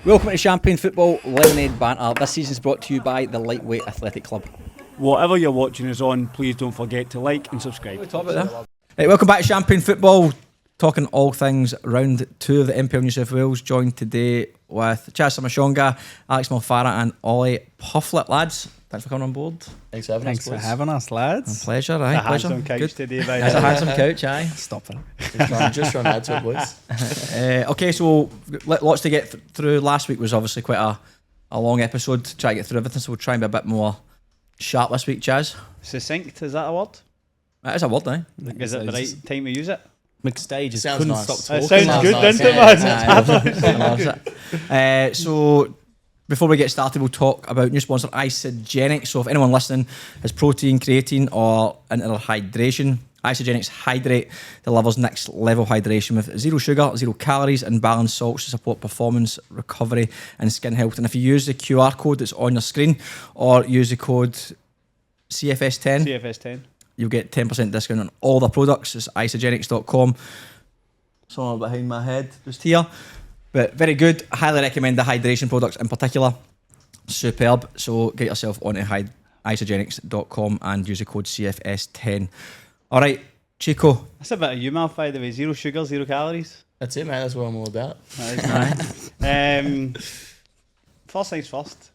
Welcome to Champagne Football Lemonade Banter. This season is brought to you by the Lightweight Athletic Club. Whatever you're watching us on, please don't forget to like and subscribe. Right, welcome back to Champagne Football, talking all things round 2 of the NPL New South Wales. Joined today with Chaz, Samushonga, Alex Malfara and Oli Pufflett. Lads, thanks for coming on board. Thanks for having us. Thanks for having us, lads. A pleasure, aye. A Pleasure. handsome couch Good. today, by There's a handsome couch, aye. Stop it. Just trying to add to it, boys. Okay, so lots to get through. Last week was obviously quite a long episode to try to get through everything, so we'll try and be a bit more sharp this week, Chaz. Succinct, is that a word? That is a word, eh? Is it the right time to use it? McStay just Sounds couldn't nice. stop It talking. sounds good, nice, doesn't it, yeah. man? I loves it. So before we get started, we'll talk about new sponsor Isogenics. So if anyone listening has protein, creatine or into their hydration, Isogenics hydrate delivers next level hydration with zero sugar, 0 calories and balanced salts to support performance, recovery and skin health. And if you use the QR code that's on your screen or use the code CFS10, CFS10. you'll get 10% discount on all the products. It's isogenics.com. Something behind my head just here. But very good. Highly recommend the hydration products in particular. Superb. So get yourself onto isogenics.com and use the code CFS10. All right, Chico. That's a bit of you, Malf, by the way. 0 sugar, 0 calories. That's it, mate. That's what I'm all about. That is first things first.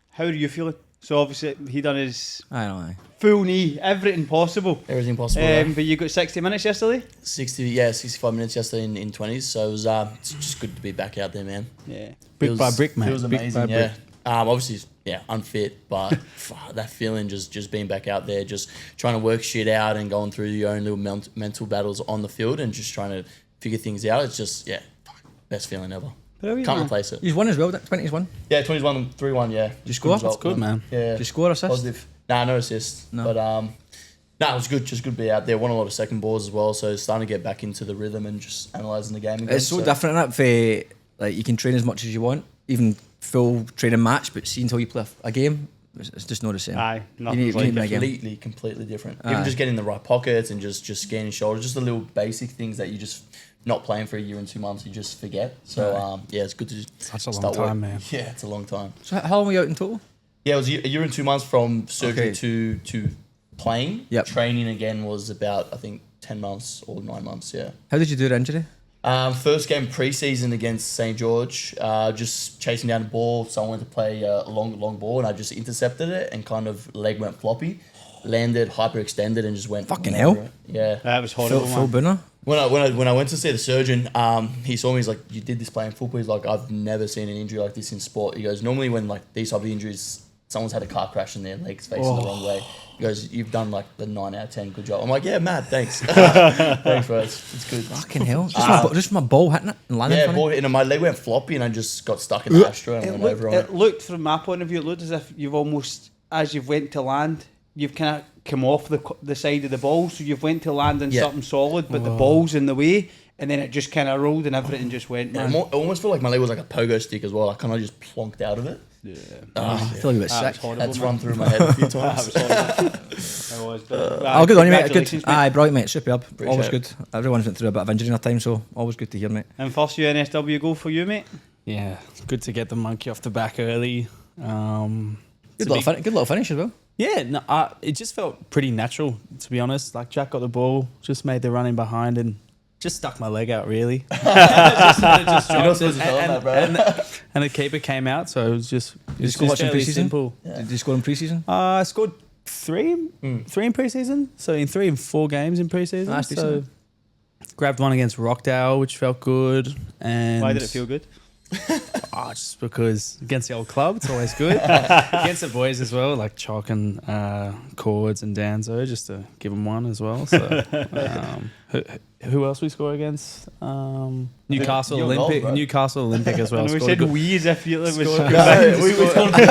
How are you feeling? So obviously he done his I don't know. full knee, everything possible. Everything possible. Right? But you got 60 minutes yesterday? 65 minutes yesterday in 20s. So it was it's just good to be back out there, man. Yeah. Brick by brick, mate. It was Brick amazing, by yeah. brick. Obviously, yeah, unfit, but that feeling just being back out there, just trying to work shit out and going through your own little mental battles on the field and just trying to figure things out. It's just, yeah, best feeling ever. Brilliant, Can't man. replace it. He's won as well, 20's won. Yeah, 21, 3-1, yeah. you score? Result, That's good, man. Yeah. Did you score assist? Positive. Nah, no assist. No. But it was good. Just good to be out there. Won a lot of second balls as well. So starting to get back into the rhythm and just analysing the game again. It's so different, isn't it? Like you can train as much as you want, even full training match, but see until you play a game, it's just not the same. Aye, You nothing's need like to make a game. Completely different. Aye. Even just getting in the right pockets and just scanning shoulders, just the little basic things that you just not playing for a year and 2 months, you just forget. So yeah, it's good to Such a long start time, work. man. Yeah, it's a long time. So how long were you out in total? Yeah, it was a year and 2 months from surgery Okay. to playing. Yep. Training again was about, I think, 10 months or 9 months, yeah. How did you do the injury? First game pre-season against St. George, just chasing down the ball. Someone wanted to play a long ball, and I just intercepted it and kind of leg went floppy, landed hyperextended, and just went Fucking over hell. it. Yeah. That was horrible, Phil man. Booner? When I went to see the surgeon, he saw me. He's like, "You did this playing football." He's like, "I've never seen an injury like this in sport." He goes, "Normally when like these type of injuries, someone's had a car crash and their legs facing the wrong way." He goes, "You've done like the 9 out of 10. Good job." I'm like, "Yeah, mad. Thanks. Thanks, bro. It's good." Fucking hell. Just my ball hitting it and landing Yeah, funny? ball, and my leg went floppy, and I just got stuck in the ashtray and went over on it. It looked, from my point of view, it looked as if you've almost, as you've went to land, you've kind of come off the side of the ball, so you've went to land on Yeah. something solid, but the ball's in the way, and then it just kind of rolled and everything just went, And man. I almost feel like my leg was like a pogo stick as well. I kind of just plonked out of it. Yeah. I feel like a bit That was sick. horrible, That's man. run through my head a few That times. was horrible. It was, but, Oh, good on you, mate. Good. congratulations, mate. Aye, brilliant, mate. Superb. Appreciate Always it. good. Everyone's went through a bit of injury in their time, so always good to hear, mate. And first UNSW goal for you, mate? Yeah, it's good to get the monkey off the back early. Good little finish as well. Yeah, no, it just felt pretty natural, to be honest. Like, Jack got the ball, just made the run in behind and just stuck my leg out, really. You're not supposed to tell him that, bro. And the keeper came out, so it was just score much in fairly pre-season? simple. Did you score in pre-season? I scored three in pre-season, so in 3 and 4 games in pre-season. That's So decent. grabbed one against Rockdale, which felt good. And Why did it feel good? just because against the old club, it's always good. Against the boys as well, like Chalk and Cords and Danzo, just to give them one as well. So, who else we score against? Newcastle Your goal, Olympic, bro. Newcastle Olympic as well. And we Scored a said good- we as if it was Scored- good. No, we scored a good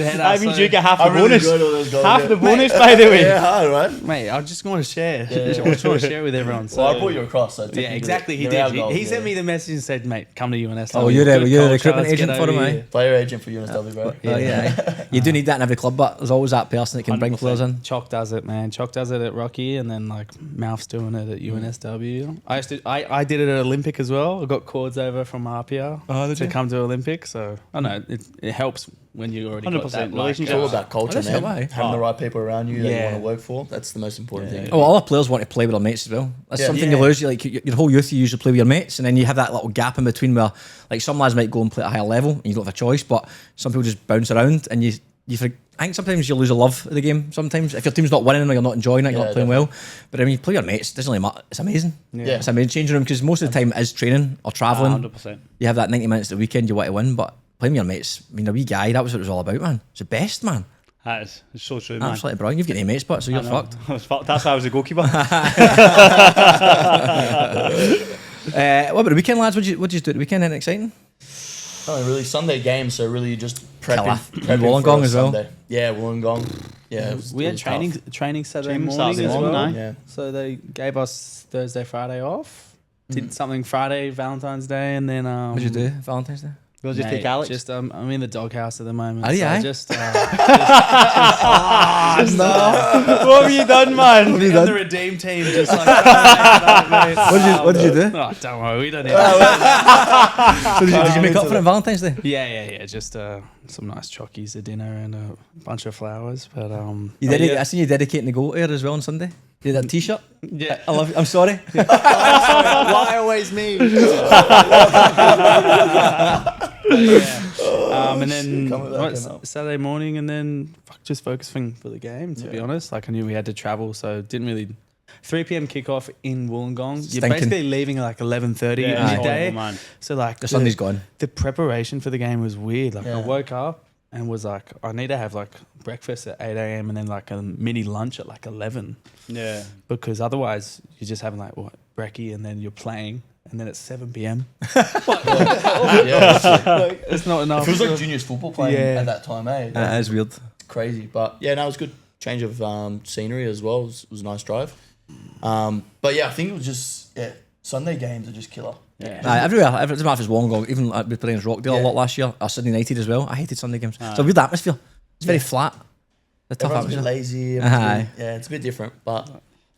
header. That means so- you get half the I really bonus. enjoyed all those goals. Half yeah. the bonus, by the way. Yeah, hard, right? Mate, I just want to share. Yeah. I just want to share with everyone. So. Well, I brought you across. So Yeah, technically exactly. He they're our did. goals, He sent yeah. me the message and said, "Mate, come to UNSW." Oh, you're the Good recruitment culture, agent let's for get him, over eh? here. Player agent for UNSW, bro. Oh, yeah. You do need that in every club, but there's always that person that can bring 100%. players in. Chalk does it, man. Chalk does it at Rocky, and then like Mouth's doing it at UNSW. I did it at Olympic as well. I got cords over from APIA to come to Olympic. So I know it helps when you already 100% got that relationship. It's all about culture, man. Having the right people around you that you want to work for. That's the most important thing. Oh, all our players want to play with their mates as well. That's something you lose. Like your whole youth, you usually play with your mates, and then you have that little gap in between where, like, some lads might go and play at a higher level, and you don't have a choice. But some people just bounce around, and I think sometimes you lose a love of the game. Sometimes if your team's not winning or you're not enjoying it, you're not playing well. But I mean, you play with your mates, it doesn't really matter. It's amazing. Yeah, it's amazing changing room because most of the time it is training or travelling. 100%. You have that 90 minutes at the weekend you want to win, but playing with your mates, I mean, a wee guy, that was what it was all about, man. It's the best, man. That is. It's so true, man. Absolutely brilliant. You've got any mates, but so you're fucked. I was fucked. That's why I was a goalkeeper. What about the weekend, lads? What did you do at the weekend? Anything exciting? Not really. Sunday game, so really just prepping Wollongong as well. Sunday. Yeah, Wollongong. Yeah, we had training Saturday morning as well. Yeah. So they gave us Thursday, Friday off. Did something Friday, Valentine's Day, and then what did you do Valentine's Day? We'll just take Alex. Just I'm in the doghouse at the moment. Are you? So Just no. What have you done, man? What have you done? The redeem team, just like. What did you do? Oh, don't worry, we don't need. So did you make up for it on Valentine's Day? Yeah. Just some nice chockies at dinner and a bunch of flowers. But I seen you dedicating the goal here as well on Sunday. You did that T-shirt. Yeah, I love you. I'm sorry. Why always me? And then Saturday morning, and then just focusing for the game. To be honest, like I knew we had to travel, so didn't really. 3 p.m. kickoff in Wollongong. You're basically leaving at like 11:30 midday. Man. So like the sun's gone. The preparation for the game was weird. Like I woke up and was like, I need to have like breakfast at 8 a.m. and then like a mini lunch at like 11. Yeah. Because otherwise you're just having like brekkie and then you're playing. And then it's 7 p.m. It's not enough. It feels like juniors football playing at that time, eh? That is weird. It's crazy. But yeah, no, it was good. Change of scenery as well. It was a nice drive. But yeah, I think it was just, Sunday games are just killer. Yeah. Everywhere. It doesn't matter if it's Wollongong. Even we played against Rockdale a lot last year. Or Sydney United as well. I hated Sunday games. It's a weird atmosphere. It's very flat. It's a tough Everyone's atmosphere. a bit lazy. It's a bit different, but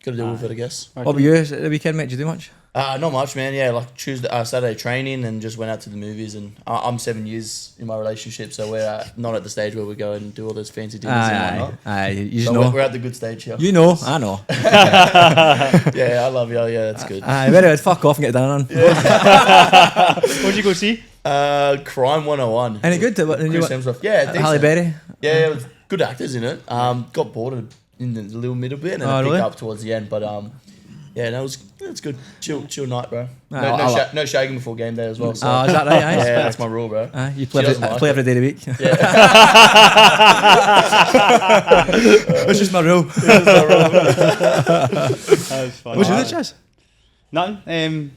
got to deal with it, I guess. What about you? The weekend, mate? Did you do much? Not much, man. Yeah, like Saturday training and just went out to the movies. And I'm 7 years in my relationship, so we're not at the stage where we go and do all those fancy dinners and whatnot. You just so know. We're at the good stage here. You know, I know. Yeah, I love you. Yeah, that's good. Very good. Fuck off and get done on. What'd you go see? Crime 101. Any good? Chris Hemsworth. Yeah, decent. Halle Berry. Yeah, it was good actors in it. Got bored in the little middle bit and then I picked up towards the end, but yeah, no, it's good. Chill night, bro. No shagging before game day as well. So. Oh, is that right? Yeah, that's my rule, bro. You play every day of the week. Yeah. That's just my rule. That was fun. What's your other Chaz? Nothing.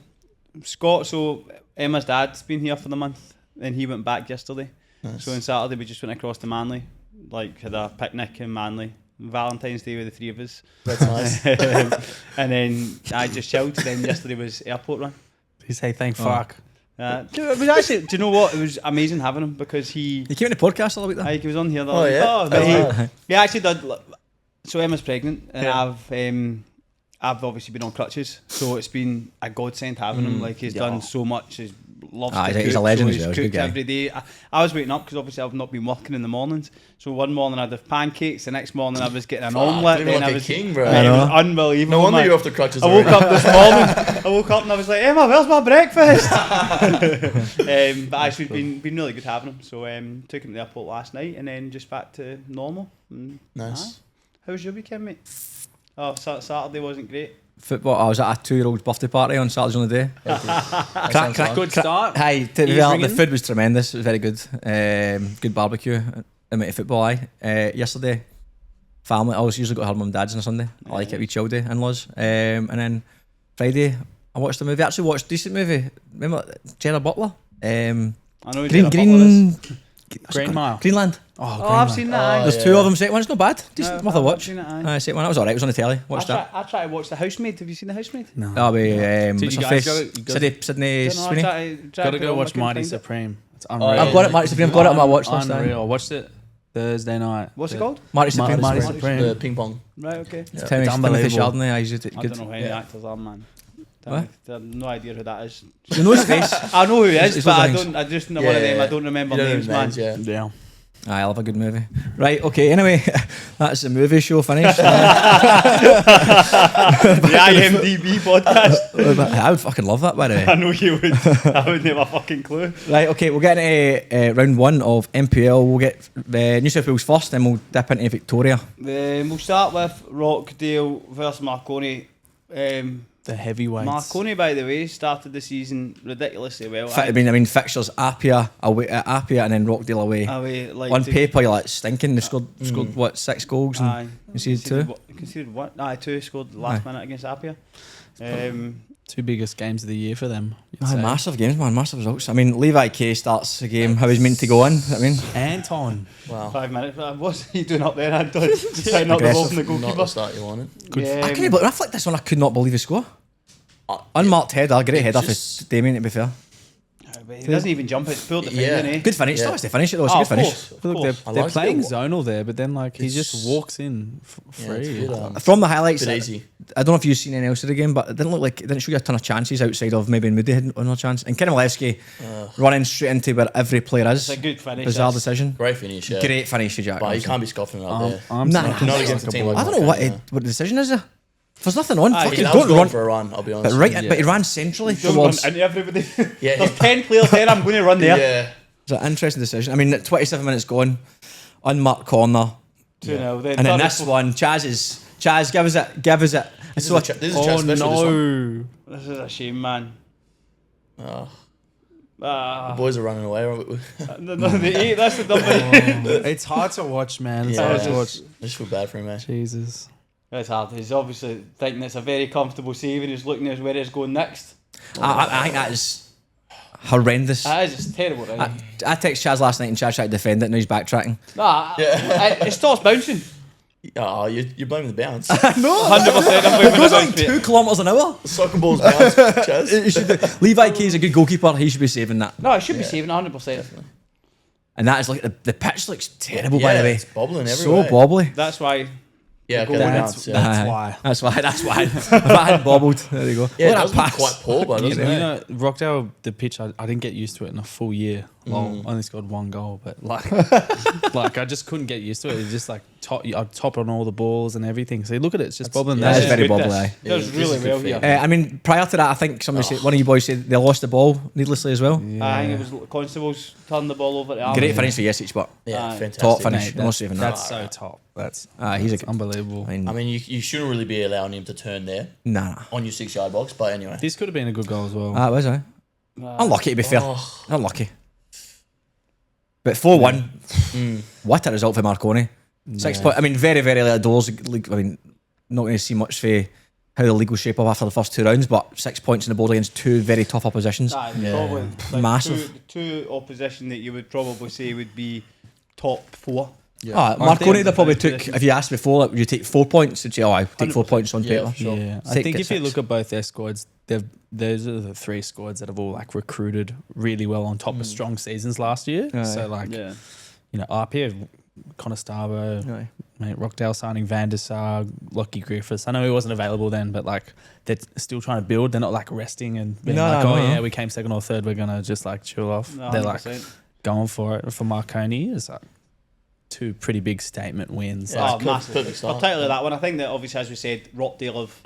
Scott, so Emma's dad's been here for the month and he went back yesterday. Nice. So on Saturday we just went across to Manly, like had a picnic in Manly. Valentine's Day with the three of us. That's nice. And then I just chilled. Then yesterday was airport run. You say thank fuck. It was actually, do you know what? It was amazing having him because he came in the podcast a little bit there. He was on here. He actually did. So Emma's pregnant, and I've obviously been on crutches, so it's been a godsend having him. Like he's done so much. He's loves to cook, he's a legend. So he's cooked every day. I was waking up because obviously I've not been working in the mornings. So one morning I had pancakes, the next morning I was getting an omelette. Then I was king, bro. It was unbelievable. No wonder you're off the crutches. I woke up this morning. I woke up and I was like, Emma, where's my breakfast? But actually, been really good having him. So took him to the airport last night and then just back to normal. Nice. How was your weekend, mate? Oh, Saturday wasn't great. Football. I was at a 2-year-old's birthday party on Saturday on the day. Good start. The food was tremendous. It was very good. Good barbecue. I went to football. Yesterday, family. I always usually go to her mum and dad's on a Sunday. I like it. We chill day, in-laws. And then Friday, I watched a movie. I actually watched a decent movie. Remember Gerard Butler? I know Green Mile. Greenland. I've seen that. There's two of them. Second one's not bad. Decent, worth a watch. Second one, that was alright. It was on the telly. Watched that. I tried to watch The Housemaid. Have you seen The Housemaid? No. That'll be what's her face? Sydney Sweeney. Gotta go watch Mighty Supreme. It's unreal. I've got it, Mighty Supreme. I've got it on my watch list. Unreal. I watched it Thursday night. What's it called? Marty Supreme. Marty Supreme. Supreme. The ping pong. Right, okay. Yeah. Timothy unbelievable. Chardonnay. I used it. I Good. don't know who any actors are, man. What? I have no idea who that is. You know his face. I know who he is, It's but I those don't. I just know one of them. I don't remember You don't names, know man. names, yeah. Yeah. I love a good movie. Right, okay, anyway, that's the movie show finished. The IMDb podcast. I would fucking love that, by the I way. know you would. I wouldn't have a fucking clue. Right, okay, we'll get into round one of NPL. We'll get New South Wales first, then we'll dip into Victoria. We'll start with Rockdale versus Marconi. The heavyweights. Marconi, by the way, started the season ridiculously well. I mean, fixtures, APIA away, APIA and then Rockdale away. Like On paper, you're like stinking. They scored what, 6 goals? And conceded 2? Conceded what? Aye, 2 scored the last minute against APIA. 2 biggest games of the year for them. Massive games, man, massive results. I mean, Levi K starts the game how he's meant to go on. I mean, Anton. Wow. 5 minutes. What's he doing up there, Anton? Tying up the ball from the Not the goalkeeper. start you wanted. I can't believe, when I flicked this one, I could not believe he scored. Unmarked header, great header for Damien, to be fair. He doesn't even jump. It's pulled the Yeah. finger, eh? Good finish, Yeah. though. It's the finish it though. It's a good finish. Of Look, course. they're liked playing it. zonal there, but then like he just It's- walks in free. From the highlights, Bit easy. I don't know if you've seen anything else of the game, but it didn't look like it didn't show you a ton of chances outside of maybe Moody had another chance. And Kinimilevsky running straight into where every player is. It's a good finish. Bizarre this. decision. Great finish, yeah. Great finish, Jack. But you can't be scoffing it up there. I'm Nah, snapping not like against a a team ball. like I don't know what Yeah. what the decision is there. There's nothing on. Aye, Fucking I was don't going run. for a run, I'll be honest. But right, Yeah. but he ran centrally Don't towards. run into everybody. Yeah. There's 10 players there. I'm going to run there. Yeah. It's an interesting decision. I mean, 27 minutes gone, unmarked corner, 2-0. Then and then 30 this one, Chaz, give us it. It's so This is a Oh chance special, this one. no! This is a shame, man. Oh, Ah. the boys are running away. The 8, that's the number. It's hard to watch, man. It's Yeah. hard to watch. I just feel bad for him, man. Jesus. It's hard. He's obviously thinking it's a very comfortable save and he's looking at where he's going next. I think that is horrendous. That is just terrible, right? I texted Chaz last night and Chaz tried to defend it. Now he's backtracking. Nah, it stops bouncing. Oh, you're blaming the bounce. 100%. I'm It blaming goes the like bounce, mate. 2 kilometres an hour. Soccer balls bounce, Chaz. Levi K is a good goalkeeper. He should be saving that. No, it should be saving 100%. And that is like the pitch looks terrible, by the way. It's bobbling So everywhere. bobbly. That's why. Yeah, okay, That's bounce, yeah. why. That's why. If I hadn't bobbled, there you go. Yeah, it Look at does that look pass. quite poor, but You doesn't it? know, Rockdale, the pitch, I didn't get used to it in a full year. Well, only scored 1 goal, but like, like I just couldn't get used to it. It's just like I'd top on all the balls and everything. So you look at it, it's just bobbling That there. is very Good, bobbly, this. aye. Does Yeah, really this is well good here. for I mean, prior to that, I think somebody said, one of you boys said they lost the ball needlessly as well. I think it was Constables turned the ball over to Arnold. Great finish for Yesic, but Yeah, Aye. fantastic. top finish. Mate, No saving that. that's so top. That's He's that's unbelievable. I mean, I mean, you shouldn't really be allowing him to turn there nah. on your 6-yard box, but anyway. This could have been a good goal as well. That was I. Unlucky to be fair. Oh. Unlucky. But 4-1. What a result for Marconi. 6 points. I mean, very, very late doors. Like, I mean, not going to see much for how the league will shape up after the first 2 rounds, but 6 points in the board against 2 very tough oppositions. Probably Massive. Two opposition that you would probably say would be top 4. Marconi, they probably took, if you asked before, like, would you take 4 points? They'd say, I take 4 points on Yeah, paper. sure. Yeah, I Take think it if you 6. look at both their squads, those are the 3 squads that have all like recruited really well on top of strong seasons last year. Aye. So like, Yeah. you know, APIA, Conestavo, Aye. mate, Rockdale signing Van der Sar, Lockie Griffiths. I know he wasn't available then, but like they're still trying to build. They're not like resting and being No, like, no, oh no. yeah, we came second or third, we're gonna just like chill off. No, They're like 100%. going for it. For Marconi, it's like 2 pretty big statement wins. Yeah. Oh, It's massive. perfect start. Particularly that one. I think that obviously, as we said, Rockdale have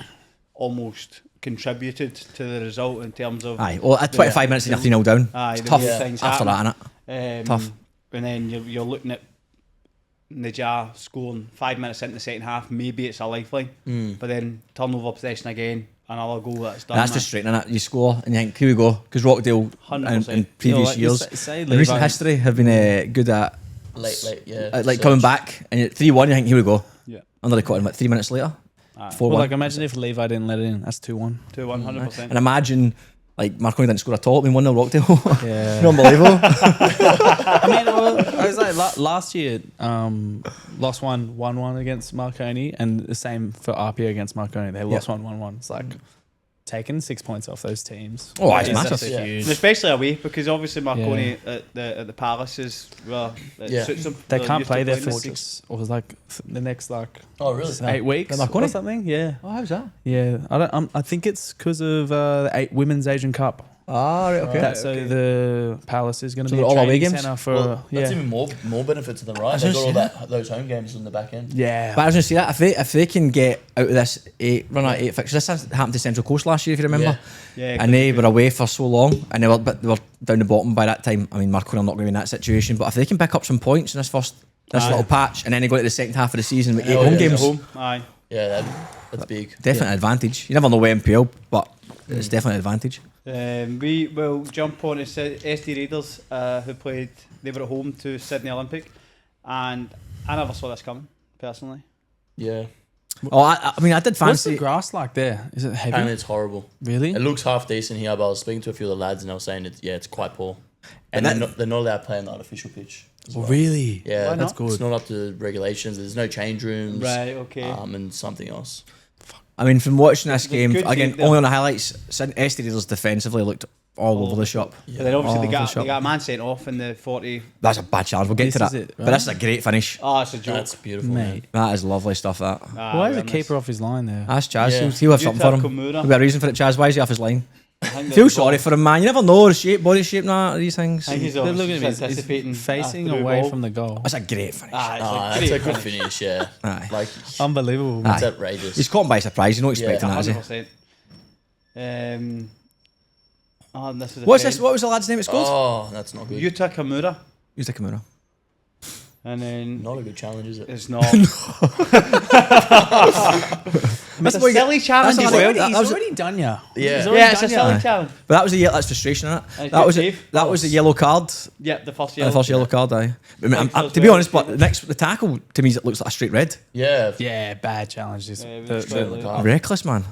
almost contributed to the result in terms of. Aye, well, at 25 minutes and you're 3-0 down. Aye, It's the tough way things after happen. that, innit? Tough. And then you're looking at Najjar scoring 5 minutes into the second half. Maybe it's a lifeline, but then turnover possession again, another goal that's done. That's just straightening it. You score and you think, here we go. Because Rockdale, in 100%. previous You know, years, like, say in recent Levi- history, have been good at Late, yeah. like coming back. And you're 3-1, you think, here we go. Yeah. Under the cotton, like 3 minutes later. 4-1. Well, like imagine if Levi didn't let it in. That's 2-1. 100%. And imagine, like, Marconi didn't score at all. I mean, 1-0 Rockdale. Yeah. Unbelievable. I mean, I was like last year, lost 1-1 against Marconi, and the same for APIA against Marconi. They lost 1-1. It's like taken 6 points off those teams. Oh, it's Is massive. such a Yeah. huge- And especially away, because obviously Marconi at the Palace is suits them. They They're can't used to play there playing for there. 6 or like the next like Oh, really? 8 weeks Marconi? or something. Yeah, Oh, how's that? yeah. I don't. I think it's because of the Women's Asian Cup. Ah, right, okay. So the Palace is going to So be a they're all away training games? centre for Well, that's even more benefit to them, right? was They've got gonna all those home games on the back end. yeah. But I was going to say that if they can get out of this run out 8 fixtures, this happened to Central Coast last year, if you remember. Yeah, And they were away for so long, and they were down the bottom by that time. I mean, Marconi are not going to be in that situation, but if they can pick up some points in this little patch, and then they go to the second half of the season with 8 Oh, home yeah. games, Home, aye. Yeah, that's big. definite advantage. You never know with NPL, but it's definitely an advantage. We will jump on to SD Raiders, who played. They were at home to Sydney Olympic, and I never saw this coming personally. Yeah. Oh, I mean, I did What's the fancy. grass like there? Is it heavy? Apparently it's horrible. Really? It looks half decent here, but I was speaking to a few of the lads and they were saying it's quite poor. And they're not allowed to play on the artificial pitch. as well. Really? Yeah, Why That's not? good. It's not up to regulations. There's no change rooms. Right. Okay. And something else. I mean, from watching this There's game, good again, team there. only on the highlights, SD Raiders defensively looked all over the shop. But then obviously Oh, they for got sure. a man sent off in the 40. That's a bad challenge. We'll get This to that. is it, But right? this is a great finish. Oh, it's a joke. That's beautiful, man. Mate. That is lovely stuff, that. Why is the keeper off his line there? That's Chaz. Yeah. He'll have something for him. Komura. There'll be a reason for it, Chaz. Why is he off his line? I think Feel that's sorry ball. for him, man. You never know the shape, body shape, these things. I think he's They're obviously looking at just him. anticipating He's facing after the away ball. from the goal. That's a great finish. Ah, it's That's great a good finish. finish, yeah. Aye. Like, Unbelievable. Aye. it's outrageous. He's caught him by surprise. You're not Yeah, expecting that, is he? 100%. And this was a What's friend. this? What was the lad's name that scored? Oh, that's not good. Yuta Kimura. Use the Kimura. And then Not a good challenge, is it? it's not. That's It's a what you get- silly challenge that's as what well. I- that He's was- already done ya. Yeah. He's already Yeah, it's a done silly ya. challenge. But that was that's frustration in it. Aye, That was good save. that was a yellow card. Yep, the first The yellow. first yellow card. Aye. I mean, Thanks, to be well, honest, but Stephen. the tackle to me it looks like a straight red. Yeah. Yeah, bad challenge. This. Yeah, the- it's the- quite card. Reckless, man.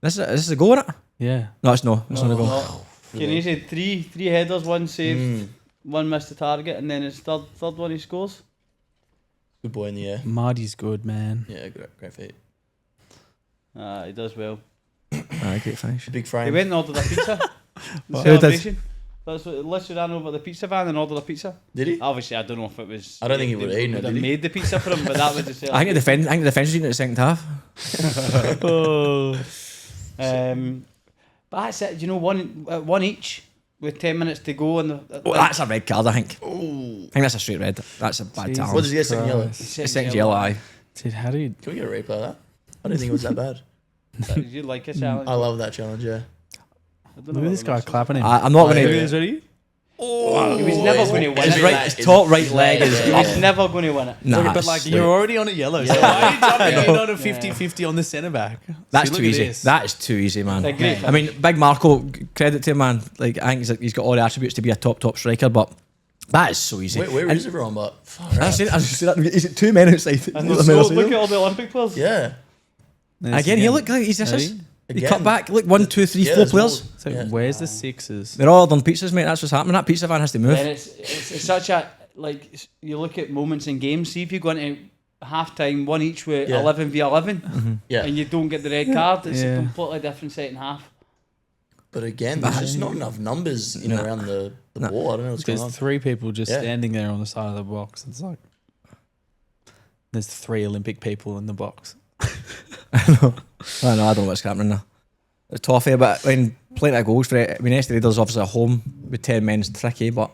This is a goal in it. yeah. No, it's no. It's not a goal. No. Can you say three headers, one saved, one missed the target, and then his third one he scores? Good boy in the air. Marty's good, man. Yeah, great feet. He does well. Aye, great finish. Big He frame. went and ordered a pizza. The Who did? celebration. That's what literally ran over the pizza van and ordered a pizza. Did he? Obviously, I don't know if it was. I don't think he they would've eaten it, would have did he? made the pizza for him, but that was the I think the defence was eating it in the second half. But that's it. You know, one each with 10 minutes to go, and Oh, that's a red card, I think. I think that's a straight red. That's a bad Jesus. challenge. What does he get second yellow? Christ. Second yellow, aye. Dude, how do you? Can we get a replay of that? I don't think it was that bad. Did you like a challenge? I love that challenge, yeah. I don't know Look at what this the guy message- clapping him. I'm not I going agree. to. Is ready? He was never going to win His it. right, his top right leg is. He was never going to win it. Nah, but like sweet. you're already on a yellow. So why are you jumping in on a 50-50 on the centre back? That's See, too look at easy. this. That is too easy, man. It's a great I mean, Big Marco, credit to him, man. Like I think he's got all the attributes to be a top striker, but that is so easy. Where And is everyone? But I seen that. Is it 2 men outside? And look at all the Olympic players. yeah. There's Again, he looked like he's just. Ready? He cut back. Look, 1, 2, 3, Yeah, 4 there's players. more. So Yeah. where's the sixes? They're all on pizzas, mate. That's what's happening. That pizza van has to move. And it's such a like you look at moments in games. See if you go into half time, one each with Yeah. 11v11, Yeah. and you don't get the red card. It's Yeah. a completely different second half. But again, there's just not enough numbers around the ball. I don't know what's going There's on. 3 people just Yeah. standing there on the side of the box. It's like there's 3 Olympic people in the box. I know. I don't know what's happening there. It's tough, but when plenty of goals for it. I mean, SD Raiders obviously at home with 10 men is tricky, but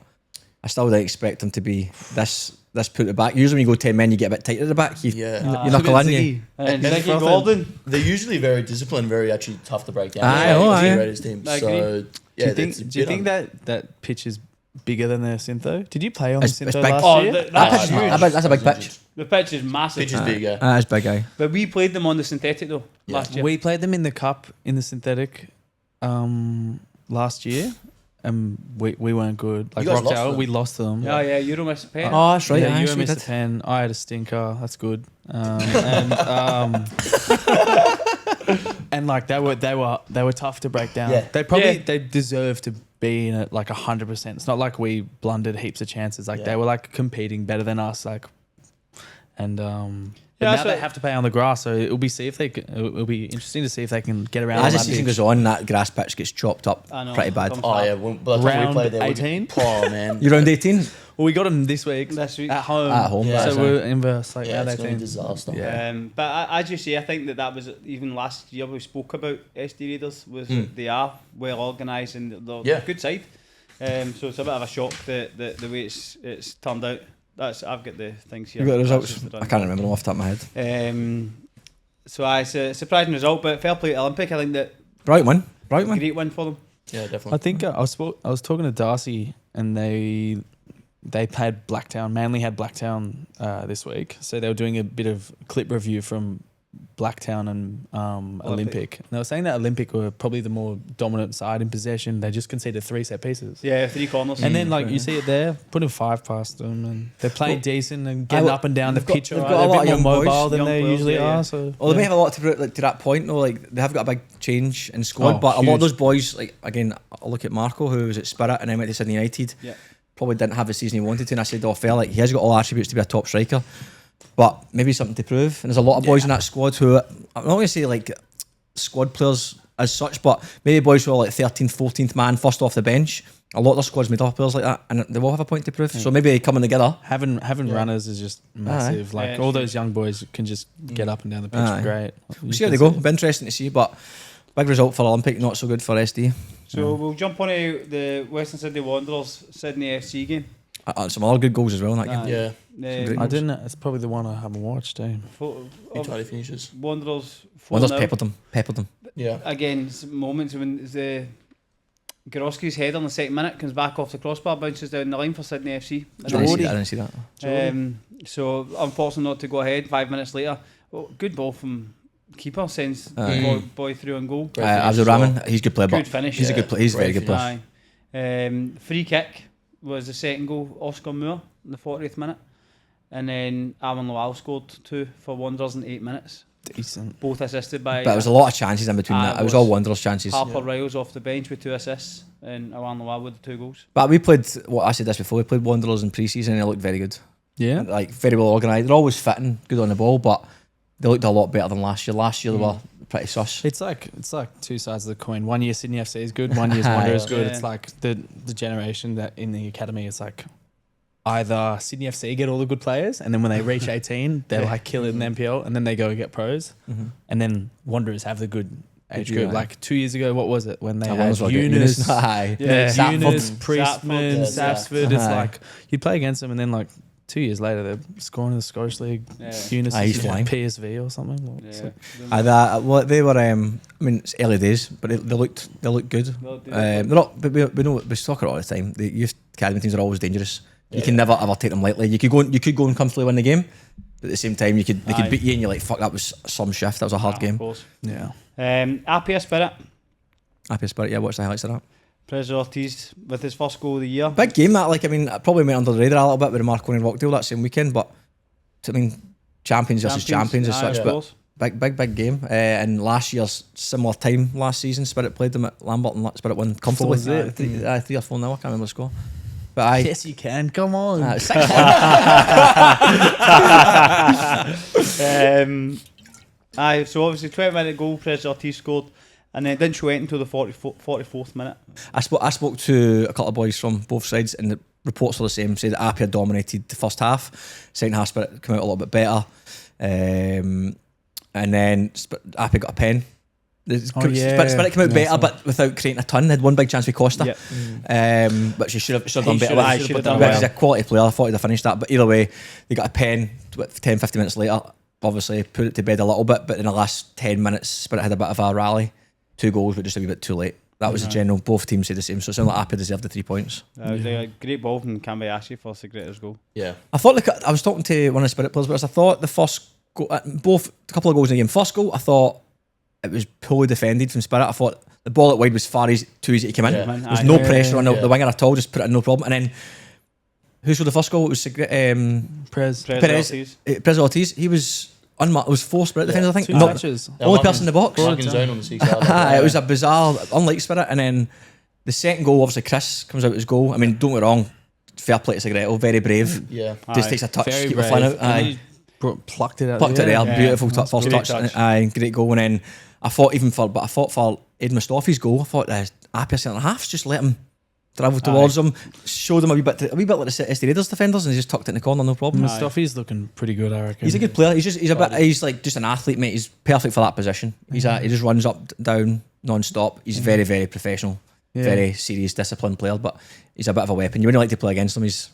I still don't expect them to be this put at the back. Usually when you go 10 men, you get a bit tight at the back. You knuckle in. You. And And Ziggy Frothing- Gordon. They're usually very disciplined, very actually tough to break down. Aye, Yeah, oh, it's aye. the Raiders team. I So agree. yeah, do you think that pitch is bigger than the Syntho? Did you play on the It's Syntho big. last Oh, year? that's That's, huge. that's a big pitch. The pitch is massive. pitch is big? Yeah. That's big, aye. But we played them on the synthetic though Yeah. last year. We played them in the cup in the synthetic last year, and we weren't good. Like You guys lost Rockdale, them. we lost them. Oh yeah, Euro missed a pen. Oh, that's right. Yeah, aye, you so missed did. a pen. I had a stinker. That's good. And and like they were tough to break down. Yeah. They deserve to be in it like 100%. It's not like we blundered heaps of chances. Like Yeah. they were like competing better than us. Like, and Yeah, now that's they what- have to play on the grass. So it'll be interesting to see if they can get around. As the that season pitch. goes on, that grass pitch gets chopped up I know. pretty bad. I'm- Oh yeah, by the time we Round played there, 18? Oh man, You're round 18? Well, we got them this week This week. at home. At home, Yeah. So we're inverse like yeah, round it's going to 18. be a disaster. Yeah. But as you say, I think that was even last year we spoke about SD Raiders was they are well organised and they're a good side. So it's a bit of a shock that the way it's turned out. I've got the things here. You got the results? That's just I can't remember them off the top of my head. So it's a surprising result, but fair play to Olympic. I think that Right one. Right one. great win for them. Yeah, definitely. I think I was talking to Darcy, and they played Blacktown. Manly had Blacktown this week, so they were doing a bit of clip review from Blacktown and Olympic. And they were saying that Olympic were probably the more dominant side in possession. They just conceded 3 set pieces. Yeah, 3 corners. And then, like, you see it there, putting 5 past them, and they're playing decent and getting up and down the they've got- pitch. they've Right? got a They're lot a of bit young more boys, mobile than young they players, usually yeah. are. So, Well, they may have a lot to that point though. Like they have got a big change in squad, Oh, but a lot huge. of those boys, like again, I look at Marco, who was at Spirit and then went to Sydney United. Yeah. Probably didn't have the season he wanted to, and I said, "Oh, fair, like he has got all attributes to be a top striker, but maybe something to prove." And there's a lot of boys in that squad who I'm not going to say like squad players as such, but maybe boys who are like 13th, 14th man, first off the bench. A lot of their squad's made up of players like that, and they all have a point to prove. So maybe coming together. having runners is just massive. Like Yeah, all sure. those young boys can just get up and down the pitch. Aye. Great. We'll see how they go. It'll be interesting to see, but big result for Olympic, not so good for SD. So we'll jump on to the Western Sydney Wanderers Sydney FC game. Some other good goals as well in that game. Yeah, great I didn't. It's probably the one I haven't watched. he tried to finishes. Wanderers 4-0. Wanderers peppered them. Yeah, Again, moments when the Gorowski's header in the second minute comes back off the crossbar, bounces down the line for Sydney FC. I didn't see that. So unfortunate not to go ahead. 5 minutes later, good ball from keeper, sends the Aye. boy through and goal. Great finish Abdul as well. Rahman, he's a good player, Good but finish. he's a good player. He's a very Great good player. Aye. Free kick was the second goal. Oscar Moore in the 40th minute, and then Aaron Lowell scored 2 for Wanderers in 8 minutes. Decent. Both assisted by But there was a lot of chances in between Aye, that. it It was was. all Wanderers chances. Harper Riles off the bench with 2 assists, and Aaron Lowell with the 2 goals. But we played, I said this before, we played Wanderers in pre-season and they looked very good. Yeah. Like, very well organised. They're always fitting, good on the ball, but they looked a lot better than last year. Last year they were pretty sus. It's like 2 sides of the coin. 1 year Sydney FC is good. 1 year's Wanderers is good. Yeah. It's like the generation that in the academy. It's like either Sydney FC get all the good players, and then when they reach 18, they're like kill it in the NPL, and then they go and get pros, and then Wanderers have the good age do, group. aye. Like 2 years ago, what was it when they had Wanderers were good. Eunice? Aye. Yeah, Sapford. Eunice, Priestman, Yeah, Sapsford. It's Aye. like you'd play against them, and then like 2 years later, they're scoring in the Scottish League. Yeah. Eunice Aye, he's is flying. PSV or something. It's Yeah. like- Well, they were. I mean, it's early days, but they looked good. They're not. But we know we talk about it all the time. The youth academy teams are always dangerous. You can never ever take them lightly. You could go and comfortably win the game, but at the same time, they could Aye. beat you, and you're like, fuck, that was some shift. That was a hard Of game. course. Yeah. APIA Spirit. Happy spirit. Yeah, watch the highlights of that. Prez Ortiz with his first goal of the year. Big game that. Like, I mean, it probably went under the radar a little bit with the Marconi and Rockdale that same weekend, but I mean, champions versus champions as aye, such. of But course. big game. And last year's similar time last season, Spirit played them at Lambert and Spirit won comfortably. 4-0. 3 or 4 now. I can't remember the score. But I. Yes, you can. Come on. 6-1. So obviously 20-minute goal, Prez Ortiz scored, and then it didn't show it until the 44th minute. I spoke to a couple of boys from both sides, and the reports were the same. Said that APIA dominated the first half. Second half, Spirit came out a little bit better, and then APIA got a pen. Spirit came out better, but without creating a ton. They had one big chance with Costa, but she should have done better. should have done But well. he's a quality player. I thought he'd have finished that, but either way, they got a pen. 10-15 minutes later, obviously put it to bed a little bit, but in the last 10 minutes, Spirit had a bit of a rally. 2 goals, but just a wee bit too late. That was the general. Both teams said the same, so it sounded like APIA deserved the 3 points. It was a great ball from Kambayashi for Segretta's goal. yeah. I thought, I was talking to one of the Spirit players, but I thought the first goal, both a couple of goals in the game. First goal, I thought it was poorly defended from Spirit. I thought the ball at wide was too easy to come in. Yeah. There's no pressure on the winger at all. Just put it in, no problem. And then who scored the first goal? It was Prez. Perez. Ortiz. Perez Ortiz. He was unmarked. It was 4 Spirit defenders, I think. 2 Not- touches. only person in the box. Marking zone on the 6 yard. It was a bizarre, unlike Spirit. And then the second goal, obviously Chris comes out as goal. I mean, don't get me wrong, fair play to Segretto, very brave. Yeah. Just Aye. takes a touch, Very keep it flying brave. out. And Aye. he Plucked it out. Plucked it there, beautiful Nice. first Great touch. touch. Great goal. And then I thought for Ed Mustafi's goal, I thought the APIA centre halves just let him travel towards him, showed him a wee bit like the SD Raiders defenders, and he just tucked it in the corner, no problem. Mustafi's looking pretty good, I reckon. He's a good player. He's like just an athlete, mate. He's perfect for that position. He just runs up, down, non-stop. He's very, very professional, very serious, disciplined player. But he's a bit of a weapon. You wouldn't like to play against him. He's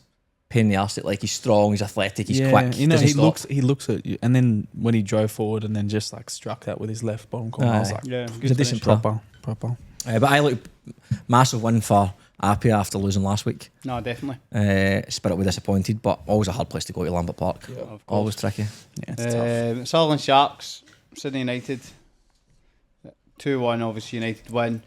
a pain in the arse. Like he's strong, he's athletic, he's quick. You know, doesn't he looks at you, and then when he drove forward and then just like struck that with his left bottom corner, I was like, He's a decent player. proper. But I look massive win for APIA after losing last week. No, definitely. Spirit were disappointed, but always a hard place to go to Lambert Park. Yeah, of course. Always tricky. Yeah, it's tough. Sutherland Sharks, Sydney United, 2-1. Obviously, United win.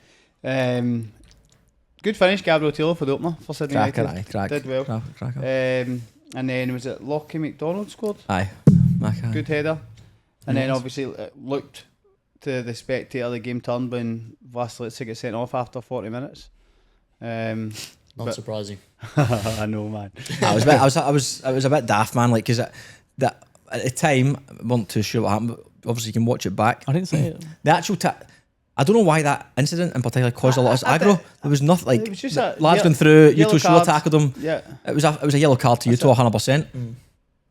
Good finish, Gabriel Taylor for the opener for Sydney United. Crack. Did well. Cracker. And then was it Lockie McDonald scored? Aye. Good header. And then Yes. obviously it looked to the spectator the game turned when Vasilitsa got sent off after 40 minutes. Not But- surprising. I know, man. I was a bit daft, man. Like, because that at the time, I wasn't too sure what happened. But obviously, you can watch it back. I didn't say it. The actual I don't know why that incident in particular caused a lot of aggro. There was nothing like It was just the a lads ye- going through. yellow Yuto should cards. have tackled him. Yeah. It was a yellow card to Yuto, 100%.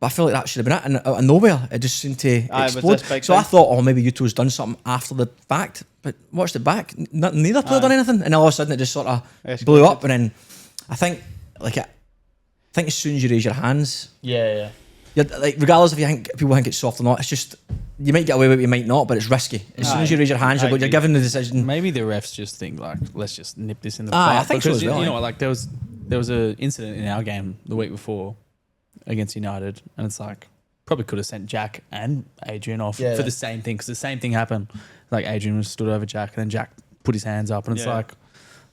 But I feel like that should have been it. And out of nowhere, it just seemed to Aye, it was explode. this big So I thing. thought, oh, maybe Yuto's done something after the fact. But watched it back. Neither player done anything. And all of a sudden, it just sort of blew up. And then I think as soon as you raise your hands, Yeah. you're, like, regardless if people think it's soft or not, it's just you might get away with it, you might not. But it's risky. As soon as you raise your hands, I you're agree. given the decision. Maybe the refs just think like, let's just nip this in the Aye, bud. I think so Because as well, You know eh? what? Like there was a incident in our game the week before against United, and it's like probably could have sent Jack and Adrian off Yeah. for the same thing because the same thing happened. Like Adrian was stood over Jack, and then Jack put his hands up, and it's Yeah. like,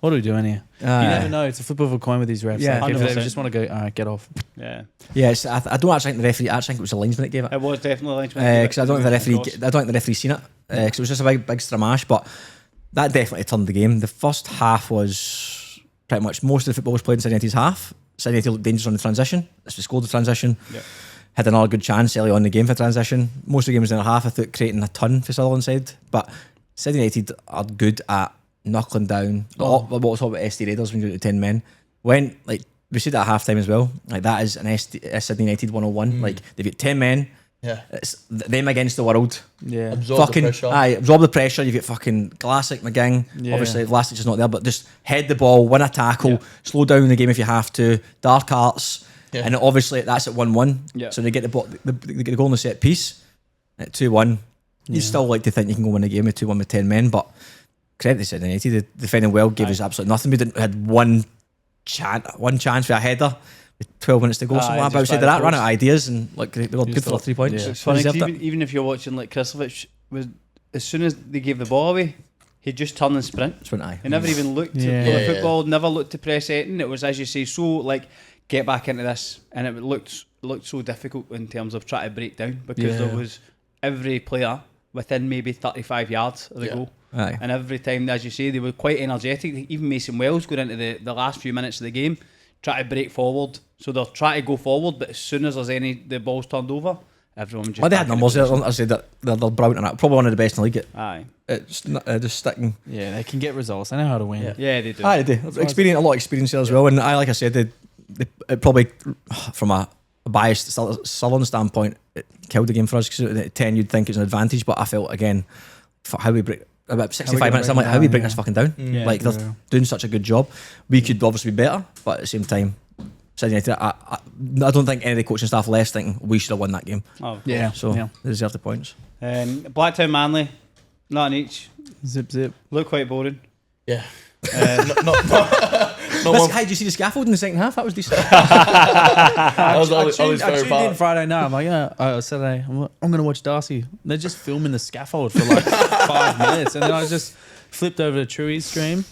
what are we doing here? Aye. You never know. It's a flip of a coin with these refs. Yeah. Like, if they 100%. just want to go, all right, get off. Yeah. Yes, I don't actually think the referee. I actually think it was the linesman that gave it. It was definitely linesman. Because I don't think the referee seen it. Because it was just a big stramash. But that definitely turned the game. The first half was pretty much most of the football was played in Sydney United's half. Sydney United looked dangerous on the transition. As we scored the transition, had another good chance early on in the game for transition. Most of the game was in their half. I thought creating a ton for Sutherland side, but Sydney United are good at knuckling down. What was talking about SD Raiders when you do 10 men. When like we said at half time as well, like that is a Sydney United 101. Like they've got 10 men. Yeah. It's them against the world. Yeah. Absorb the pressure. Absorb the pressure. You get fucking Classic, McGing. Yeah. Obviously, Vlasic is not there, but just head the ball, win a tackle, slow down the game if you have to. Dark arts, and obviously that's at 1-1. Yeah. So they get they get the goal in the set piece at 2-1. You still like to think you can go win the game with 2-1 with 10 men, but credit to Sydney United, the defending well gave us absolutely nothing. We had one chance for a header. With 12 minutes to go, something like that. But I just said by that the ran out post. of ideas and like they were good for thought- the 3 points. yeah. It's funny 'cause Deserved it. even if you're watching like Kristovic, was as soon as they gave the ball away, he'd just turn and sprint. That's when I. He never even looked Yeah. for the Yeah. football, never looked to press anything. It was, as you say, so like get back into this, and it looked so difficult in terms of trying to break down because there was every player within maybe 35 yards of the goal. Aye. And every time, as you say, they were quite energetic. Even Mason Wells going into the last few minutes of the game, try to break forward. So they'll try to go forward, but as soon as the ball's turned over, everyone just. Well, they had back in numbers there. position. I said that they're brilliant in that. Probably one of the best in the league. Aye. It's not, just sticking. Yeah, they can get results. They know how to win. Yeah, they do. Aye, they do. Experience, a lot of experience there as well. And like I said, it probably, from a biased Southern standpoint, it killed the game for us because at 10 you'd think it's an advantage, but I felt again, for how we break. About 65 minutes, I'm like, how we break this fucking down? Yeah. Like, they're doing such a good job. We could obviously be better, but at the same time, Sydney United, I don't think any of the coaching staff left thinking we should have won that game. Oh, of Yeah. So Yeah. they deserve the points. Blacktown Manly, not an each. Zip, zip. Look quite boring. Yeah. How did you see the scaffold in the second half? That was decent. That was Ollie's I favourite tuned in part. Friday night. I'm like, Saturday. I'm going to watch Darcy. They're just filming the scaffold for like 5 minutes. And then I just flipped over to Truey's stream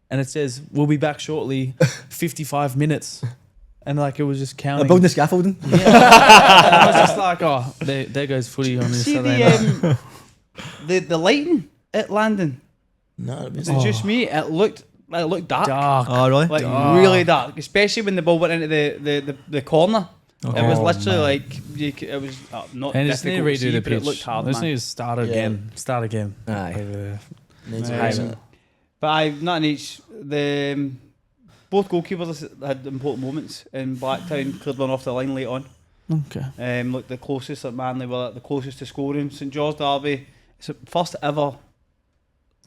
and it says, we'll be back shortly, 55 minutes. And like it was just They're counting. building the scaffolding. And I was just like, oh, there goes footy on this See Saturday night. the lighting at Landon. No, it Is it just me? It looked dark. Dark. Oh, really? Like really dark, especially when the ball went into the corner. Okay. It was Oh, literally man. it was not And just need to difficult to redo see, the but it pitch. looked hard, Just man. need to start Yeah. again. Start again. Aye. Over there. Needs Yeah. to But I've not in each. The both goalkeepers had important moments in Blacktown. Cleared one off the line late on. Okay. Look, the closest at Manly were the closest to scoring. St George derby. It's the first ever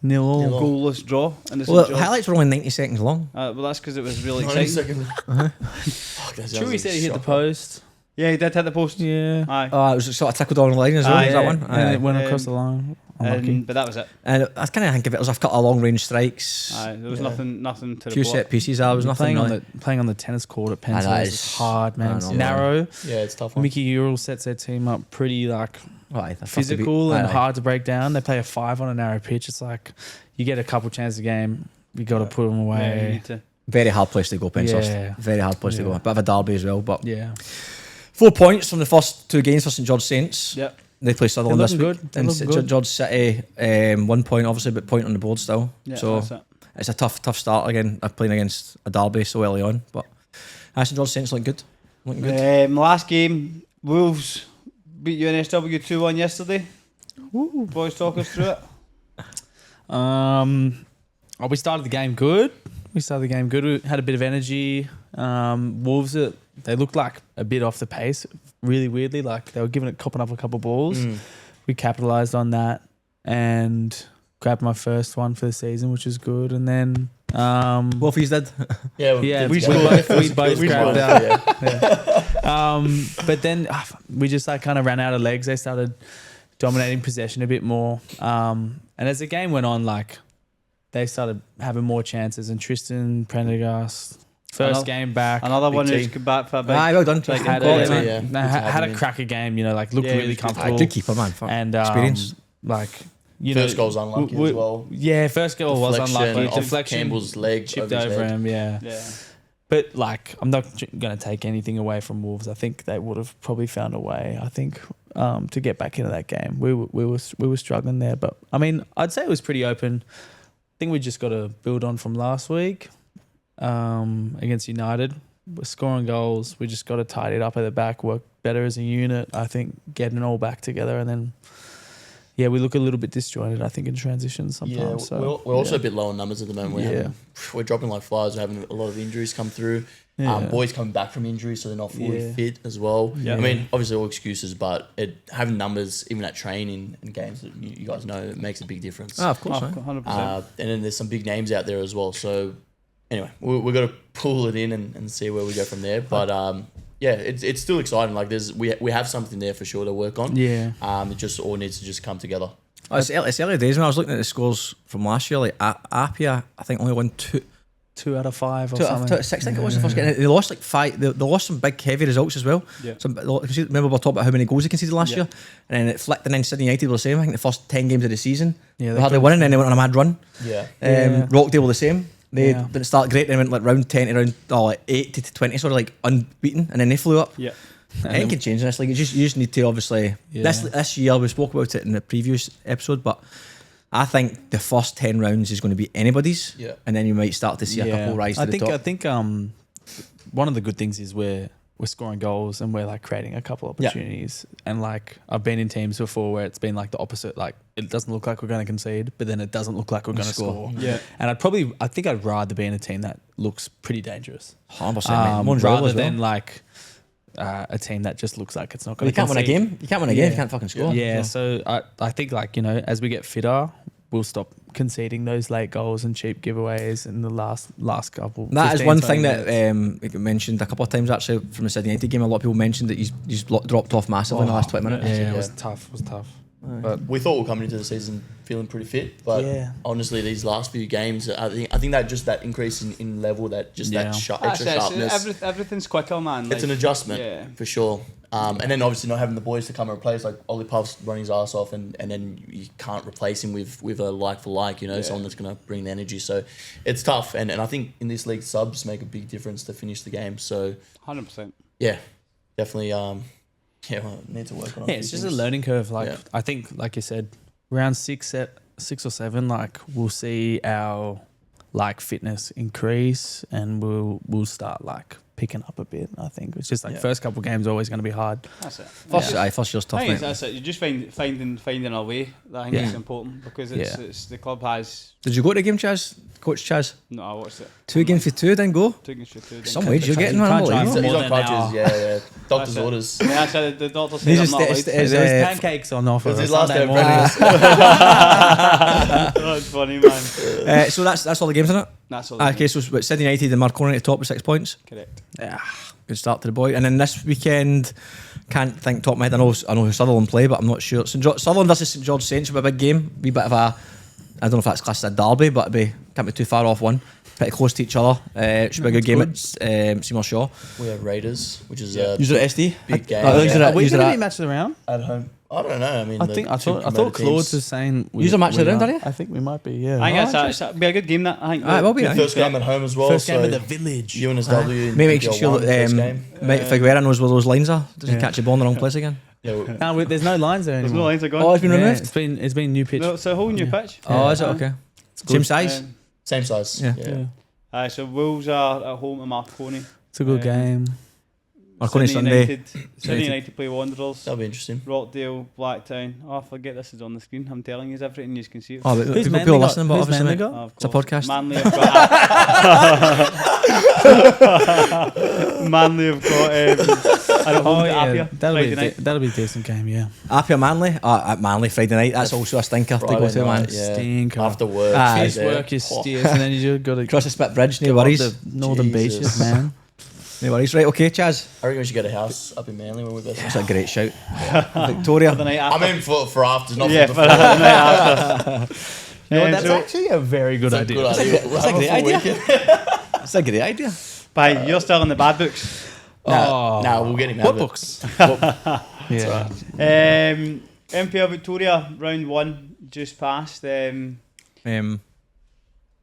0-0. goalless draw in the Well, St the George. highlights were only 90 seconds long. Well, that's because it was really 90 exciting. seconds. Fuck, that sounds True, he like said a he hit the shocker. post. Yeah, he did hit the post. Yeah. Aye. It was sort of tickled on the line as well. Aye, Is that yeah. one? And Aye. it went across the line. Unlucky. But that was it. And I kind of think of it as a couple of long range strikes, Aye, there was Yeah. nothing to a few report. set pieces. I was nothing. playing Really. playing on the tennis court at I know, Penn it's- is hard, man. I It's know, narrow. Yeah, it's a tough one. Mickey Ural sets their team up pretty like Aye, they're physical aye, and aye. hard to break down. They play a 5 on a narrow pitch. It's like you get a couple chances a game, you got to put them Yeah, you away. need to. Very hard place to go, Penshurst. Yeah. Very hard place to Yeah. go. Bit of a derby as well, but Yeah, 4 points from the first 2 games for St George Saints. Yep. They play Sutherland They're this looking week. good. They're And looking St good. George City, 1 point obviously, but point on the board still. Yeah, So that's it. it's a tough start again. Playing against a derby so early on, but St George Saints looking good. Looking good. Last game, Wolves beat UNSW 2-1 yesterday. Boys, talk us through it. We started the game good. We had a bit of energy. Wolves, they looked like a bit off the pace. Really weirdly, like they were copping up a couple balls. We capitalised on that and grabbed my first one for the season, which is good. And then, Wolfies did. Yeah, we both grabbed but then we just like kind of ran out of legs. They started dominating possession a bit more. And as the game went on, like they started having more chances. And Tristan Prendergast, first game back, Another Big one who's team. come back for a big. Aye, well done. Like, Tristan. had Quality, a, man. yeah. no, Good to had have a him in. cracker game. You know, like looked Yeah, he really was good. comfortable. Good keeper, man. Fuck. And Experience. like you First know, goal's unlucky we- as well. Yeah, first goal was Deflection unlucky. off Deflection, Campbell's leg chipped over his over head. him. Yeah. Yeah. But like, I'm not going to take anything away from Wolves. I think they would have probably found a way. I think to get back into that game, we were struggling there. But I mean, I'd say it was pretty open. I think we just got to build on from last week against United. We're scoring goals. We just got to tidy it up at the back, work better as a unit. I think getting it all back together, and then we look a little bit disjointed. I think in transition sometimes. Yeah, we're also a bit low in numbers at the moment. We're dropping like flies. We're having a lot of injuries come through. Yeah. Boys coming back from injury, so they're not fully Yeah. fit as well. Yeah. I mean, obviously all excuses, but having numbers even at training and games that you guys know, it makes a big difference. Of course, Oh, man. 100%. And then there's some big names out there as well. So anyway, we've got to pull it in and see where we go from there. But it's still exciting. Like we have something there for sure to work on. Yeah. It just all needs to just come together. It's early days when I was looking at the scores from last year. Like APIA, I think only won 2 out of 5 or two something. out of 6. I think it was the first game. They lost like 5. They lost some big heavy results as well. Yeah. Remember we were talking about how many goals they conceded last Yeah. year, and then it flicked. And then Sydney United were the same. I think the first 10 games of the season, Yeah, they hardly won, and then they went on a mad run. Yeah. Rockdale were the same. They Yeah. didn't start great. They went like round 10 to round like 8 to 20, sort of like unbeaten, and then they flew up. Yeah. Anything can change in this league. You just need to obviously this year we spoke about it in the previous episode, but I think the first 10 rounds is going to be anybody's, and then you might start to see a couple rise to the top. I think one of the good things is we're scoring goals and we're like creating a couple opportunities. And like I've been in teams before where it's been like the opposite. Like it doesn't look like we're going to concede, but then it doesn't look like we're going to score. Yeah. And I think I'd rather be in a team that looks pretty dangerous, 100%, man. More enjoyable rather as well. than like a team that just looks like it's not going You to can't win a concede. game. You can't win a game. You can't fucking score. Yeah, so I think like, you know, as we get fitter, we'll stop conceding those late goals and cheap giveaways in the last couple. That is 15, one 20 thing that minutes. we mentioned a couple of times actually from the Sydney United game. A lot of people mentioned that he's dropped off massively in the last 20 minutes. Yeah, Yeah. it was tough. But We thought we were coming into the season feeling pretty fit, but Yeah. honestly, these last few games, I think that just that increase in level, that just that extra sharpness, Everything's quicker, man. it's an adjustment Yeah. for sure. And then obviously not having the boys to come and replace, like Oli Puff's running his ass off, and then you can't replace him with a like for like, you know, someone that's going to bring the energy. So it's tough, and I think in this league subs make a big difference to finish the game. So 100%. yeah, definitely. Need to work on. yeah, it's just a learning curve. Like I think, like you said, round 6 or 7, like we'll see our like fitness increase, and we'll start like picking up a bit. I think it's just like first couple games are always going to be hard. That's it. First year's tough. I think Mate. that's it. You just finding a way. I think it's important because it's the club has. Did you go to the game, Chaz? Coach Chaz? No, I watched it. 2 games for 2, didn't go. 2 games for 2. Some wage you're getting, you man. can't drive Unbelievable. He's more on than an crutches, yeah. Doctor's orders. Yeah, I said the doctor said These I'm is- not is- allowed. is- There's pancakes on offer. It's his on last Sunday day of morning. That's funny, man. So that's all the games in it. That's all. Okay, so it's Sydney United and Marconi at the top with 6 points. Correct. Yeah, good start to the boy. And then this weekend, can't think top of my head. I know who Sutherland play, but I'm not sure. Sutherland versus St George Saints will be a big game. Wee bit of a, I don't know if that's classed as a derby, but can't be too far off one. Pretty close to each other. Should be a good game at Seymour Shaw. We have Raiders, which is User at SD. big game. Are we Are we User going to at- be match of the round? At home. I don't know. I mean, I thought Claude was saying You're match of the round, are you? I think we might be. Yeah. I think that'll be a good game. That I think. It will be. First game at home as well. First game so of the village. UNSW. Maybe makes you NPL feel one, first that game. Figueira knows where those lines are. Doesn't Yeah. catch the ball in the wrong place again. Yeah, No, there's no lines there There's anymore. no lines are gone. Oh, it's been Yeah, removed. it's been new pitch. No, it's a whole new pitch. Oh, is it okay? Same size. same size. Yeah. Yeah. So Wolves are at home to Marconi. It's a good game. Marconi Sydney Sunday. United, Sydney United play Wanderers. That'll be interesting. Rockdale, Blacktown. Oh, I forget this is on the screen. I'm telling you everything. You can see it. Oh, but Who's people Manly got? listening, but Who's obviously, Manly mate. got? Oh, of It's a course. podcast. Manly have got. Manly have got. At home to APIA. Friday night. That'll be a decent game. Yeah. APIA Manly. At Manly Friday night. That's also a stinker to go Friday to, man. night, yeah. Stinker. After work. Ah, straight Finish there. work, you steers, and then you just got to Cross the Spit Bridge, no go up worries. the northern Jesus. beaches, man. No worries. Right, okay, Chaz. I reckon we should get a house up in Manly when we're best. That's a great shout. Victoria. The night I after. mean for afters, not Yeah, for for before. the night after. You know, that's So- actually a very good It's a idea. good idea. That's a great idea. That's a great idea. Bye. You're still in the bad books. Nah, we'll get him out What of it. books? Yeah. NPL Victoria round 1 just passed.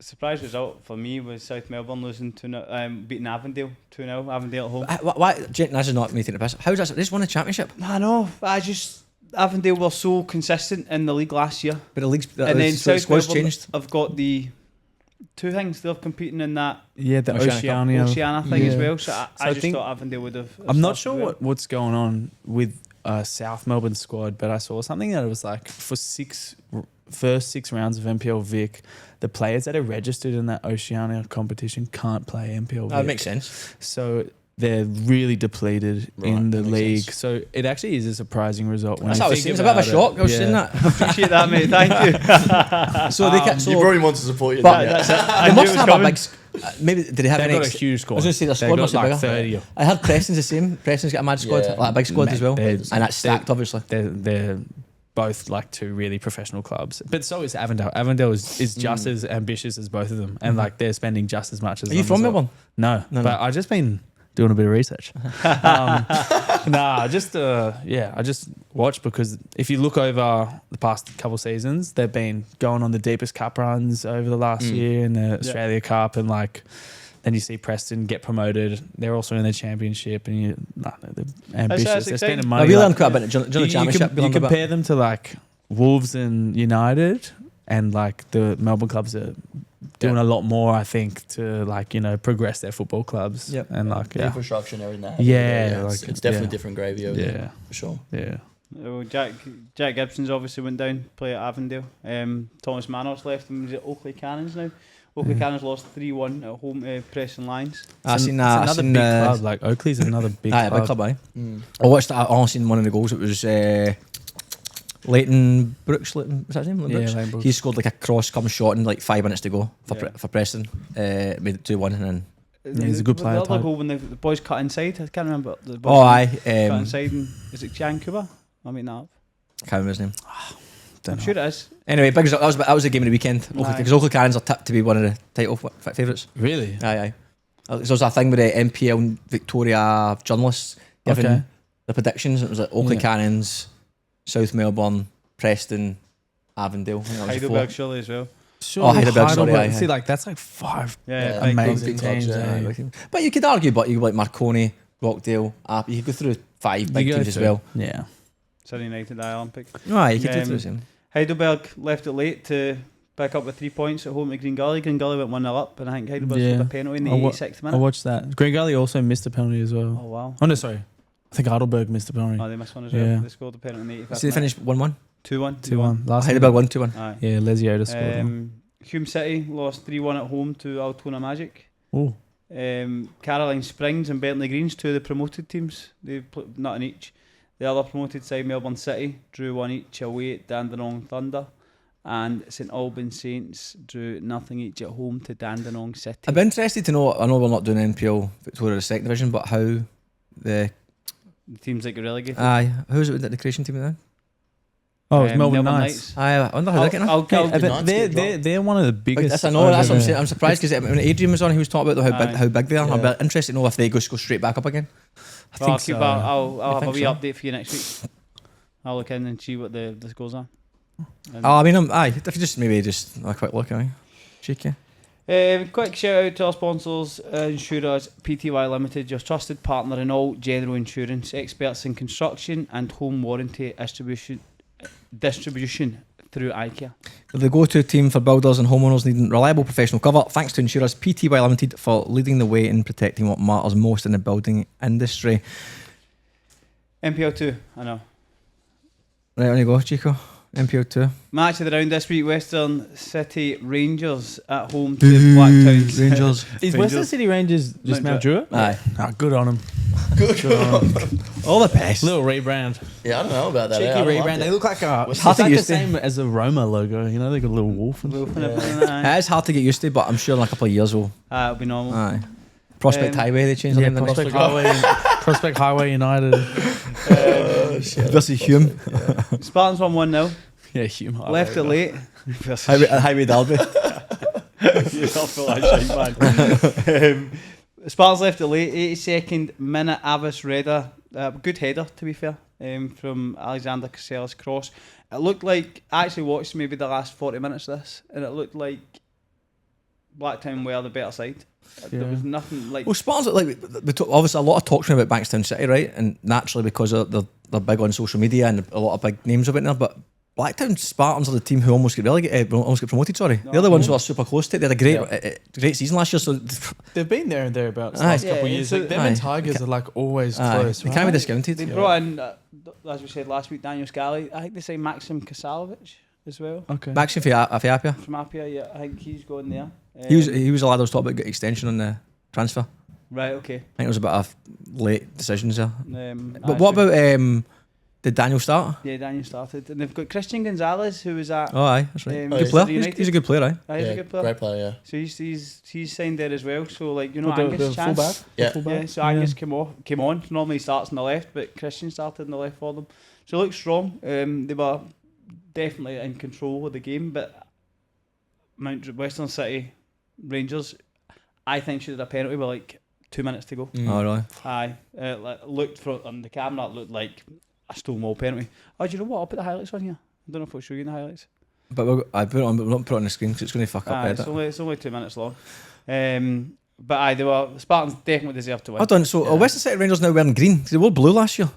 Surprise result for me was South Melbourne losing 2-0, beating Avondale 2-0. Avondale at home. Why? This is not me taking the piss. How's that? They just won the championship. I know. Avondale were so consistent in the league last year, But the league's and then the South squad's Melbourne changed. have got the 2 things. They're competing in that Yeah, the Oceania Cup. Oceania. Oceania thing as Yeah. well. So I just think- thought Avondale would have. I'm not started sure well. what's going on with South Melbourne squad, but I saw something that it was like for first 6 rounds of NPL Vic, the players that are registered in that Oceania competition can't play NPL Vic. That makes sense. So they're really depleted Right, in the that makes league. sense. So it actually is a surprising result. When That's you what I was think saying. It's a bit of a about shock. it. I was Yeah. saying that. Appreciate that, mate. Thank you. So they can't. You So probably want to support you. But- didn't you? That's it. I they knew must it was have a coming. big. Maybe did they have They've any? got a huge squad. I was going to say their They've squad got must be like bigger. 30. I heard Preston's the same. Preston's got a mad squad, Yeah. like a big squad as well, They're- and that's stacked, obviously. They're both like 2 really professional clubs, but so is Avondale. Avondale is just as ambitious as both of them, and like they're spending just as much as. Are you them from as well. Melbourne? No, No. but I just been doing a bit of research. I just watched because if you look over the past couple seasons, they've been going on the deepest cup runs over the last year in the Australia Cup, and like then you see Preston get promoted. They're also in the championship, and they're ambitious. that's They're exciting. spending I money. really like- learned quite a bit during the championship. you compare them to like Wolves and United, and like the Melbourne clubs are doing a lot more, I think, to like progress their football clubs. Yep. And like The infrastructure and everything. That Yeah, it's, like, it's definitely yeah. different gravy over there, yeah, for sure. yeah. Well, Jack Gibson's obviously went down, play at Avondale. Thomas Manners left him. Is it Oakley Cannons now? Oakley Cannons lost 3-1 at home to Preston Lions. I It's seen it's that. I another seen big club. Like Oakley's another big Aye, a club. big club, aye. I watched. I only seen one of the goals. It was Leighton Brooks. What's that his name? Leighton Yeah, Brooks? Leighton Brooks. He scored like a cross come shot in like 5 minutes to go for Yeah. for Preston. Made it 2-1 and then. Yeah, he's a good player The other type. goal when the boys cut inside, I can't remember. The boys Oh aye. cut inside, and is it Jan Kuba? I mean that up. Can't remember his name. I'm sure it is. Anyway, big result. That was the game of the weekend. Aye. Because Oakley Cannons are tipped to be one of the title favourites. Really? Aye. So there's a thing with the NPL Victoria journalists giving Okay. the predictions. It was like Oakley Yeah. Cannons, South Melbourne, Preston, Avondale. I think that was the four. Heidelberg surely as well. Sure. Oh, Heidelberg, sorry, aye, See, aye. like that's like 5 Yeah, Yeah, amazing big clubs, teams. yeah. eh? But you could argue, you could like Marconi, Rockdale, APIA. You could go through 5 big You go teams as through- well. Yeah. Surrey United, Olympic. Right, you could go Um, through the same. Heidelberg left it late to Back up with 3 points at home to Green Gully. Green Gully went 1-0 up, and I think Heidelberg scored a penalty in the 86th I minute. watched that. Green Gully also missed a penalty as well. Oh wow! Oh no, sorry. I think Heidelberg missed a penalty. Oh, they missed one as well. Yeah. They scored a penalty in the 85th So they minute. finished 1-1. 2-1. 2-1. Last Heidelberg 1-2-1. Aye. Yeah, Lesioda scored one. Hume City lost 3-1 at home to Altona Magic. Oh, Caroline Springs and Bentley Greens, 2 of the promoted teams. They played nothing each. The other promoted side, Melbourne City, drew 1 each away at Dandenong Thunder. And St Albans Saints drew nothing each at home to Dandenong City. I'd be interested to know, I know we're not doing NPL Victoria the second division, but how the The teams that get relegated. who's it the creation team then? oh, it's Melbourne Knights. I wonder how they're getting on. They're one of the biggest. That's what I'm saying. I'm surprised because when Adrian was on, he was talking about how big they are. Yeah. I'm a bit interested to know if they go straight back up again. I'll have a wee so. update for you next week. I'll look in and see what the scores are. And I mean, if you just maybe just a quick look, cheeky. quick shout out to our sponsors, insurers, PTY Limited, your trusted partner in all general insurance, experts in construction and home warranty distribution through APIA. The go-to team for builders and homeowners needing reliable professional cover. Thanks to insurers PTY Limited for leading the way in protecting what matters most in the building industry. NPL 2, I know. Right, on you go, Chico. NPL 2. Match of the round this week, Western City Rangers at home to Blacktown. Rangers. Is Western City Rangers just Mount Druitt? Aye. Good on them. Good. All the best. Little rebrand. Yeah, I don't know about that. Cheeky I don't rebrand. like They it. look like It's it's hard to like the use to. same as a Roma logo. You know, they got a little wolf. And It is hard to get used to, but I'm sure in a couple of years we'll. It'll be normal. Aye. Prospect Highway, they changed the yeah, name. Prospect Highway, Prospect Highway United. Versus Hume. Spartans won 1-0. Yeah, Hume Highway. Left it late. Highway Derby. Spartans left it late. 82nd minute, Avis Redder. Good header, to be fair, from Alexander Casella's cross. It looked like, I actually watched maybe the last 40 minutes of this, and it looked like Blacktown were the better side. There was nothing like. Well, Spartans, obviously a lot of talks about Bankstown City, right? And naturally because they're big on social media and a lot of big names about there, but Blacktown Spartans are the team who almost get promoted. Sorry, they're the ones who are super close to it. They had a great season last year, so They've been there and thereabouts Aye. last couple of Yeah, years. so- Like, them Aye. and Tigers are like always aye, close. they can't be right? discounted. They brought in, as we said last week, Daniel Scally. I think they signed Maxim Kasalovic as well Okay. Maxim for APIA. from APIA. Yeah, I think he's going there. He was a lad I was talking about getting extension on the transfer. Right, okay. I think it was a bit of late decisions there. But Aye, what so- about did Daniel start? Yeah, Daniel started. And they've got Christian Gonzalez, who was at. Oh, aye, that's right. Um, Good Leicester player. United. He's a good player, aye. He's a good player. Great player, yeah. So he's signed there as well. So, like, you know, The Angus Chance. fullback? Yeah. Yeah, so Angus came on. Normally he starts on the left, but Christian started on the left for them. So it looked strong. They were definitely in control of the game, but Western City Rangers, I think should have a penalty with like 2 minutes to go. Oh, really? Aye, looked on the camera. It looked like a Stonewall penalty. Oh, do you know what? I'll put the highlights on here. I don't know if I'll show you the highlights. But I put it on, but we'll not put it on the screen because it's going to fuck up Aye, edit. it's only 2 minutes long. But aye, the Spartans definitely deserve to win. Hold on, so are Western City Rangers now wearing green? They were blue last year.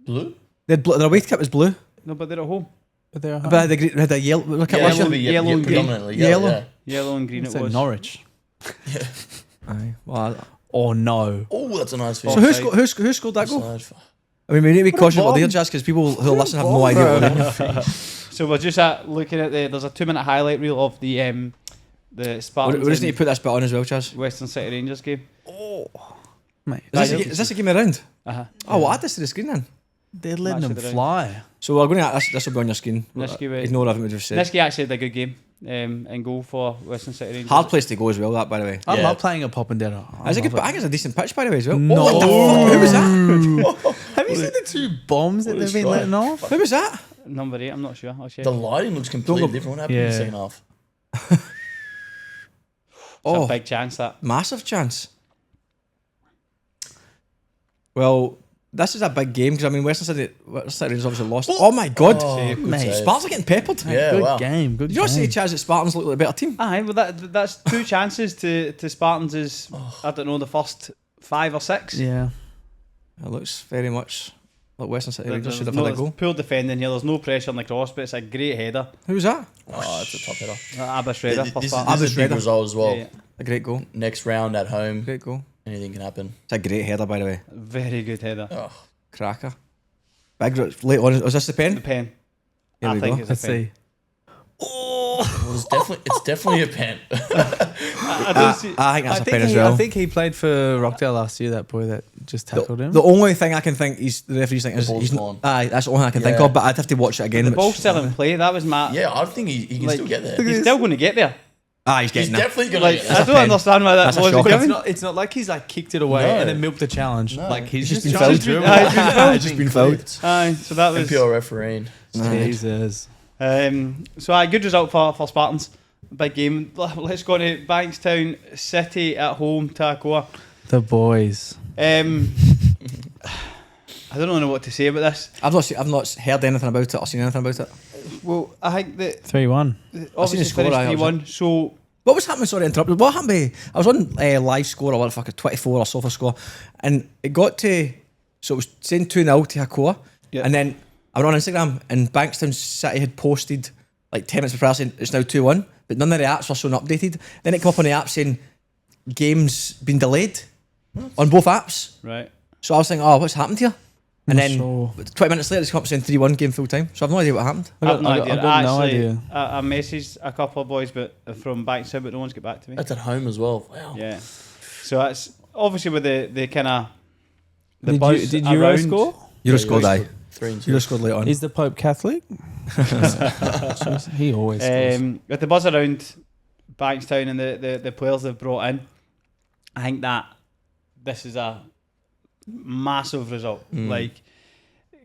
Blue? Their away kit was blue. No, but they're at home. But they're But they had a yellow. Look at Yeah, last it year. will be Yellow and green. predominantly Yellow. yeah. Yellow and green it was. Norwich. Aye. Well, Or no. Oh, that's a nice so finish. who scored that goal? Offside. I mean, we need to be cautious bomb. about the jazz because people who listen have no idea what we're doing. So we're just looking at there's a 2 minute highlight reel of the Spartans We just need and to put this bit on as well, Chaz. Western City Rangers game. Mate, Is this a game around? Uh-huh. Oh, we'll add this to the screen then. they're letting Match them of the round. fly. So we're going to, this will be on your screen. Niski with- Ignore everything we just said. Niski actually had a good game and goal for Western City Rangers. Hard place to go as well, that, by the way. I Yeah. love playing a pop and dead. It's a good, I think it's a decent pitch, by the way, as well. No. Oh, what the fuck? Who was that? Have you seen the 2 bombs that What they've a been strike. letting off? Who was that? Number 8, I'm not sure. I'll check. The lighting looks completely different. What happened in the Yeah. second half? It's Oh, a big chance that. massive chance. Well, this is a big game because I mean Western City Rangers obviously lost. Oh my god, Oh, good mate. save. Spartans are getting peppered. Yeah, Good wow. game. Good Did you not say, game. Chaz, that Spartans look like a better team? Aye, well that's 2 chances to Spartans is I don't know the first 5 or 6. Yeah. It looks very much Like Western City Rangers There's should have no, had a goal. poor defending here. There's no pressure on the cross, but it's a great header. Who was that? Oh, it's a top header. Abba Shredder. This for is Spartans. a big Shredder. result as well. Yeah. A great goal. Next round at home, Great goal. anything can happen. It's a great header, by the way. Very good header. Oh, Cracker. Big late on. Was this the The pen? pen. Here I we think go. it's Let's a pen. see. it's definitely a pen. I don't see. I think that's a pen as well. I think he played for Rockdale last year. That boy that just tackled him. The only thing I can think the referee's think is The ball's he's gone. aye, that's the only thing I can think Yeah. of. But I'd have to watch it again. The which- ball's still in play. That was Matt. Yeah, I think he can Like, still get there. He's still going to get there. He's He's getting there. definitely going to Like, get I there. don't pen. understand why that That's a wasn't shocker. given. it's not like he's like kicked it away No. and then milked the challenge. No. Like he's He's just just trying been to dribble. fouled. He's been He's just been fouled. Aye, so that was. NPL referee. Jesus. So a good result for Spartans. Big game. Let's go to Bankstown City at home to Acoa. The boys. I don't really know what to say about this. I've not heard anything about it or seen anything about it. Well, I think that 3-1. obviously score, finished I was 3-1. So What was happening? Sorry, interrupted. What happened? I was on live score or what the fuck, 24 or sofa score, and it got to so it was saying 2-0 to Hakoa, Yeah. and then I went on Instagram and Bankstown City had posted like 10 minutes before saying it's now 2-1, but none of the apps were showing updated. Then it came up on the app saying games been delayed on both apps. right. So I was thinking, oh, what's happened here? And Not then sure. 20 minutes later, it's come up saying 3-1 game full time. So I've no idea what happened. I have no I idea. got no Actually, idea. I messaged a couple of boys from Bankstown, but no one's got back to me. That's at home as well. Wow. Yeah. So that's obviously with the kind of the Did buzz Did Euro around- Score? Euro scored, aye. 3-2. Euro scored late on. Is the Pope Catholic? He always scores. With the buzz around Bankstown and the players they've brought in, I think that this is a massive result. Like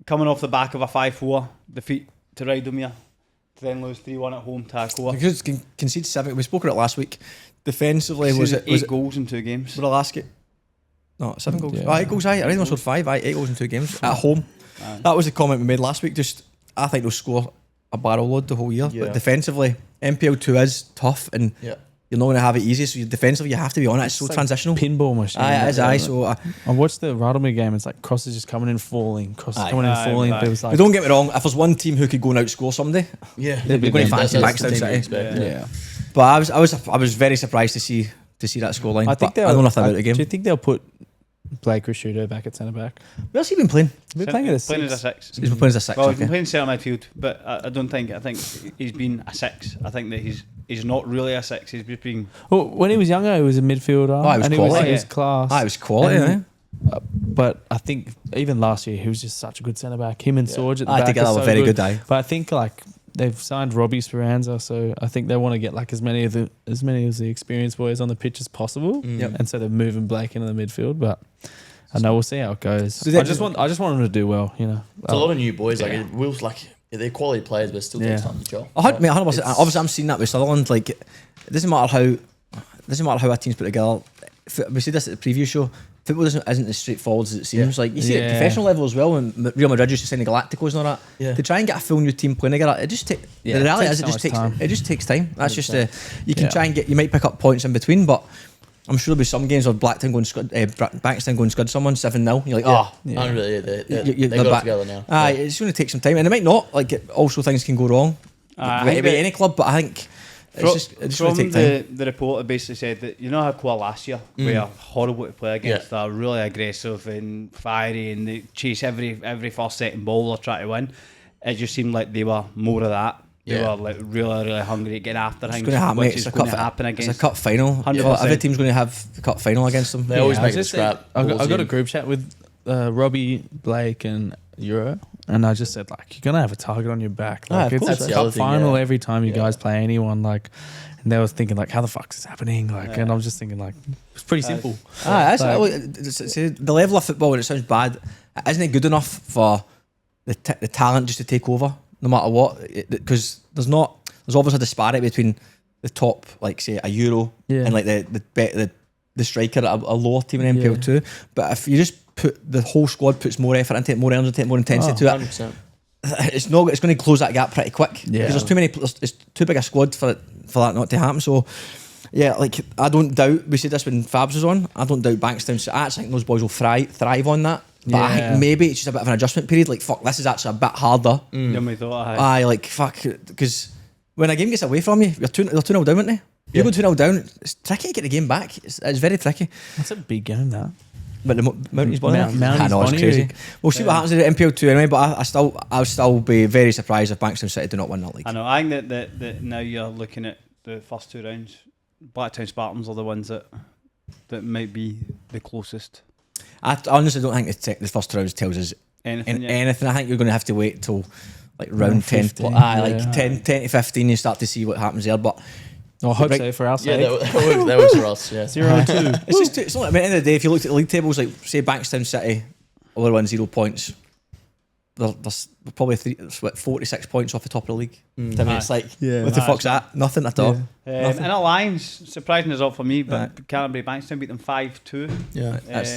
coming off the back of a 5-4 defeat to Rydomere, to then lose 3-1 at home to Acoa. Because conceded 7. We spoke about it last week. Defensively, was it 8 goals in 2 games? Were the last game? No, 7 goals. Yeah. Oh, 8 goals, aye. I think they scored 5. Aye, 8 goals in 2 games at home. Aye. That was the comment we made last week. Just, I think they'll score a barrel load the whole year. Yeah. But defensively, NPL 2 is tough and Yeah. you're not going to have it easy. So defensively, you have to be on it. It's so like transitional. Pinball machine. Aye, it is, aye. So I watched the Radomir game. It's like crosses just coming in, falling. Crosses Aye. coming in, Aye, falling. aye. But it was like, but don't get me wrong. If there's one team who could go and outscore somebody, Yeah. they're going to fancy That's the Bankstown team you City. expect, yeah. But I was very surprised to see that scoreline. I think I don't know nothing about the game. Do you think they'll put Blake Rashudo back at centre back? Where's he been playing? We're playing at a Playing as a 6. 6. He's been playing as a 6. Well, he's been Okay. playing centre midfield, but I don't think. I think he's been a 6. I think that he's not really a 6. He's just been. Well, when he was younger, he was a midfielder. Oh, he was and quality. he was class. It was quality, And- eh? But I think even last year, he was just such a good centre back. Him and Sorge at the Aye, back. together are were so very good, aye. But I think like they've signed Robbie Speranza, so I think they want to get like as many of the experienced boys on the pitch as possible. Yep. And so they're moving Blake into the midfield. But I know we'll see how it goes. So they- I just want them to do well. You know, It's a lot of new boys. Like it will they're quality players, but it still takes Yeah. time to gel. 100%. It's- Obviously, I'm seeing that with Sutherland. Like, it doesn't matter how a team's put together. We said this at the preview show. Football isn't as straightforward as it seems. Yeah. Like you see at Yeah. professional level as well. When Real Madrid used to sign the Galacticos and all that, Yeah. to try and get a full new team playing together, it just takes. Yeah, the it reality takes is, so it just much takes time. It just takes time. That's just you can Yeah. try and you might pick up points in between, but I'm sure there'll be some games where Blacktown going Bankstown going scud someone 7-0. You're like, oh. Yeah. I really, they You're got it back. together now. Aye, it's going to take some time, and it might not. Like, also things can go wrong. I With think that- any club, but I think it's just going to take time. The report basically said that you know how Coa last year were horrible to play against. They're really aggressive and fiery, and they chase every first second ball they're trying to win. It just seemed like they were more of that. They Yeah. were like really hungry to get after It's things, going to happen, mate. which It's is a going cup. to happen It's against. a cup final. 100%. Every team's going to have the cup final against them. They always I make it just scrap. I got balls a in. group chat with Robbie, Blake, and Euro, and I just said like you're gonna have a target on your back. Ah, Like of it's course. a That's the other cup thing, final yeah. every time you Yeah. guys play anyone. Like, and they was thinking like, how the fuck is this happening? Like, and I was just thinking like, it's pretty simple. That's Like- the level of football. When it sounds bad, isn't it good enough for the talent just to take over no matter what? Because there's obviously a disparity between the top, like say a Euro, Yeah. and like the striker at a lower team in NPL Yeah. 2. But if you just put the whole squad puts more effort into it, more energy into it, more intensity to it, 100%. it's going to close that gap pretty quick. Yeah. Because there's too many. It's too big a squad for that not to happen. So. Yeah, like I don't doubt. We said this when Fabs was on. I don't doubt Bankstown. I actually think those boys will thrive on that. But I think maybe it's just a bit of an adjustment period. Like, fuck, this is actually a bit harder. Than we thought. Aye, like, fuck, because when a game gets away from you, they're 2-0 down, aren't they? You go 2-0 down, it's tricky to get the game back. It's very tricky. That's a big game, that. But the Mounties Bonnie? Mounties it's Bonnie crazy. League. We'll see what happens in the NPL 2 anyway, but I'll still be very surprised if Bankstown City do not win that league. I know. I think that now you're looking at the first 2 rounds. Blacktown Spartans are the ones that might be the closest. I honestly don't think the first round tells us Anything. anything. I think you're going to have to wait till like round 10. 15, Like 10 to 15, you start to see what happens there. But I hope so for our sake. Yeah, that works for us. Yeah. 0-2. it's just it's not. I mean, at the end of the day, if you looked at the league tables, like say Bankstown City, all won 0 points. They're probably 46 points off the top of the league. I mean, it's like, what the fuck's that? Nothing at all. And at Lions, surprising result for me, but Canterbury Bankstown beat them 5-2. Yeah. That's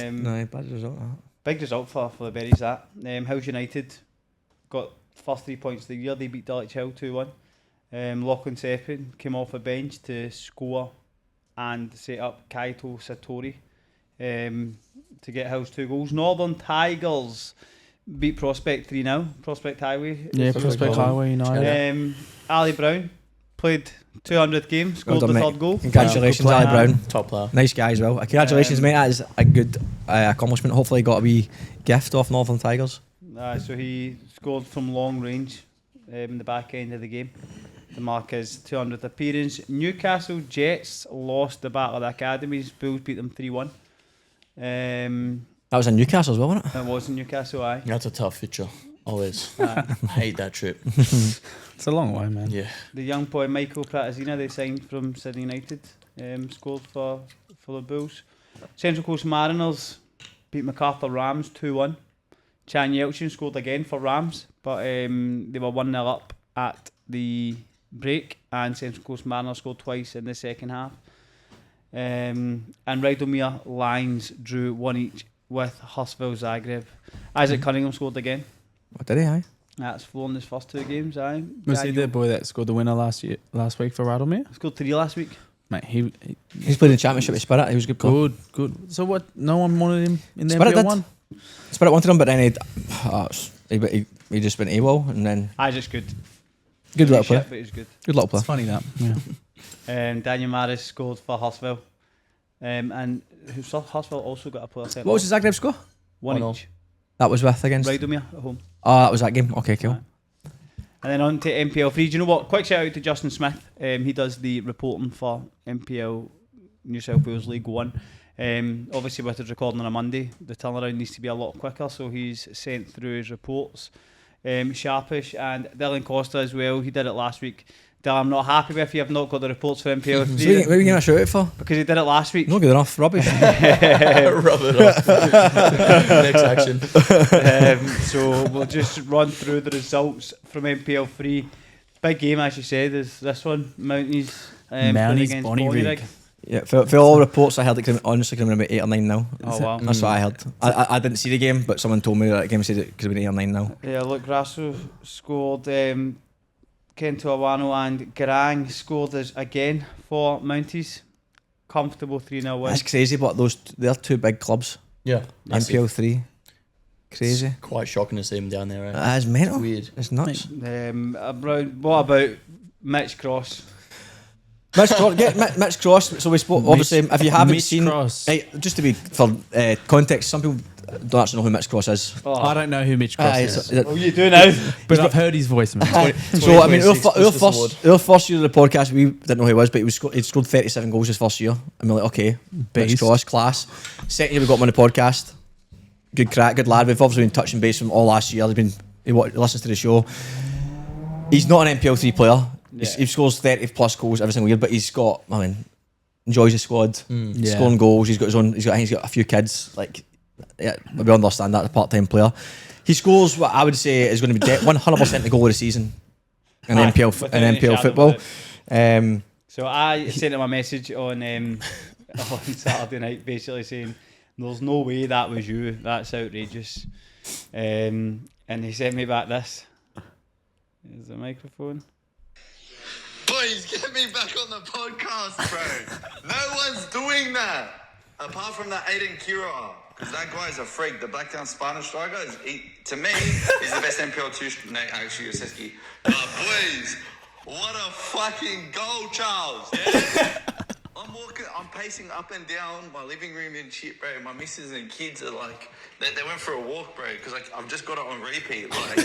bad result. Big result for the Berries. That House United got first 3 points of the year. They beat Dulwich Hill 2-1. Lachlan Seppin came off the bench to score and set up Kaito Satori to get Hill's 2 goals. Northern Tigers beat Prospect 3-0. Prospect Highway. Yeah, Prospect Highway United. Ali Brown played 200 games, scored the third goal. Congratulations, Ali Brown. Top player. Nice guy as well. Congratulations, mate. That is a good accomplishment. Hopefully, got a wee gift off Northern Tigers. So he scored from long range in the back end of the game. The mark is 200th appearance. Newcastle Jets lost the Battle of the Academies. Bulls beat them 3-1. That was in Newcastle as well, wasn't it? It was in Newcastle, aye. That's a tough feature. Always. I hate that trip. It's a long way, man. Yeah. The young boy Michael Pratazina, they signed from Sydney United, scored for the Bulls. Central Coast Mariners beat MacArthur Rams 2-1. Chan Yelchin scored again for Rams, but they were 1-0 up at the break, and Central Coast Mariners scored twice in the second half. And Rydomir Lions drew 1 each with Hurstville Zagreb. Isaac Cunningham scored again. What did he? Aye. That's flown his first 2 games. Aye. Was he the boy that scored the winner last week for Radomir? Scored 3 last week. Mate, He's played in the championship with Spirit. He was a good player. Good. So what? No one wanted him in the Spirit NPL did. one. Spirit wanted him, but then he just went AWOL, and then Isaac's good. good little Shit, player. but he's good. Good little player. It's funny that. Yeah. Daniel Maris scored for Hurstville. And Hurstville also got a player sent What was the Zagreb score? 1 1-0. each. That was with against. Rydomir at home. Oh, that was that game. Okay, cool. Aye. And then on to NPL 3. Do you know what? Quick shout out to Justin Smith. He does the reporting for NPL New South Wales League 1. Obviously, with his recording on a Monday, the turnaround needs to be a lot quicker, so he's sent through his reports. Sharpish and Dylan Costa as well. He did it last week. Dylan, I'm not happy with you. I've not got the reports for NPL 3. So what are we getting a shout out for? Because he did it last week. Not good enough. Rubbish. Rub it off. Next action. So we'll just run through the results from NPL 3. Big game, as you said, is this one. Mounties. Mounties Bonnie. Yeah, for all reports I heard, it honestly could have been about 8 or 9 now. Oh wow. That's what I heard. I didn't see the game, but someone told me that the game said it could have been 8 or 9 now. Yeah, look, Grasso scored. Kento Awano and Garang scored again for Mounties. Comfortable 3-0 win. That's crazy, but they're 2 big clubs. Yeah. NPL 3. Crazy. It's quite shocking to see him down there, right? That is mental. Weird. It's nuts. What about Mitch Cross? Mitch Cross. So we spoke. Obviously, if you haven't seen, Cross. just to be for context, some people don't actually know who Mitch Cross is. I don't know who Mitch Cross is. Oh, you do now. But I've heard his voice, man. So I mean, our 2026 first year of the podcast, we didn't know who he was, but he'd scored 37 goals his first year, and we're like, okay, Mitch Cross, class. Second year we got him on the podcast. Good crack, good lad. We've obviously been touching base with him all last year. He listens to the show. He's not an NPL 3 player. Yeah. He scores 30 plus goals every single year, but enjoys his squad, scoring goals. He's got a few kids. Like, yeah, we understand that, a part-time player. He scores what I would say is going to be 100% the goal of the season in NPL football. So I sent him a message on Saturday night, basically saying, "There's no way that was you. That's outrageous." And he sent me back this. Here's the microphone. Boys, get me back on the podcast, bro. No one's doing that. Apart from that Aiden Kira, because that guy is a freak. The Blacktown Spartan striker, to me, he's the best NPL 2. No, actually, Yoseski. But boys, what a fucking goal, Charles. Yeah? I'm pacing up and down my living room and shit, bro. My missus and kids are like, they went for a walk, bro, because I've just got it on repeat. Like,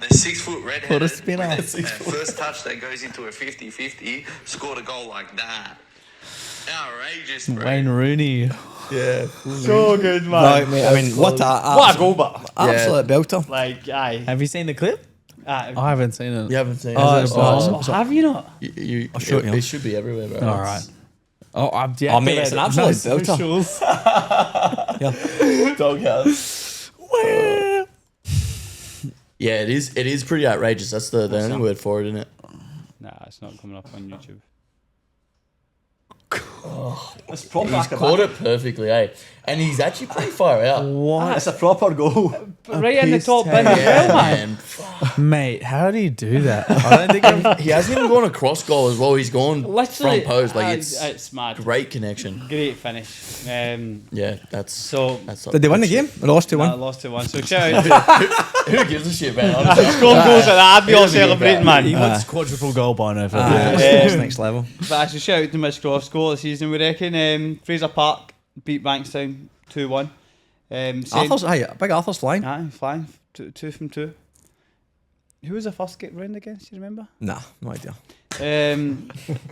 the 6 foot redhead. What a spinner. First touch that goes into a 50-50, scored a goal like that. Outrageous, bro. Wayne Rooney. Yeah. So good, man. Right, mate. I mean, what What a goal, but absolute belter. like, aye. Have you seen the clip? I haven't seen it. You haven't seen it? Oh, it's bomb. Have you not? I'll show it you. It should be everywhere, bro. All right. Oh, I'm Oh, mate, it's an absolute belter. belter. Doghouse. Yeah, it is. It is pretty outrageous. That's the only word for it, isn't it? Nah, it's not coming up on YouTube. It's proper. He's caught it perfectly, eh? And he's actually pretty far out. What? It's a proper goal. Right in the top bin as well, man. Mate, how do you do that? I don't think He hasn't even gone across goal as well. He's gone Literally, front post. Like it's mad. great connection. Great finish. Yeah, that's So that's. Did they win the game? They lost 2-1. I lost to 1. So shout out to Who gives a shit, man? Honestly. score goals like that. I'd be all celebrating, he man. wants quadruple goal by now. For It's next level. But actually, shout out to Mitch Cross goal of the season. We reckon Fraser Park beat Bankstown 2-1. Big Arthur's flying. Aye, flying. Two from 2. Who was the first get round against? Do you remember? Nah, no idea.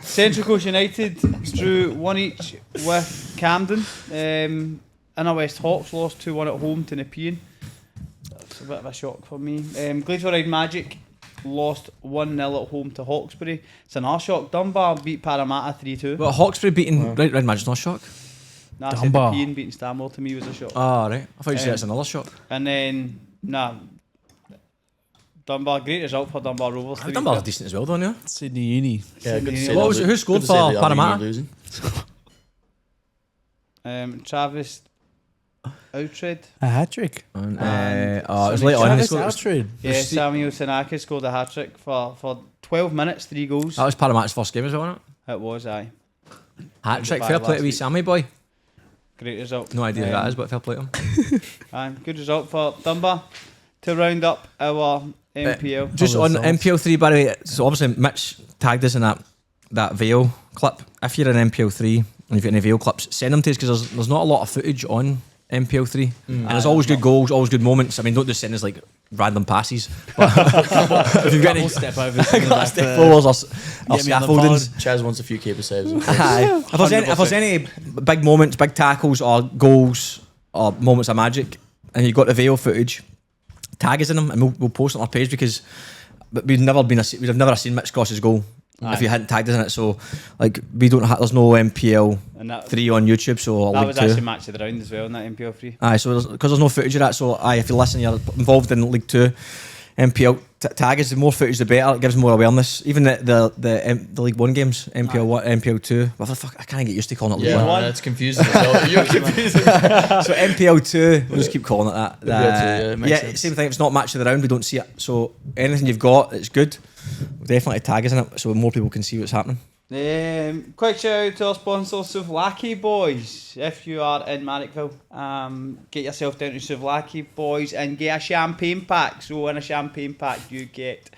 Central Coast United drew 1 each with Camden. Inner West Hawks lost 2-1 at home to Nepean. That's a bit of a shock for me. Gleesford Magic lost 1-0 at home to Hawkesbury. It's an shock. Dunbar beat Parramatta 3-2. But Hawkesbury beating Red Magic's not a shock. Nah, I said Dunbar. Nepean beating Stanmore to me was a shock. Ah, right. I thought you said it's another shock. And then, Dunbar, great result for Dunbar Rovers. Dunbar's decent as well, don't you? Sydney Uni. Yeah, good to see What was them it? Who scored good to see for the Parramatta? losing. Travis Outred. A hat trick. And, it was late on. They Travis scored. Outred. Yeah, Samuel Sinaka scored a hat trick for 12 minutes, 3 goals. That was Parramatta's first game as well, wasn't It was, aye. it? Hat trick. Back Fair play last to wee week. Sammy boy. Great result. No idea who that is, but fair play to him. Good result for Dunbar to round up our MPL. Just on MPL3, by the way, so obviously Mitch tagged us in that Vale clip. If you're in MPL3 and you've got any Vale clips, send them to us because there's not a lot of footage on MPL3. And there's always good goals, always good moments. I mean, don't just send us like random passes. If you've got any step overs, got step forwards or scaffoldings. Chaz wants a few keeper saves. Aye. If there's any big moments, big tackles or goals or moments of magic and you've got the Vale footage, tag us in them and we'll post it on our page because we'd have never seen Mitch Cross's goal if you hadn't tagged us in it. So like we don't there's no MPL 3 on YouTube, so That League was 2. actually match of the round as well in that MPL 3. Aye, so because there's no footage of that, so if you listen, you're involved in League 2, MPL tag us. The more footage, the better. It gives more awareness. Even the League 1 games, MPL 1, MPL 2. What the fuck? I can't get used to calling it League Yeah, 1. that's confusing. as well. You're confusing. So MPL 2, we'll just keep calling it that. MPL 2, yeah, it makes sense. Same thing. If it's not match of the round, we don't see it. So anything you've got, it's good. We'll definitely tag us in it, so more people can see what's happening. Quick shout out to our sponsor Souvlaki boys. If you are in Marrickville, get yourself down to Souvlaki boys and get a champagne pack. So in a champagne pack you get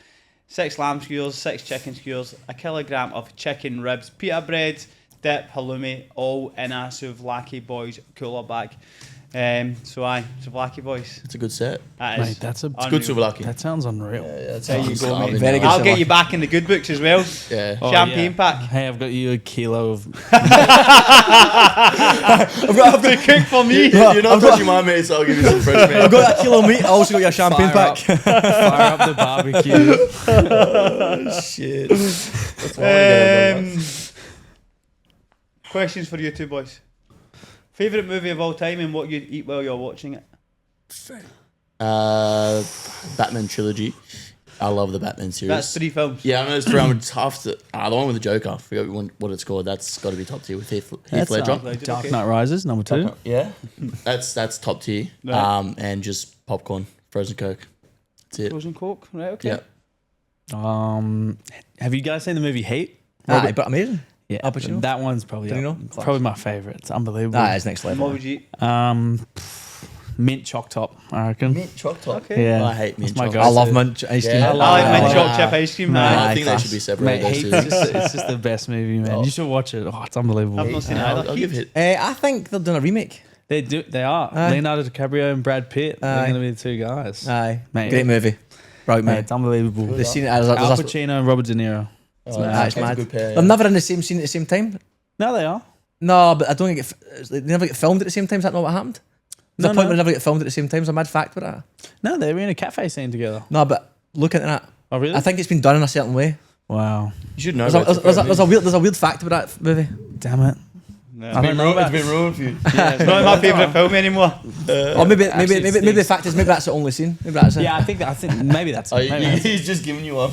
6 lamb skewers, 6 chicken skewers, a kilogram of chicken ribs, pita bread, dip, halloumi, all in a Souvlaki boys cooler bag. Souvlaki boys. It's a good set. That is Mate, that's a It's good Souvlaki. That sounds unreal. There you go, mate. Very good. I'll get you back in the good books as well. Yeah. Champagne pack. Hey, I've got you a kilo of. I've got to cook for me. You're not touching my mate, so I'll give you some fresh meat. I've got that kilo of meat. I also got your champagne pack. Fire up the barbecue. Shit. That's why I Questions for you two boys. Favourite movie of all time and what you'd eat while you're watching it? Batman trilogy. I love the Batman series. That's 3 films. Yeah, I know it's 3. I'm tough to. The one with the Joker. I forgot what it's called. That's got to be top tier with Heath Ledger. Dark Knight Rises, number 2. Yeah, that's top tier. Right. And just popcorn, frozen Coke. That's it. Frozen Coke, right? Okay. Yeah. Have you guys seen the movie Heat? Aye, but amazing. Yeah, Al Pacino? that one's probably Did you up- know? probably my favourite. It's unbelievable. That is next What level. would you eat? Mint choc top, I reckon. Mint choc top. Okay. Yeah, I hate mint That's my choc. go-to. I love mint ice cream. Yeah. I like mint Nah. choc chip ice cream. Nah. man. I think class. they should be separated. Mate, Those Heat, two. it's just the best movie, man. Oh. You should watch it. Oh, it's unbelievable. I've not seen it either. I'll give it. I think they're doing a remake. They are. Aye. Leonardo DiCaprio and Brad Pitt. They're Aye. going to be the two guys. Aye, Mate, great movie. Right, Mate, mate. it's unbelievable. The scene there's Al a- Pacino and Robert De Niro. Oh, Aye, it's that's a mad. good pair, They're yeah. never in the same scene at the same time. No, they are. No, but I don't think they never get filmed at the same time. Is that not what happened? There's a point where they never get filmed at the same time. It's a mad fact with that. No, they were in a cafe scene together. No, but look into that. Oh, really? I think it's been done in a certain way. Wow. You should know. There's a weird fact about that movie. Damn it. Yeah. I don't know It's about been ruined for you. It's not my favourite film anymore. Or maybe Actually, maybe the fact is maybe that's the only scene. Maybe that's it. Yeah, I think maybe that's Oh, it. Maybe that's it. he's just giving you one.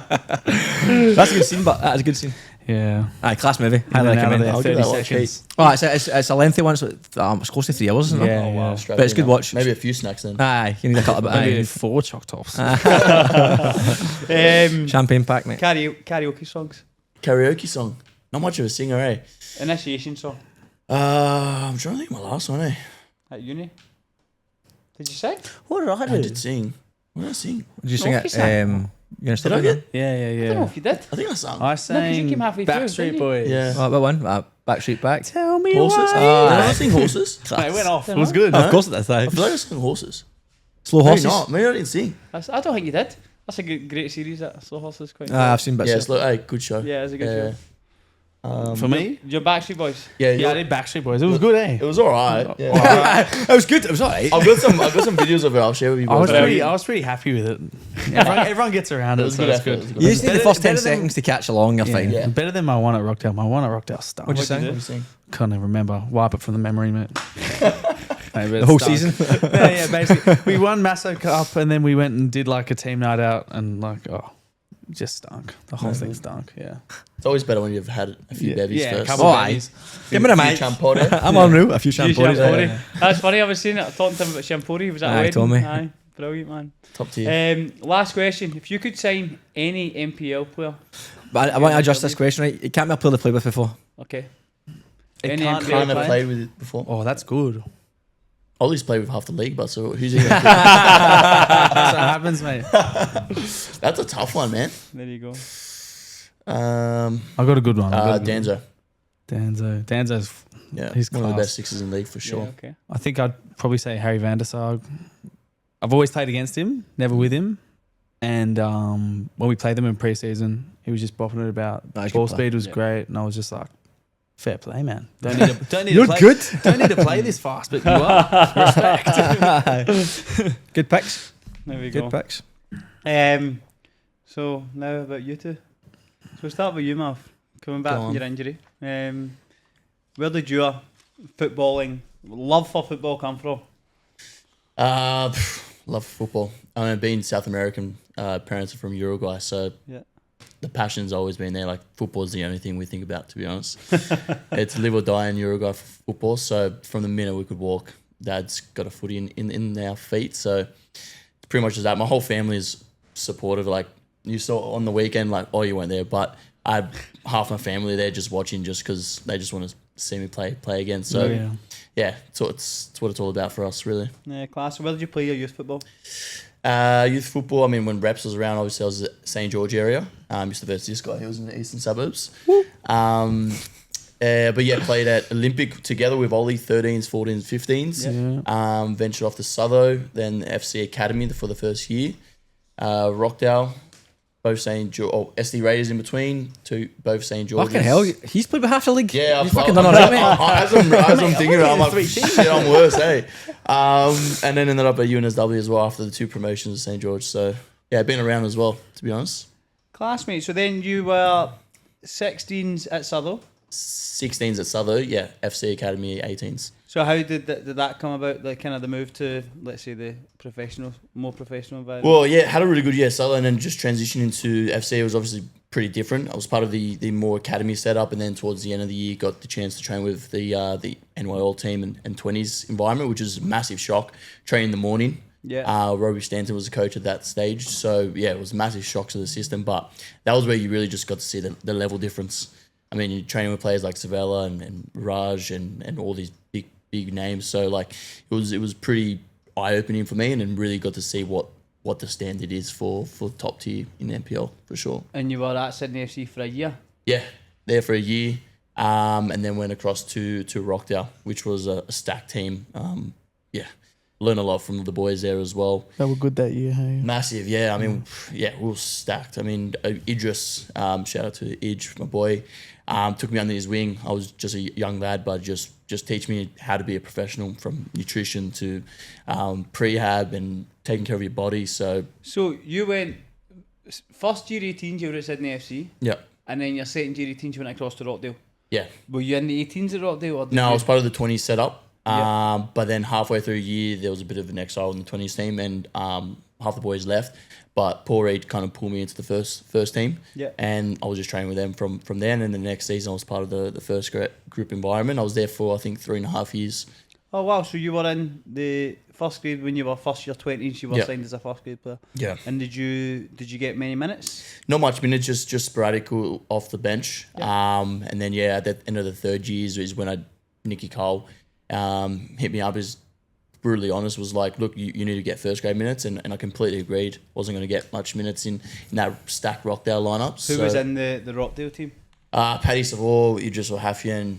That's a good scene, but that's a good scene. Yeah. Aye, class movie. And Highly then out of recommend there, it. I'll give 30 that a watch, seconds. Oh, it's a lengthy one. So it's close to 3 hours, isn't it? Yeah, Oh, wow. yeah. Straight But it's in good now. watch. Maybe a few snacks then. Aye, you need a couple of Maybe aye. 4 choc tops. Champagne pack, mate. Karaoke songs. Karaoke song. Not much of a singer, eh? Initiation song I'm trying to think of my last one, eh? at uni. Did you sing? What did I I did sing. What did I sing? Did you sing No, it? he sang. You gonna Did I get? Yeah, I don't know yeah. if you did. I think I sang. I 'cause you sang came halfway through, didn't Backstreet you? Boys. Yeah. What one? Backstreet Back. Tell me Horses? why. Did I sing horses? Mate, it went off. It was good. Of course, that's I that. feel like I sang horses. Slow Maybe horses. not. Maybe I didn't sing. I don't think you did. That's a great series. That Slow Horses quite. I've seen bits. Yeah, of it's like, hey, good show. Yeah, it's a good show. For me? Your Backstreet Boys. Yeah, Yeah, I did Backstreet Boys. It was good, eh? It was alright. Yeah. It was good. It was alright. I've got some videos of it. I'll share with you. I boys. was pretty happy with it. Everyone gets around It it, was so good it's effort. It good. was a good You just need the Better- first 10 better than- seconds to catch along. You're fine. Yeah. Better than my one at Rockdale. My one at Rockdale stunk. What'd you What'd say? you What do you sing? Can't even remember. Wipe it from the memory, mate. The whole season. Yeah, basically. We won Masso Cup and then we went and did like a team night out and like, it just stunk. The whole thing stunk, yeah. It's always better when you've had a few bevies Yeah, a first. couple Oh, of aye. babies. Give me a Few mic. champagne. I'm on route. A few Shampoo. shampoos. That's funny. I was saying it. Talking to him about shampoo. He was at a Aye, wedding. told me. Aye, brilliant man. Top tier. Last question: if you could sign any NPL player, But I want to adjust this question, right? It can't be a player they played with before. okay. It Any can't NPL be Kind player? of played with it before. Oh, that's good. Ollie's played with half the league, but so who's he gonna That's what happens, mate. pick? That's a tough one, man. There you go. I got a good one. Danzo. Danzo's, Yeah, He's one of the class. best sixes in the league for sure. Yeah, okay. I think I'd probably say Harry van der Sar. I've always played against him, never with him. And when we played them in pre-season, he was just bopping it about. Nice, Ball good play. speed was great, and I was just like, fair play, man. Don't need to You're play, good. Don't need to play this fast, but you are. Respect. Good picks. There we Good go. picks. So now about you two. So we'll start with you, Malf. Coming back Go from on. your injury. Where did your footballing love for football come from? Love football. I mean, being South American, parents are from Uruguay, so Yeah. the passion's always been there. Like football is the only thing we think about, to be honest. It's live or die in Uruguay for football. So from the minute we could walk, Dad's got a footy in our feet. So it's pretty much just that. My whole family is supportive. Like you saw on the weekend, like you weren't there, but I had half my family there just watching, just because they just want to see me play again. So yeah, so it's what it's all about for us, really. Yeah, class. So where did you play your youth football? Youth football, I mean, when Reps was around, obviously I was at St. George area. Used to versus this guy. He was in the eastern suburbs. But yeah, played at Olympic together with Oli, 13s, 14s, 15s. Ventured off to Southo, then FC Academy for the first year. Rockdale, both St. George, SD Raiders in between, both St. George's. Fucking hell. He's played with half the league. Yeah, He's fucking done alright, mate. As I'm thinking about it, I'm like, shit, I'm worse, hey. And then ended up at UNSW as well after the 2 promotions at St. George. So, yeah, been around as well, to be honest. Classmate. So then you were 16s at Southo. 16s at Southo, yeah, FC Academy 18s. So how did that come about? The kind of the move to, let's say, the more professional environment. Well, yeah, had a really good year at Southo, and then just transitioning into FC was obviously pretty different. I was part of the more academy setup, and then towards the end of the year, got the chance to train with the NYL team and 20s environment, which is a massive shock. Train in the morning, Yeah. Robbie Stanton was the coach at that stage. So, yeah, it was a massive shock to the system. But that was where you really just got to see the level difference. I mean, you're training with players like Savella and Raj and all these big names. So, like, it was pretty eye-opening for me and then really got to see what the standard is for top tier in the NPL, for sure. And you were at Sydney FC for a year? Yeah, there for a year. And then went across to Rockdale, which was a stacked team. Learned a lot from the boys there as well. They were good that year, hey? Massive, yeah. I mean, we were stacked. I mean, Idris, shout out to Idj, my boy, took me under his wing. I was just a young lad, but just teach me how to be a professional, from nutrition to prehab and taking care of your body. So you went first year 18s, you were at Sydney FC. Yeah. And then your second year 18s, you went across to Rockdale. Yeah. Were you in the 18s at Rockdale? Or No, I was part of the 20s setup. But then halfway through a year, there was a bit of an exile in the 20s team, and half the boys left. But Paul Reid kind of pulled me into the first team, and I was just training with them from there. And then the next season, I was part of the first group environment. I was there for, I think, 3.5 years. Oh, wow. So you were in the first grade when you were first year 20s, you were signed as a first grade player? Yeah. And did you get many minutes? Not much minutes, just sporadic off the bench. And then, at the end of the third year is when Nicky Cole hit me up, is brutally honest, was like, look, you need to get first grade minutes, and I completely agreed. Wasn't going to get much minutes in that stacked Rockdale lineup. Who was in the Rockdale team? Paddy Savor, Idris Hafian,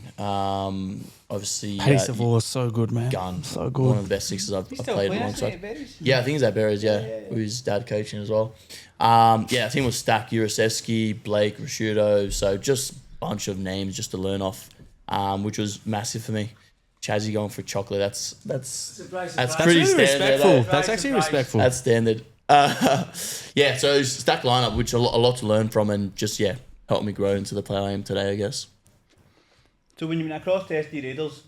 obviously. Paddy Savor was so good, man. Gun. So good. One of the best sixes I've played alongside. Yeah, I think he's at Berries, with his dad coaching as well. I think it was Stack, Urasevsky, Blake, Rashudo, so just a bunch of names just to learn off, which was massive for me. Chazzy going for chocolate, that's pretty really standard. respectful. That's actually respectful. That's standard. So stacked lineup, which a lot to learn from, and just helped me grow into the player I am today, I guess. So when you went across to SD Raiders,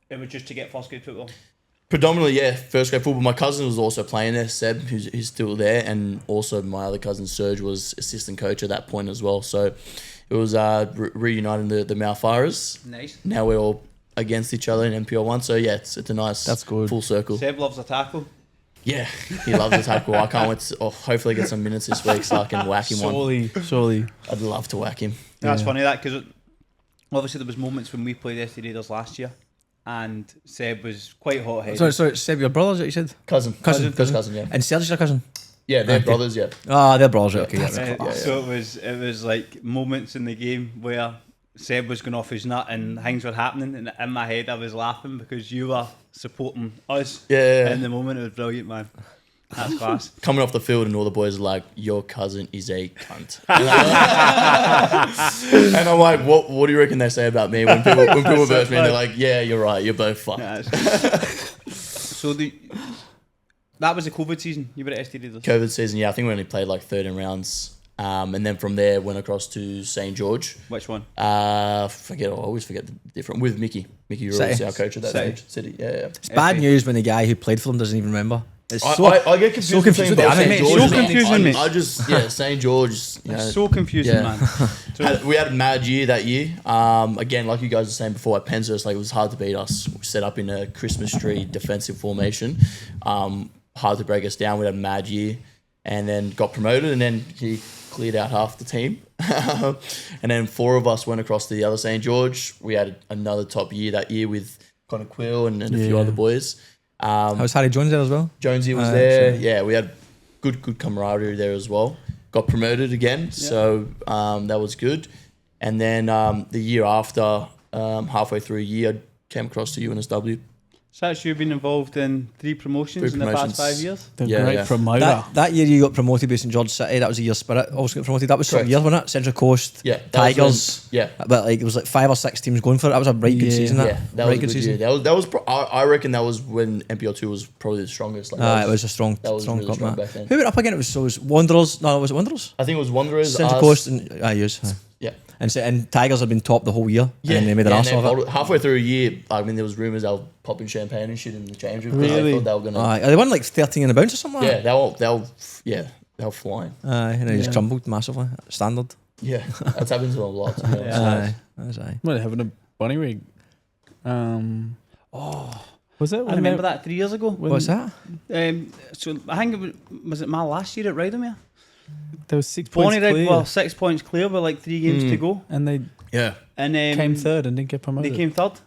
it was just to get first grade football? Predominantly, first grade football. My cousin was also playing there, Seb, who's still there, and also my other cousin Serge was assistant coach at that point as well. So it was reuniting the Malfaras. Nice. Now we're all against each other in NPL 1, so it's a nice That's good. full circle. Seb loves a tackle. Yeah, he loves the tackle. I can't wait to hopefully get some minutes this week so I can whack him one. Surely. I'd love to whack him. That's funny, that, because obviously there was moments when we played SD Raiders last year, and Seb was quite hot-headed. Sorry, Seb, your brothers, that you said? Cousin, yeah. And Serge's your cousin? Yeah, they're brothers, yeah. Ah, they're brothers, right, okay. So it was like moments in the game where Seb was going off his nut and things were happening, and in my head I was laughing because you were supporting us. Yeah. In the moment, it was brilliant, man. That's class. Coming off the field and all the boys are like, your cousin is a cunt. And I'm like, what do you reckon they say about me when people verse me? They're like, yeah, you're right, you're both fucked. Yeah, so that was the COVID season. You were at SD Raiders. COVID season, I think we only played like 13 rounds. And then from there, went across to St. George. Which one? I always forget the different. With Mickey. Mickey Rules, our coach at that age. City, yeah. It's bad news when the guy who played for them doesn't even remember. It's I get confused between with it. St. George. So confusing, mate. I just, St. George. It's so confusing, man. We had a mad year that year. Again, like you guys were saying before, at Penshurst, like it was hard to beat us. We set up in a Christmas tree defensive formation. Hard to break us down. We had a mad year, and then got promoted, and then he cleared out half the team. And then 4 of us went across to the other St. George. We had another top year that year with Connor Quill and a few other boys. How's Harry Jones there as well? Jonesy was there. Sure. Yeah, we had good camaraderie there as well. Got promoted again, so that was good. And then the year after, halfway through a year, I came across to UNSW. So actually you've been involved in 3 promotions in the past 5 years? The great promoter. That year you got promoted by St George City. That was the year Spirit also got promoted. That was some years, wasn't it? Central Coast, Tigers. But like it was like 5 or 6 teams going for it. That was a right good season. That was a good season. That was I reckon that was when NPL 2 was probably the strongest. Like, it was a strong really cup, strong back then. Who went up again? It was Wanderers. No, was it Wanderers? I think it was Wanderers. Central Coast and Yeah. And Tigers had been top the whole year. Yeah, and they made an arse of it. Halfway through a year, I mean, there was rumours they were popping champagne and shit in the change room. Really? They thought they were gonna. They won like 13 in a bounce or something. Yeah, they were flying. And they just crumbled massively. Standard. Yeah, that's happened to them a lot. To be honest. That's Might have having a bunny rig. Was it? I remember that 3 years ago. What's that? So I think was it my last year at Rydalmere? There was 6 points Bonnie clear. Well, 6 points clear with like 3 games to go. And they Yeah. And came third and didn't get promoted. They came third.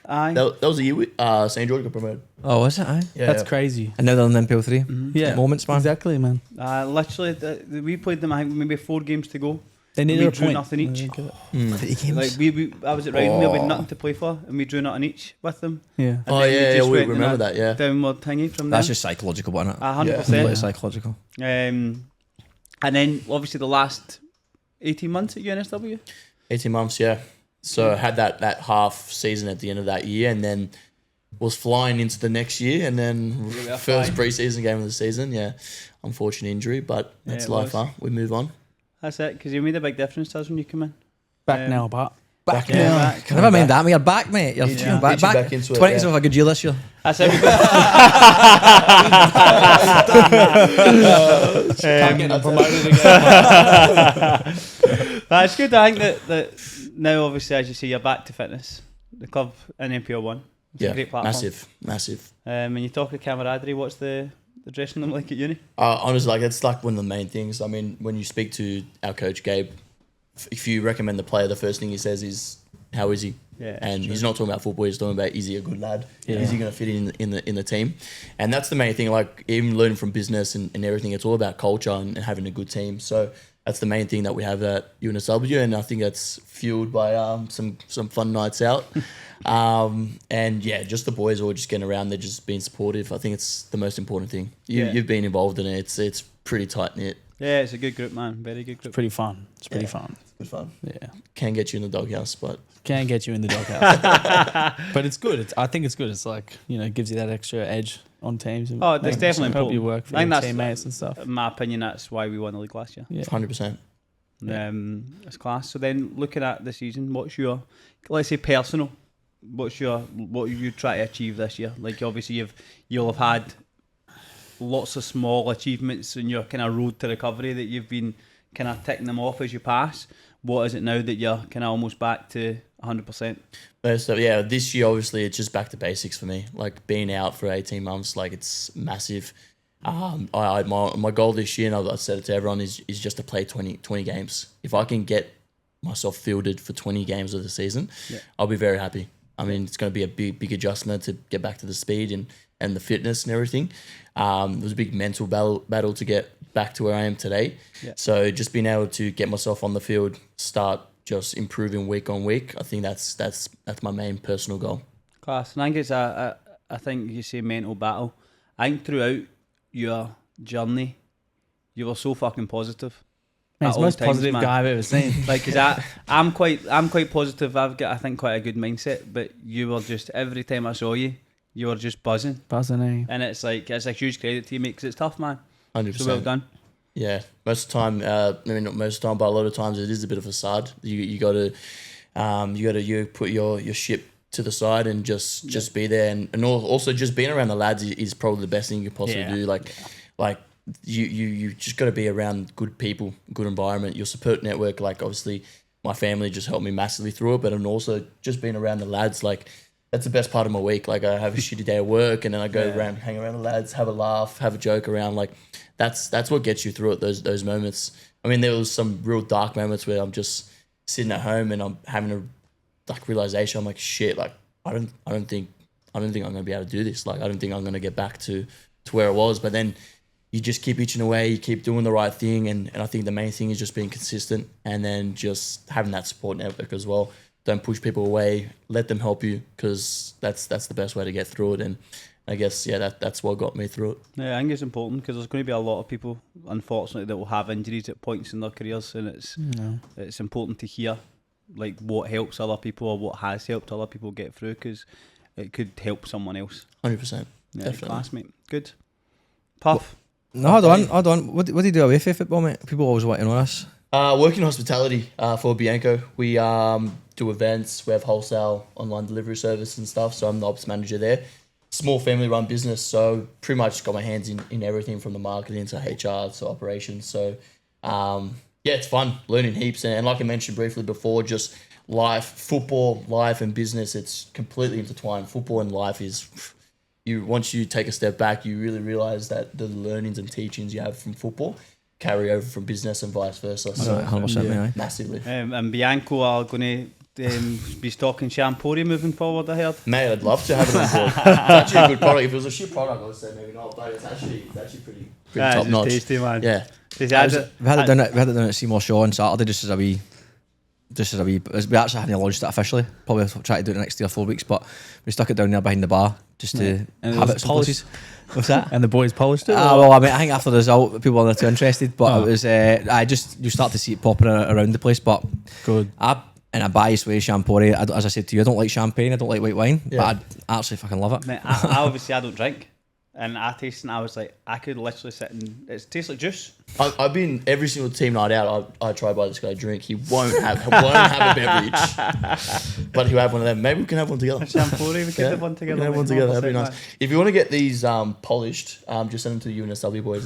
Aye. That was the year St. George got promoted. Oh, was it? Aye. Yeah. That's crazy. And now they're in NPL 3. Yeah. Moments, man. Exactly, man. Literally, we played them. I think maybe 4 games to go. They needed We a drew point. nothing each. 3 games. Like I was at Rydalmere, we had nothing to play for, and we drew nothing each with them. Yeah. And Oh then yeah, just we went in remember a that. Yeah. Downward thingy from there. That's just psychological, isn't it? 100%. Completely psychological. And then obviously the last 18 months at UNSW. 18 months, yeah. So I had that half season at the end of that year, and then was flying into the next year, and then first pre-season game of the season. Yeah, unfortunate injury, but that's life, huh? We move on. That's it, because you made a big difference to us when you come in. Back now, but Back Yeah, now. back. Never mind that, mate. You're back, mate. You're Yeah. back. Get you back into it, 20s yeah. of a good year this year. That's it. can't get promoted again. That's good. I think that now, obviously, as you say, you're back to fitness. The club in NPL 1. It's a great platform. Massive. And you talk of camaraderie, what's the dressing room like at uni? Honestly, like it's like one of the main things. I mean, when you speak to our coach Gabe, if you recommend the player, the first thing he says is, "How is he?" Yeah, and he's not talking about football. He's talking about, is he a good lad? Yeah. Is he going to fit in the team? And that's the main thing. Like even learning from business and everything, it's all about culture and having a good team. So that's the main thing that we have at UNSW, and I think that's fueled by some fun nights out. And yeah, just the boys all just getting around. They're just being supportive. I think it's the most important thing. You've been involved in it. It's pretty tight knit. Yeah, it's a good group, man. Very good group. Pretty fun. It's pretty fun. It's good fun. Yeah. Can get you in the doghouse, but Can get you in the doghouse. But it's good. I think it's good. It's like, it gives you that extra edge on teams. And Oh, it's definitely help important. you work for I think your that's- teammates and stuff. In my opinion, that's why we won the league last year. Yeah. 100%. It's class. So then, looking at the season, what's your, let's say, personal? What you try to achieve this year? Like obviously you'll have had lots of small achievements in your kind of road to recovery that you've been kind of ticking them off as you pass. What is it now that you're kind of almost back to 100%? So yeah, this year obviously it's just back to basics for me. Like being out for 18 months, like it's massive. My goal this year, and I've said it to everyone, is just to play 20 games. If I can get myself fielded for 20 games of the season, I'll be very happy. I mean, it's going to be a big adjustment to get back to the speed and the fitness and everything. It was a big mental battle to get back to where I am today. Yeah. So just being able to get myself on the field, start just improving week on week, I think that's my main personal goal. Class. And I think it's I think you say mental battle. I think throughout your journey, you were so fucking positive. Man, it's the most positive guy I've ever seen. Like, cause I'm quite positive. I've got, I think, quite a good mindset. But you were just, every time I saw you, you were just buzzing. Buzzing, eh? And it's like, it's a huge credit to you, mate, because it's tough, man. 100%. So well done. Yeah, most of the time, not most of the time, but a lot of times it is a bit of a facade. You got to put your ship to the side and just be there, and also just being around the lads is probably the best thing you could possibly do. Like you just got to be around good people, good environment. Your support network, like obviously my family just helped me massively through it, but and also just being around the lads, like that's the best part of my week. Like I have a shitty day at work and then I go around, hang around the lads, have a laugh, have a joke around. Like that's what gets you through it. Those moments. I mean, there was some real dark moments where I'm just sitting at home and I'm having a realization. I'm like, shit. Like I don't think I'm gonna be able to do this. Like I don't think I'm gonna get back to where it was. But then you just keep itching away. You keep doing the right thing, and I think the main thing is just being consistent, and then just having that support network as well. Don't push people away. Let them help you, because that's the best way to get through it. And I guess that's what got me through it. Yeah, I think it's important because there's going to be a lot of people, unfortunately, that will have injuries at points in their careers, and it's important to hear like what helps other people or what has helped other people get through, because it could help someone else. 100%. Yeah, Definitely. classmate. Good. Puff. No, hold on. What do you do away from football, mate? People always want to know this. Working hospitality for Bianco. We do events. We have wholesale online delivery service and stuff. So I'm the ops manager there. Small family-run business, so pretty much got my hands in everything from the marketing to HR to operations. So it's fun, learning heaps. And like I mentioned briefly before, just football, life and business, it's completely intertwined. Football and life is, once you take a step back, you really realise that the learnings and teachings you have from football carry over from business and vice versa. So 100%, massively. And Bianco are going to be stocking Champagne moving forward, I heard. Mate, I'd love to have it on board. It's actually a good product. If it was a shit product, I would say maybe not, but it's actually pretty top notch. Tasty, man. Yeah. we had it down at Seymour Shaw on Saturday just as a wee. We actually haven't launched it officially. Probably try to do it in the next 3 or 4 weeks, but we stuck it down there behind the bar just to have it polished. What's that? And the boys polished it? Well, I mean, I think after the result, people weren't too interested, but it was. You start to see it popping around the place. But good. In a biased way, Champagne. As I said to you, I don't like champagne. I don't like white wine, but I actually fucking love it. Mate, I obviously I don't drink, and I tasted it. I was like, I could literally sit and it tastes like juice. I've been every single team night out. I try to buy this guy a drink. He won't have a beverage, but he'll have one of them. Maybe we can have one together. Champagne, we can have one together. We can have one together. That'd be nice. Man. If you want to get these polished, just send them to the UNSW boys.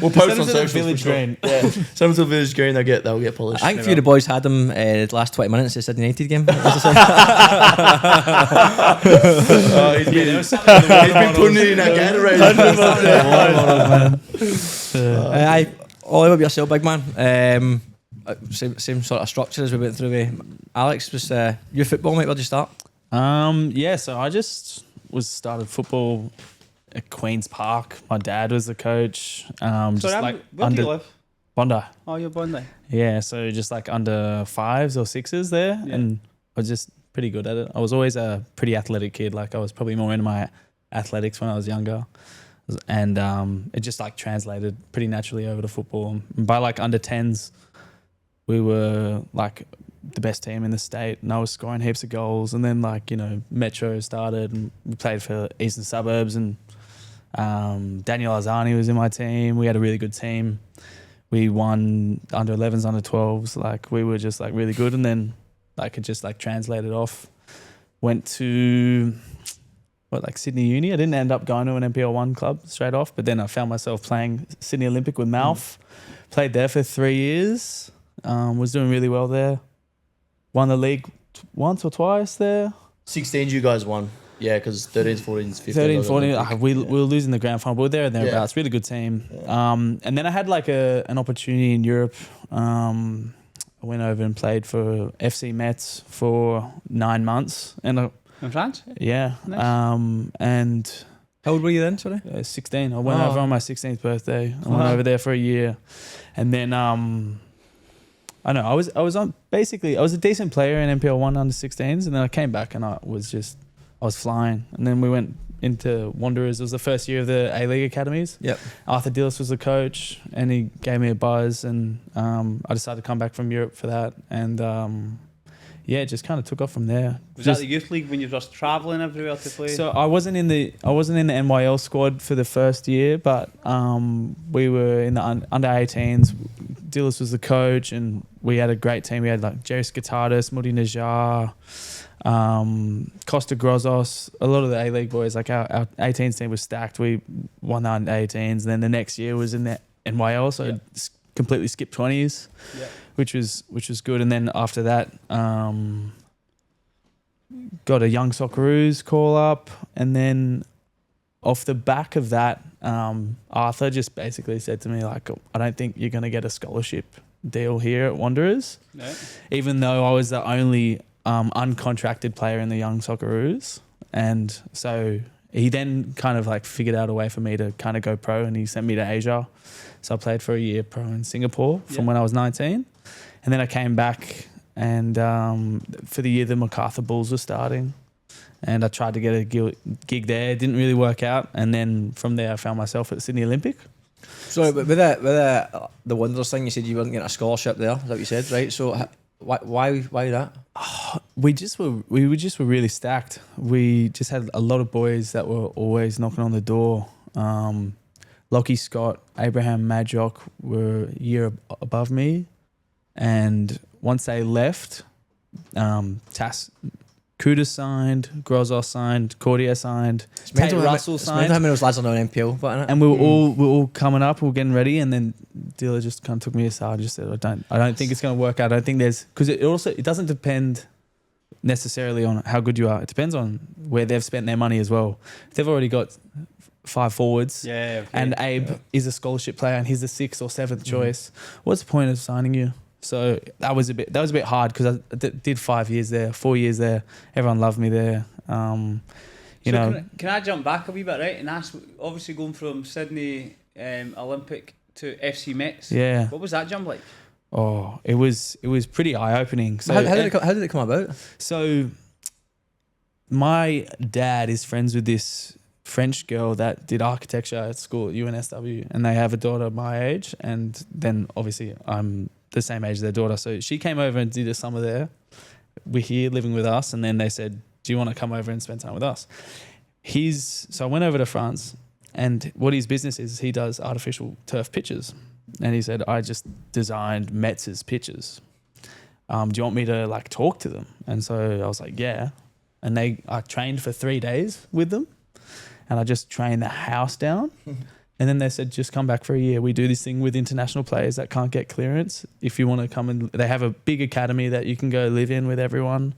We'll post on socials. Village Green. Yeah, send them to the Village Green. They'll get polished. I think a few of the boys had them the last 20 minutes of the Sydney United game. He's been putting it in that Gatorade. Oli, what yourself, big man? Same sort of structure as we went through with Alex. Was your football, mate? Where'd you start? So I just started football at Queen's Park. My dad was the coach. Where do you live? Bondi. Oh, you're Bondi. Yeah, so just like under 5s or 6s there, and I was just pretty good at it. I was always a pretty athletic kid. Like I was probably more into my athletics when I was younger. And it just like translated pretty naturally over to football. And by like under 10s, we were like the best team in the state, and I was scoring heaps of goals. And then like, Metro started, and we played for Eastern Suburbs, and Daniel Arzani was in my team. We had a really good team. We won under 11s, under 12s. Like we were just like really good. And then like it just like translated off. Went to Sydney Uni. I didn't end up going to an NPL 1 club straight off, but then I found myself playing Sydney Olympic with Malf. Played there for 3 years. Was doing really well there. Won the league once or twice there. 16 you guys won. Yeah, because 13s, 14s, 15s. 13, 14. We were losing the grand final, but we were there and thereabouts. Really good team. Yeah. And then I had like an opportunity in Europe. I went over and played for FC Metz for 9 months. And In France? yeah. Nice. And How old were you then, sorry? 16. I went over on my 16th birthday. I went over there for a year. And then I know I was a decent player in NPL 1 under 16s, and then I came back and I was flying. And then we went into Wanderers. It was the first year of the A-League academies. Yep. Arthur Dillis was the coach, and he gave me a buzz, and I decided to come back from Europe for that. And it just kind of took off from there. Was that the youth league when you were just travelling everywhere to play? So I wasn't in the NYL squad for the first year, but we were in the under 18s. Dillis was the coach, and we had a great team. We had like Jerry Skatardis, Mudi Najar, Costa Grozos, a lot of the A-League boys. Like our 18s team was stacked. We won the under 18s, and then the next year was in the NYL, so completely skipped 20s. Yeah. Which was good. And then after that, got a Young Socceroos call up, and then off the back of that, Arthur just basically said to me, like, I don't think you're going to get a scholarship deal here at Wanderers. No. Even though I was the only uncontracted player in the Young Socceroos. And so he then kind of like figured out a way for me to kind of go pro, and he sent me to Asia. So I played for a year pro in Singapore from when I was 19. And then I came back, and for the year the MacArthur Bulls were starting, and I tried to get a gig there. It didn't really work out, and then from there I found myself at Sydney Olympic. Sorry, but with the Wanderers thing, you said you weren't getting a scholarship there. Is that what you said, right? So why that? We were really stacked. We just had a lot of boys that were always knocking on the door. Lockie Scott, Abraham Madjock were a year above me. And once they left, Tass Kuda signed, Grozos signed, Cordier signed, Tate Russell signed. How many of those lads are now in NPL? And we were all coming up, we were getting ready, and then dealer just kind of took me aside and just said, I don't think it's going to work out. I don't think there's, because it doesn't depend necessarily on how good you are. It depends on where they've spent their money as well. If they've already got 5 forwards, and Abe is a scholarship player and he's the 6th or 7th choice, what's the point of signing you? So that was a bit hard because I did 5 years there, 4 years there. Everyone loved me there. Can I jump back a wee bit, right? And ask, obviously going from Sydney Olympic to FC Mets. Yeah. What was that jump like? Oh, it was pretty eye opening. So how did it come about? So my dad is friends with this French girl that did architecture at school at UNSW, and they have a daughter my age, and then obviously I'm the same age as their daughter. So she came over and did a summer there. We're here living with us, and then they said, do you want to come over and spend time with us? So I went over to France, and what his business is, he does artificial turf pitches. And he said, I just designed Metz's pitches. Do you want me to like talk to them? And so I was like, yeah. And I trained for 3 days with them, and I just trained the house down. And then they said, just come back for a year. We do this thing with international players that can't get clearance. If you want to come and they have a big academy that you can go live in with everyone.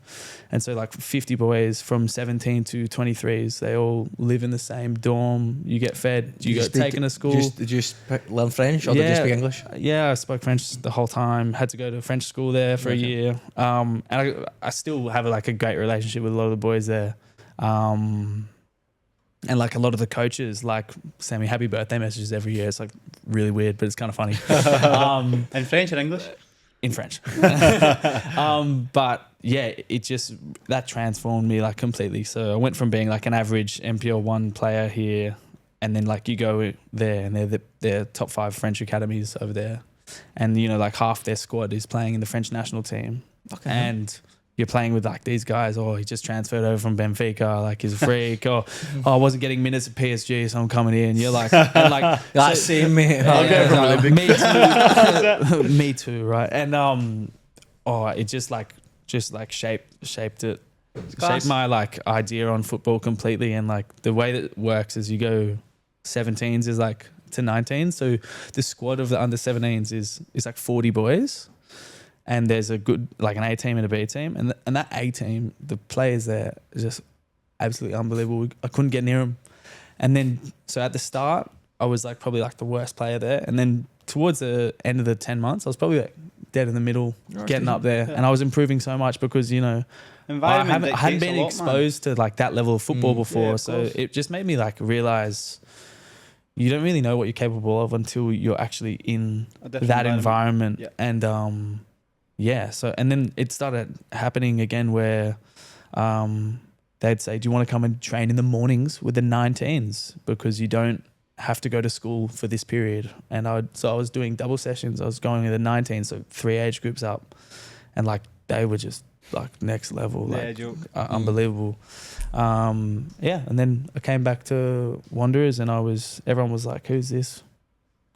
And so like 50 boys from 17 to 23s, they all live in the same dorm. You get fed. You get taken to school. Did you learn French or did you speak English? Yeah, I spoke French the whole time. Had to go to French school there for a year. And I still have like a great relationship with a lot of the boys there. And like a lot of the coaches, like Sammy, happy birthday messages every year. It's like really weird, but it's kind of funny. In French and English? In French. But yeah, it just, that transformed me like completely. So I went from being like an average NPL 1 player here, and then like you go there and they're top 5 French academies over there. And like half their squad is playing in the French national team. Okay. And you're playing with like these guys, he just transferred over from Benfica, like he's a freak, I wasn't getting minutes at PSG, so I'm coming in. You're like, and like that's same mate. Me too, right? And it just shaped it. Shaped my like idea on football completely. And like the way that it works is you go 17s is like to 19s. So the squad of the under 17s is like 40 boys. And there's a good, like an A team and a B team. And that A team, the players there are just absolutely unbelievable. I couldn't get near them. And then, so at the start, I was like probably like the worst player there. And then towards the end of the 10 months, I was probably like dead in the middle, getting up there. Yeah. And I was improving so much because, I hadn't been exposed to like that level of football before. So it just made me like realize you don't really know what you're capable of until you're actually in that environment. Yeah. And, so, and then it started happening again where they'd say, do you want to come and train in the mornings with the 19s? Because you don't have to go to school for this period. And I was doing double sessions. I was going with the 19s, so 3 age groups up. And like, they were just like next level, like unbelievable. And then I came back to Wanderers and everyone was like, who's this?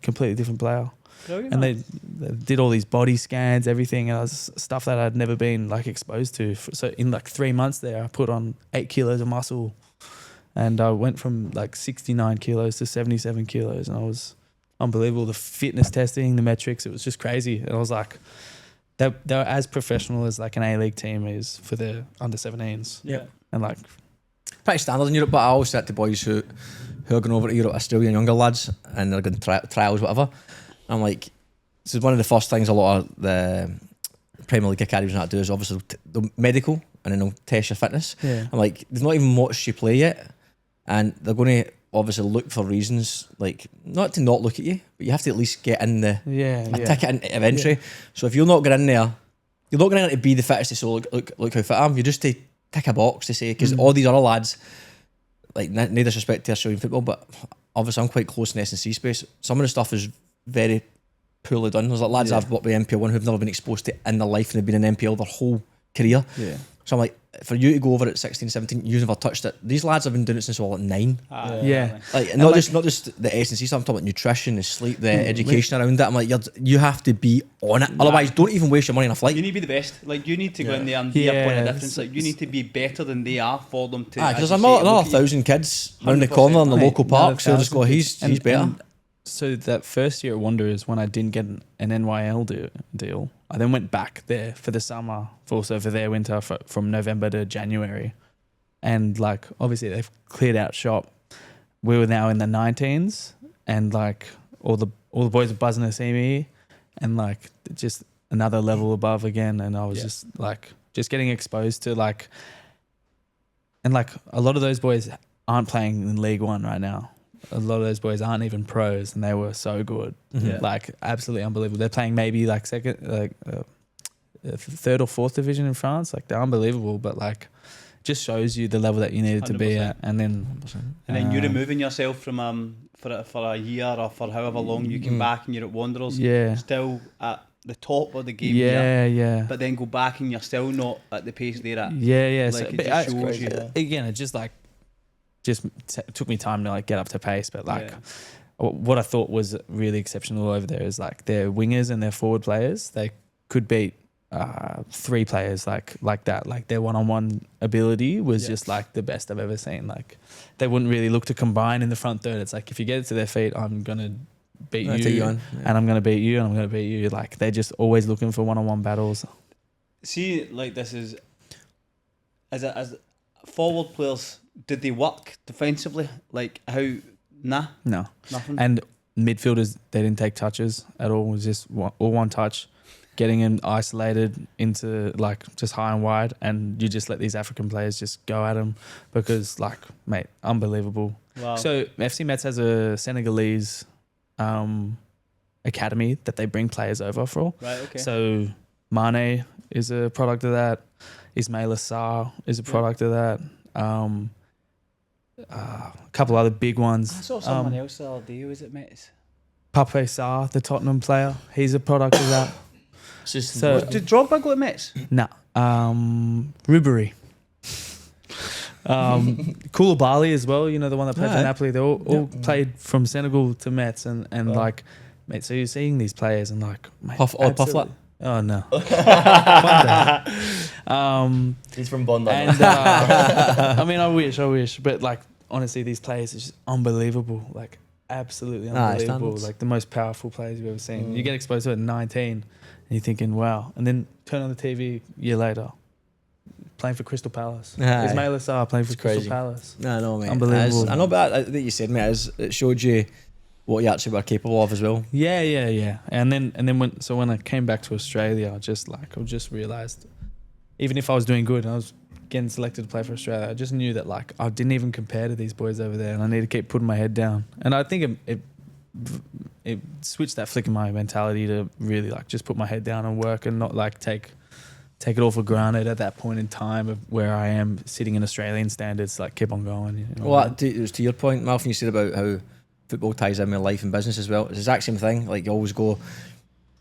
Completely different player. And they did all these body scans, everything, and it was stuff that I'd never been like exposed to. So in like 3 months there, I put on 8 kilos of muscle, and I went from like 69 kilos to 77 kilos, and I was unbelievable. The fitness testing, the metrics, it was just crazy. And I was like, they were as professional as like an A-League team is for the under 17s. Yeah, and like pretty standard in Europe. But I always say to boys who are going over to Europe, Australian younger lads, and they're going trials, whatever. I'm like, this is one of the first things a lot of the Premier League academies not do is obviously the medical, and then they'll test your fitness. Yeah. I'm like, they've not even watched you play yet, and they're going to obviously look for reasons, like not to not look at you, but you have to at least get in the ticket of entry. Yeah. So if you're not going in there, you're not going in to be the fittest to say, look how fit I am. You're just to tick a box to say, because all these other lads, like no disrespect to Australian football, but obviously I'm quite close in the S&C space. Some of the stuff is very poorly done. There's like lads I've worked with NPL 1 who've never been exposed to in their life, and they've been in NPL their whole career. Yeah. So I'm like, for you to go over at 16, 17, you've never touched it. These lads have been doing it since they were like 9. Yeah. Like not just the S&C stuff. I'm talking about nutrition, the sleep, the education around it. I'm like, you have to be on it. Otherwise, don't even waste your money on a flight. You need to be the best. Like, you need to go in there and be a point of difference. Like, you need to be better than they are for them to. Because there's another 1,000 kids around the corner in the local park, so just go, he's better. So that first year at Wanderers, when I didn't get an NYL deal, I then went back there for the summer, also for their winter, from November to January. And like, obviously they've cleared out shop. We were now in the 19s, and like all the boys are buzzing to see me, and like just another level above again. And I was just getting exposed to like, and like a lot of those boys aren't playing in League One right now. A lot of those boys aren't even pros, and they were so good, like absolutely unbelievable. They're playing maybe like third or fourth division in France. Like, they're unbelievable, but like just shows you the level that you needed 100%. To be at. And then you're removing yourself from for a year or for however long you came back, and you're at Wanderers, still at the top of the game, but then go back and you're still not at the pace they're at. Like, so, it just shows you. Again, it just took me time to like get up to pace, but like what I thought was really exceptional over there is like their wingers and their forward players, they could beat 3 players like that. Like, their one-on-one ability was just like the best I've ever seen. Like, they wouldn't really look to combine in the front third. It's like, if you get it to their feet, I'm gonna beat you, and I'm gonna beat you, and I'm gonna beat you. Like, they're just always looking for one-on-one battles. See, like, this is as forward players. Did they work defensively? Like, how? No. Nothing. And midfielders, they didn't take touches at all. It was just one touch, getting them isolated into like just high and wide, and you just let these African players just go at them because, like, mate, unbelievable. Wow. So FC Metz has a Senegalese academy that they bring players over for. Right. Okay. So Mane is a product of that. Ismail Assar is a product of that. A couple other big ones. I saw someone else the other day. Was it Metz? Pape Sarr, the Tottenham player, he's a product of that. So did Drogba go to Metz? Nah. Ribery. Koulibaly as well, you know, the one that played for Napoli. They all played from Senegal to Metz, and like, mate, so you're seeing these players and like, mate, Pufflet. Oh no. He's from Bondi. And I mean, I wish, but like, honestly, these players are just unbelievable. Like, absolutely unbelievable. Like, the most powerful players you've ever seen. You get exposed to it at 19, and you're thinking, wow. And then turn on the TV a year later, playing for Crystal Palace. Ismail Assar playing for Crystal Palace. No, mate. Unbelievable. I know, but I think you said, mate, it showed you what you actually were capable of as well. Yeah. And then when I came back to Australia, I just realised, even if I was doing good and I was getting selected to play for Australia, I just knew that like I didn't even compare to these boys over there, and I need to keep putting my head down. And I think it switched that flick in my mentality to really like just put my head down and work, and not like take it all for granted at that point in time of where I am sitting in Australian standards. Like, keep on going. You know? Well, it was to your point, Malfin, you said about how football ties in with life and business as well. It's the exact same thing. Like, you always go,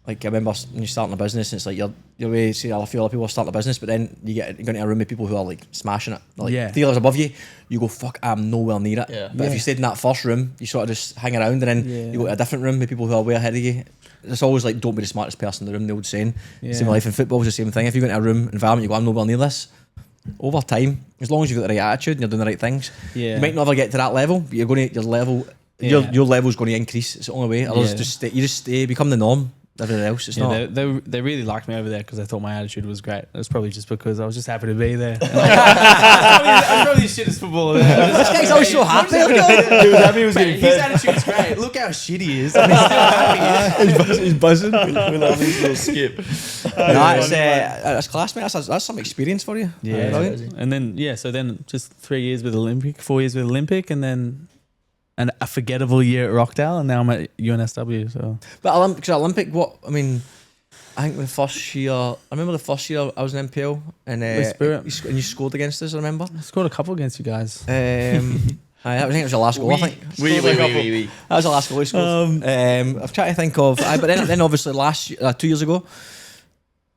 like, I remember when you're starting a business, and it's like you're way, see, a few other people are starting a business, but then you go into a room with people who are like smashing it. Like, 3 levels above you, you go, fuck, I'm nowhere near it. Yeah. But if you stayed in that first room, you sort of just hang around, and then you go to a different room with people who are way ahead of you. It's always like, don't be the smartest person in the room, the old saying. Same life in football is the same thing. If you go into a room environment, you go, I'm nowhere near this. Over time, as long as you've got the right attitude and you're doing the right things, you might never get to that level, but you're going to, your level's going to increase. It's the only way. Otherwise, you just stay, become the norm. Everything else, it's not. They really liked me over there because they thought my attitude was great. It was probably just because I was just happy to be there. I was probably the shittest footballer there. This guy's always so happy. He was happy he was getting His fed. attitude's great. Look how shit he is. I mean, he's still happy. He's buzzing. We'll have his little skip. That's class, mate. That's some experience for you. Yeah. Brilliant. And then, so then just 3 years with Olympic, 4 years with Olympic, and then a forgettable year at Rockdale, and now I'm at UNSW. So, but Olympic, what I mean, I think the first year, I remember the first year I was in NPL, and you scored against us. I remember I scored a couple against you guys. I think it was your last goal. I think We. that was the last goal he scored. I'm trying to think of, but then obviously last year, 2 years ago,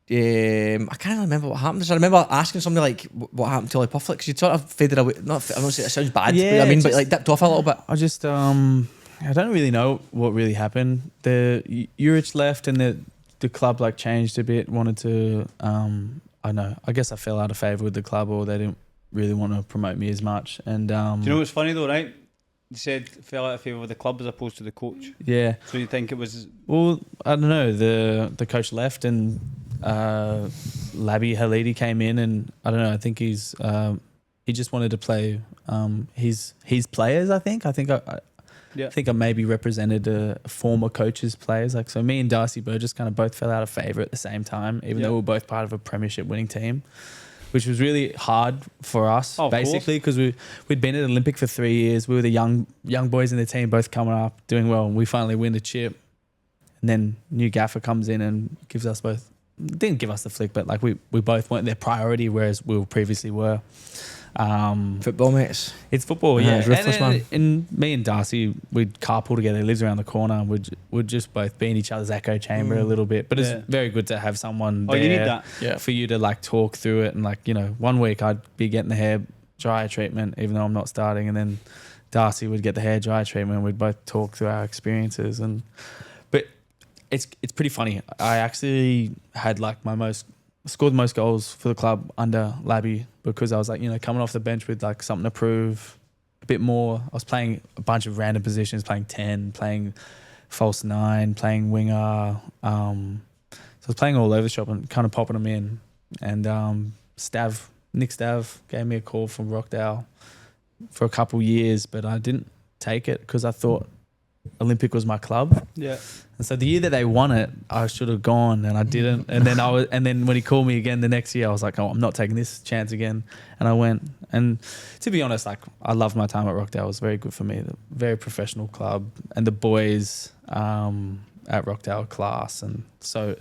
I can't remember what happened. I remember asking somebody like, what happened to Oli Pufflett? Because you sort of faded away. Not, I don't say it sounds bad, Yeah, but just- but like dipped off a little bit. I just I don't really know what really happened. The Urich left and the club like changed a bit. Wanted to I don't know. I guess I fell out of favour with the club, or they didn't really want to promote me as much. And Do you know what's funny though, right? You said fell out of favour with the club as opposed to the coach. yeah. So you think it was? Well, I don't know. The coach left and Labi Halidi came in, and I don't know. I think he just wanted to play his players. I think Yeah. I think I maybe represented a former coach's players. Like, so me and Darcy Burgess kind of both fell out of favour at the same time, even though we were both part of a premiership winning team, which was really hard for us, basically, because we'd been at Olympic for 3 years. We were the young boys in the team, both coming up, doing well, and we finally win the chip. And then new gaffer comes in and gives us both, didn't give us the flick, but like we both weren't their priority, whereas we previously were. Football, mates. It's football, Yeah, yeah. it's ruthless, man. And me and Darcy, we'd carpool together. He lives around the corner. And we'd just both be in each other's echo chamber a little bit. But it's very good to have someone there You need that. for you to like talk through it. And like, you know, 1 week I'd be getting the hair dryer treatment, even though I'm not starting. And then Darcy would get the hair dryer treatment. And we'd both talk through our experiences. But it's pretty funny. I actually had like scored the most goals for the club under Labby, because I was like, you know, coming off the bench with like something to prove a bit more. I was playing a bunch of random positions, playing 10, playing false 9, playing winger. So I was playing all over the shop and kind of popping them in. And Nick Stav gave me a call from Rockdale for a couple years, but I didn't take it because I thought Olympic was my club. Yeah. And so the year that they won it, I should have gone, and I didn't. And then when he called me again the next year, I was like, oh, I'm not taking this chance again. And I went. And to be honest, like, I loved my time at Rockdale. It was very good for me. Very professional club, and the boys at Rockdale class, and so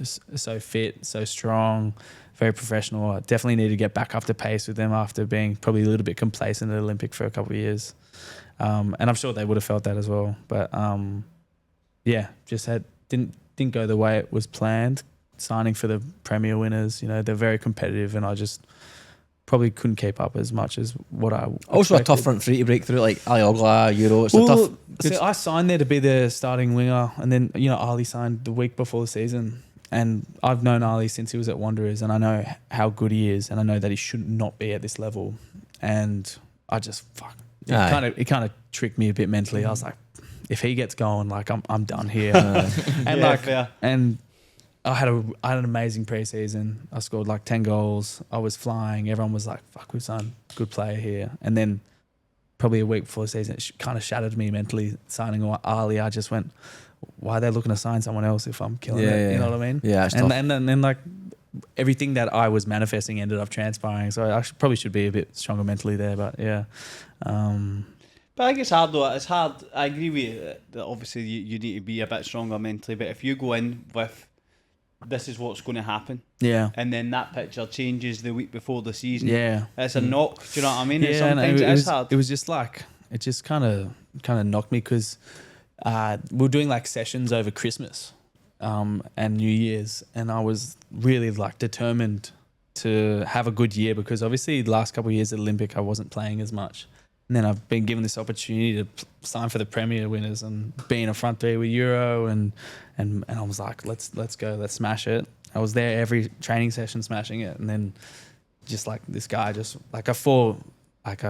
fit, so strong, very professional. I definitely need to get back up to pace with them after being probably a little bit complacent at Olympic for a couple of years. And I'm sure they would have felt that as well. But just didn't go the way it was planned. Signing for the Premier winners, you know, they're very competitive, and I just probably couldn't keep up as much as what I Also expected. a tough front three to break through, like Ali Ogla, Euro. It's a Well, tough. so I signed there to be the starting winger, and then, you know, Ali signed the week before the season. And I've known Ali since he was at Wanderers, and I know how good he is, and I know that he should not be at this level. And I just it kind of tricked me a bit mentally. I was like, if he gets going, like I'm done here. And I had an amazing preseason. I scored like 10 goals. I was flying. Everyone was like, fuck, we've signed a good player here. And then probably a week before the season, it kind of shattered me mentally signing Ali. I just went, why are they looking to sign someone else if I'm killing it? You know what I mean? Yeah, it's and tough. then like everything that I was manifesting ended up transpiring. So I probably should be a bit stronger mentally there. But yeah. But I think it's hard though. It's hard. I agree with you that obviously you need to be a bit stronger mentally. But if you go in with this is what's going to happen, Yeah. and then that picture changes the week before the season, Yeah. it's a knock. Do you know what I mean? And Yeah, sometimes no, it is hard. It was just like, it just kind of knocked me because we were doing like sessions over Christmas and New Year's, and I was really like determined to have a good year, because obviously the last couple of years at Olympic I wasn't playing as much. And then I've been given this opportunity to sign for the Premier winners and be in a front three with Euro, and I was like, let's go, let's smash it. I was there every training session smashing it, and then just like this guy just like I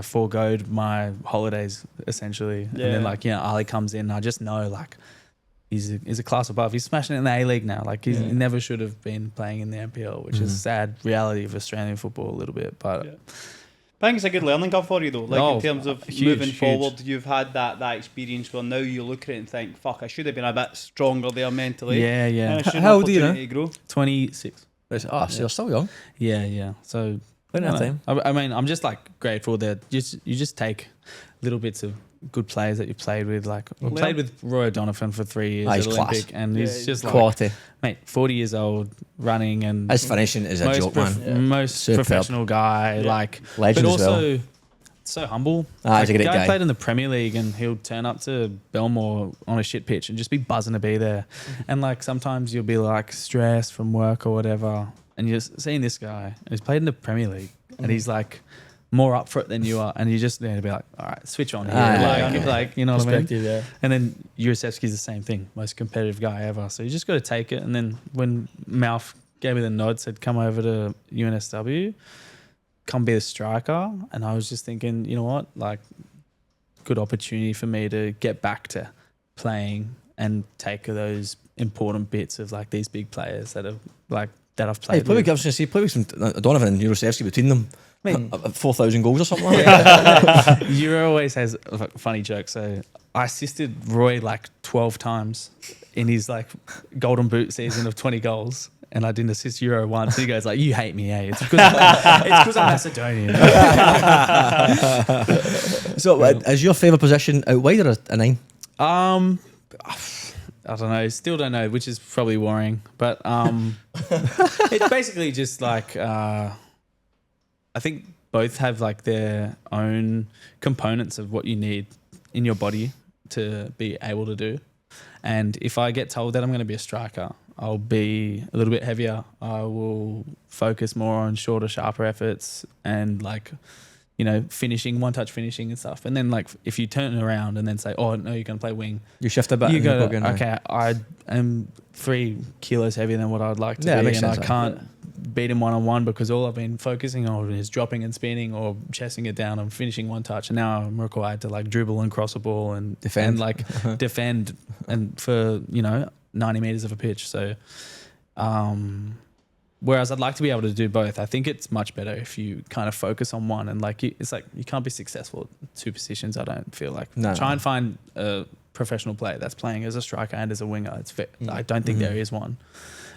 foregoed my holidays essentially. And then like, you know, Ali comes in and I just know like he's a class above. He's smashing it in the A-League now. Like he never should have been playing in the NPL, which is a sad reality of Australian football a little bit. But I think it's a good learning curve for you though. Like in terms of moving huge. forward, you've had that experience where now you look at it and think, fuck, I should have been a bit stronger there mentally. Yeah. And I should How have old are you now? opportunity to grow. 26. So you're still young. Yeah. So Plenty of time. I mean, I'm just like grateful that you just take little bits of good players that you played with. Like I played with Roy O'Donovan for 3 years at he's Olympic, class. and he's just like, Quality. mate, 40 years old, running, and His finishing is a joke, man. most Superb. professional guy, like Legend but as well. also so humble. He's a great guy. Played in the Premier League, and he'll turn up to Belmore on a shit pitch and just be buzzing to be there. And like sometimes you'll be like stressed from work or whatever, and you're seeing this guy, and he's played in the Premier League, and he's like more up for it than you are, and you just need to be like, all right, switch on here, like you know what I mean? Perspective, yeah. And then Urasevsky's the same thing, most competitive guy ever. So you just got to take it. And then when Malf gave me the nod, said come over to UNSW, come be a striker, and I was just thinking, you know what, like good opportunity for me to get back to playing and take those important bits of like these big players that have like that I've played. Hey, play with. I was going to say, play with some Donovan and Urasevsky between them. 4,000 goals or something like that. Euro always has a funny joke. So I assisted Roy like 12 times in his like golden boot season of 20 goals. And I didn't assist Euro once. He goes like, "You hate me, eh? It's because I'm Macedonian." So, is your favourite position out wide or a 9? I don't know. Still don't know, which is probably worrying. But it's basically just like I think both have like their own components of what you need in your body to be able to do. And if I get told that I'm going to be a striker, I'll be a little bit heavier. I will focus more on shorter, sharper efforts and like, you know, finishing, one-touch finishing and stuff. And then like if you turn around and then say, oh, no, you're going to play wing. You shift a bit. You and go, again, okay, I am 3 kilos heavier than what I'd like to be. Makes and sense, I can't beat him one-on-one because all I've been focusing on is dropping and spinning or chesting it down and finishing one touch. And now I'm required to like dribble and cross a ball and defend and like defend and for, you know, 90 meters of a pitch. So, whereas I'd like to be able to do both. I think it's much better if you kind of focus on one and like it's like you can't be successful at 2 positions. I don't feel like try and find a professional player that's playing as a striker and as a winger. I don't think there is one.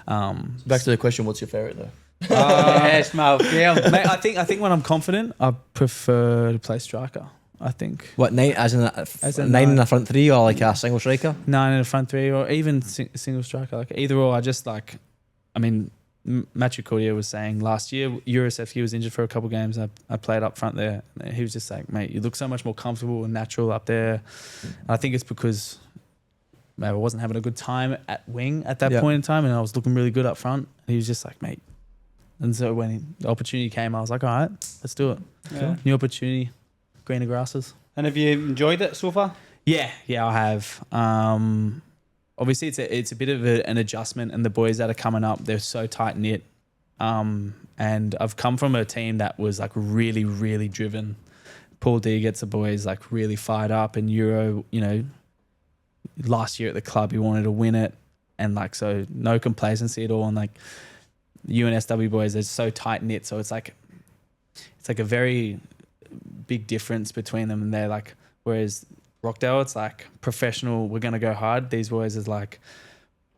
Back to the question, what's your favourite though? Yes, Mal. Yeah. Mate, I think when I'm confident, I prefer to play striker. I think What, 9 as in As in 9 in nine. the front 3 or like a single striker? 9 in the front 3 or even single striker. Like either or. I just like, I mean, Matthew Cordia was saying last year, Urasevsky was injured for a couple of games. I played up front there. And he was just like, mate, you look so much more comfortable and natural up there. And I think it's because maybe I wasn't having a good time at wing at that point in time, and I was looking really good up front. And he was just like, mate. And so when the opportunity came, I was like, all right, let's do it. Yeah. New opportunity, greener grasses. And have you enjoyed it so far? Yeah, I have. Obviously, it's a bit of an adjustment, and the boys that are coming up, they're so tight knit. And I've come from a team that was like really, really driven. Paul D gets the boys like really fired up, and Euro, you know, last year at the club, he wanted to win it, and like so no complacency at all. And like UNSW boys, they're so tight knit, so it's like a very big difference between them, and they're like, whereas Rockdale, it's like professional, we're going to go hard. These boys is like,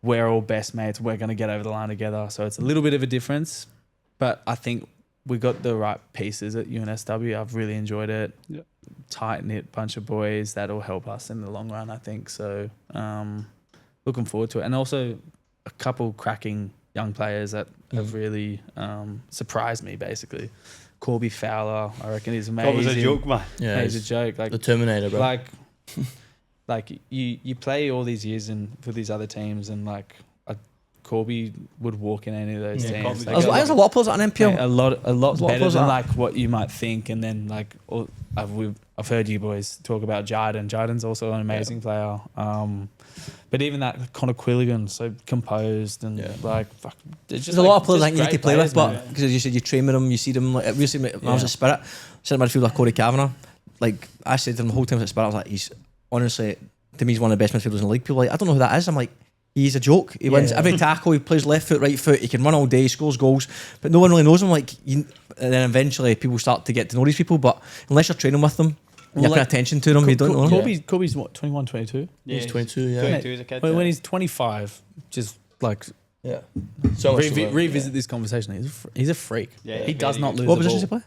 we're all best mates, we're going to get over the line together. So it's a little bit of a difference, but I think we got the right pieces at UNSW. I've really enjoyed it. Yep. Tight-knit bunch of boys that'll help us in the long run, I think. So looking forward to it. And also a couple cracking young players that have really surprised me, basically. Corby Fowler, I reckon he's amazing. That was a joke, man. Yeah, He's a joke. Like the Terminator, bro. Like you play all these years for these other teams, and like Corby would walk in any of those teams. Like, There's a lot of players at an NPL. a lot better players than are- like what you might think. And then like I've heard you boys talk about Jarden. Jarden's also an amazing player. But even that Connor Quilligan, so composed and like fuck. There's a lot of players I think you need to play with, but because as you said, you train with them, you see them. Like recently, when I was at Spirit, centre midfield with Corey Kavanagh. Like I said to him the whole time I was at Spirit, I was like, he's honestly, to me, he's one of the best midfielders in the league. People are like, I don't know who that is. I'm like, he's a joke. He wins every tackle. He plays left foot, right foot. He can run all day. He scores goals, but no one really knows him. Like, and then eventually people start to get to know these people. But unless you're training with them, you're paying attention to them. You don't know them. Corby's what, 21, 22? Yeah, He's 22, yeah. 22 as a kid. When he's 25, just like Yeah. So much to learn. revisit this conversation. He's a freak. Yeah, he does very not good. lose What the position does he ball. play?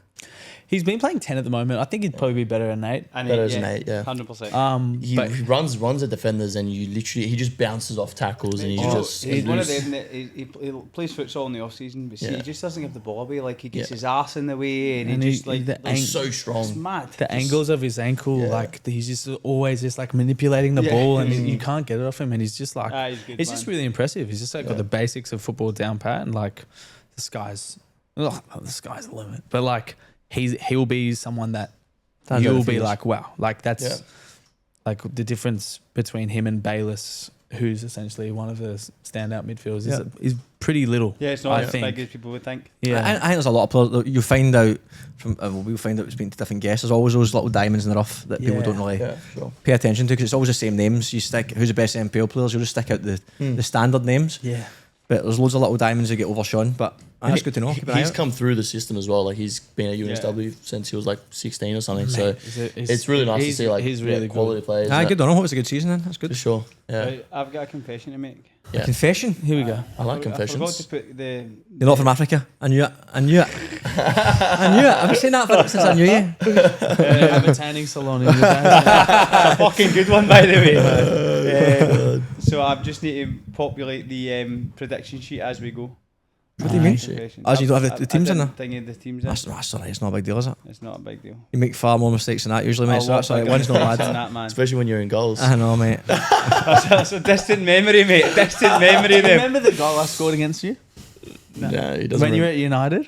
He's been playing 10 at the moment. I think he'd probably be better than 8. And Better as an 8, yeah. 100%. He runs at defenders, and he just bounces off tackles, and He's one of them that he plays futsal in the off season, but see, Yeah. he just doesn't give the ball away. Like he gets his ass in the way, and And he he- just like the He's so it's strong. mad. The angles of his ankle, Yeah. like he's just always just like manipulating the Yeah. ball, and you can't get it off him. And he's just like, He's good, it's just man. really impressive. He's just like got the basics of football down pat, and like the sky's the limit. But like he'll be someone that you'll be like, wow, like that's like the difference between him and Bayless, who's essentially one of the standout midfielders, is pretty little. Yeah, it's not I as think. big as people would think. Yeah, I think there's a lot of players that you find out from. We'll find out speaking to different guests. There's always those little diamonds in the rough that people don't really pay attention to because it's always the same names. You stick who's the best NPL players. You'll just stick out the standard names. Yeah. But there's loads of little diamonds that get overshone. But that's good to know. Keep an eye He's out. come through the system as well. Like he's been at UNSW since he was like 16 or something. So it's really nice to see like he's really quality players. Good on him. Hope it's a good season then. That's good. For sure. Yeah. Right, I've got a confession to make. Yeah. Confession. Here we go. I like I forgot confessions. to put the. You're not from Africa. I knew it. I knew it. I knew it. I've been saying that since I knew you. I have a tanning salon in the Fucking good one, by the way. So I just need to populate the prediction sheet as we go. What do you mean? Confession. As you don't have the teams in there? Thingy the teams in. That's alright. It's not a big deal, is it? It's not a big deal. You make far more mistakes than that usually, mate. So that's alright. One's not bad. That, man. Especially when you're in goals. I know, mate. That's a distant memory, mate. Distant memory there. Remember the goal I scored against you No, he doesn't. when you were at United?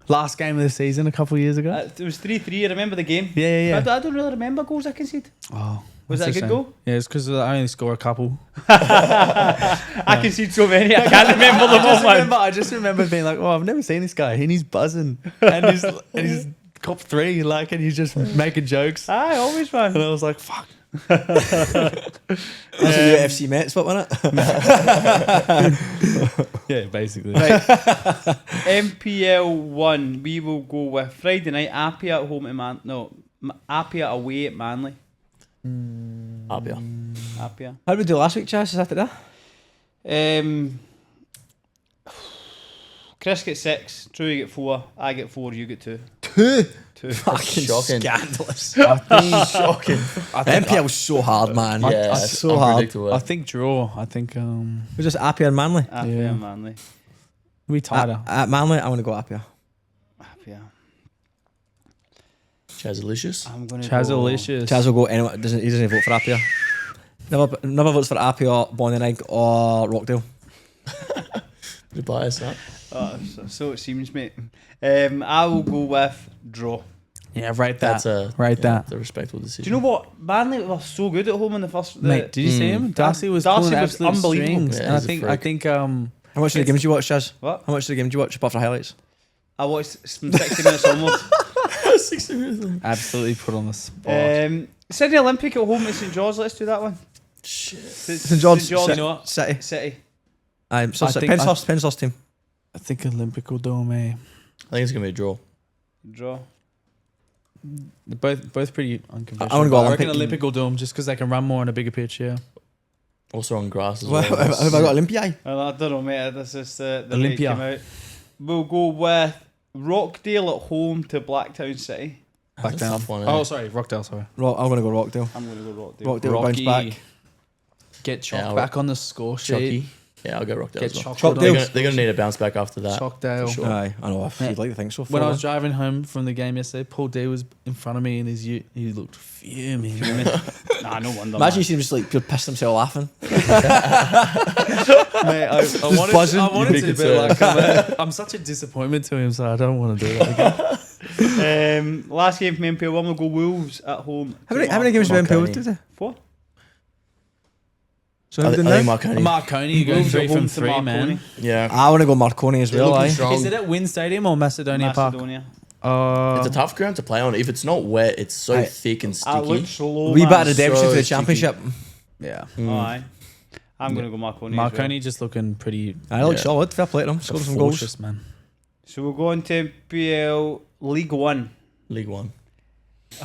Last game of the season a couple of years ago. It was 3-3. I remember the game. Yeah. I don't really remember goals I conceded. Oh, Was that a good goal? Yeah, it's because I only score a couple. I conceded so many. I can't remember them all, man. I just remember being like, oh, I've never seen this guy, and he's buzzing, and he's cop 3, like, and he's just making jokes. Aye, always, man. And I was like, fuck. That's what your FC Mets, what wasn't it? Yeah, basically. Right. NPL 1, we will go with Friday night, APIA at home to APIA away at Manly. APIA. APIA. How did we do last week, Chaz? Is that it? Chris gets 6, Troy get 4, I get 4, you get 2. 2? Two. Fucking Shocking. scandalous. I think, Shocking. NPL was so hard, man. Yeah, It's it's so hard. unpredictable. I think draw. I think Was this Apia and Manly? APIA Yeah. and Manly. we tighter. At Manly, I'm going to go Apia. APIA. Chazalicious. I'm going to Chazalicious. Chaz will go anyway. He doesn't vote for Apia. Never votes for Apia, Bonnynig or Rockdale. Good bias, that. So it seems, mate. I will go with draw. Yeah, rate that. That's a rate that. that's a respectable decision. Do you know what? Manly were so good at home in the first. Mate, did you see him? Darcy was Darcy pulling was absolute unbelievable. strings. Yeah, And I he's a think freak. How much of the games did you watch, Chaz? What? How much of the game did you watch apart from highlights? I watched some 60 minutes onwards. 60 minutes. absolutely put on the spot. Sydney Olympic at home at St George. Let's do that one. Shit. St George, you know what? City. City. So I think- Penshurst team. I think Olympic will do me. I think it's going to be a draw. Draw. They're both pretty unconventional. I wanna go but I reckon Olympic. Olympic will do them just because they can run more on a bigger pitch. Yeah. Also on grass as Well, well. have I got Olympia? Well, I don't know, mate. This is the way it Olympia. came out. We'll go with Rockdale at home to Blacktown City. That's a tough one, eh? Oh, sorry, Rockdale. Sorry. I'm going to go Rockdale. I'm going to go Rockdale. Rockdale bounce Rocky. back. Get Chalk Yeah, back on the score sheet. Chucky. Yeah, I'll go Rockdale Get as well. Chalk. Rockdale. They're going to need a bounce back after that. Chalkdale. For sure. Aye, I know. You'd like to think so. When I was driving home from the game yesterday, Paul D was in front of me in his ute. He looked fuming. Nah, no wonder. Imagine you see him just like pissed himself laughing. Mate, I wanted, buzzing. I wanted You'd be to, but like, I'm such a disappointment to him, so I don't want to do that again. Last game from NPL 1, we'll go Wolves at home. How many games have Marconi. NPL today? 4. So I who did think that? Marconi. Marconi, you're going Wolves 3 at home from to 3, Marconi. man. Yeah. I want to go Marconi as They're well. looking Aye. strong. Is it at Win Stadium or Macedonia Park? Macedonia. It's a tough ground to play on. If it's not wet, it's so Aye. thick and I sticky. look slow, We man. bit of redemption So for the sticky. championship. Yeah. Oh, aye. I'm going to go Marconi. Marconi just looking pretty I look Yeah. solid. Fair play to him. Scored some goals. cautious, man. So we'll go on to NPL League 1. League One.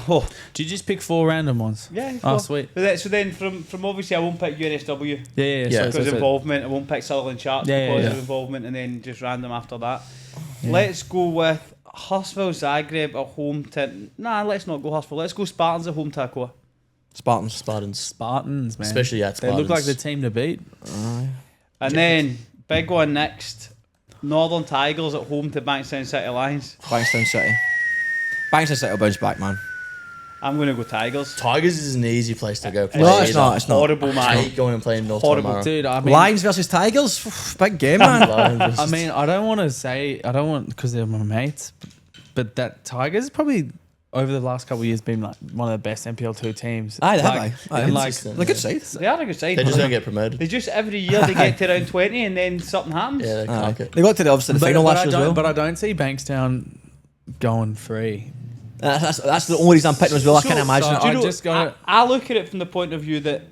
Oh, Did you just pick 4 random ones? yeah. Oh, four. sweet. So then from obviously I won't pick UNSW Yeah. Yeah. because of involvement. I won't pick Sutherland Sharks Yeah, because yeah. of involvement, and then just random after that. Yeah. Let's go with Hurstville Zagreb at home to. Nah, let's not go Hurstville. Let's go Spartans at home to Aqua. Spartans. Spartans, man. Especially at They Spartans. look like the team to beat. And then big one next. Northern Tigers at home to Bankstown City Lions. Bankstown City. Bankstown City will bounce back, man. I'm going to go Tigers. Tigers is an easy place to go play. No, it's not. It's not. Horrible, I man. hate going and playing North Horrible. Tamara. Dude, I mean, Lions versus Tigers, big game, man. I mean, I don't want to say, I don't want, because they're my mates, but that Tigers probably over the last couple of years been like one of the best NPL2 teams. Aye, they have, like, aye. and like, Consistent. They're good side. They are a good side. They just don't get promoted. They just every year they get to round 20 and then something happens. Yeah, they can't get. They got to obviously the final last year as well. But I don't see Bankstown going free. That's the only reason I'm picking as well. I can't imagine so it. Do you I know, just got I look at it from the point of view that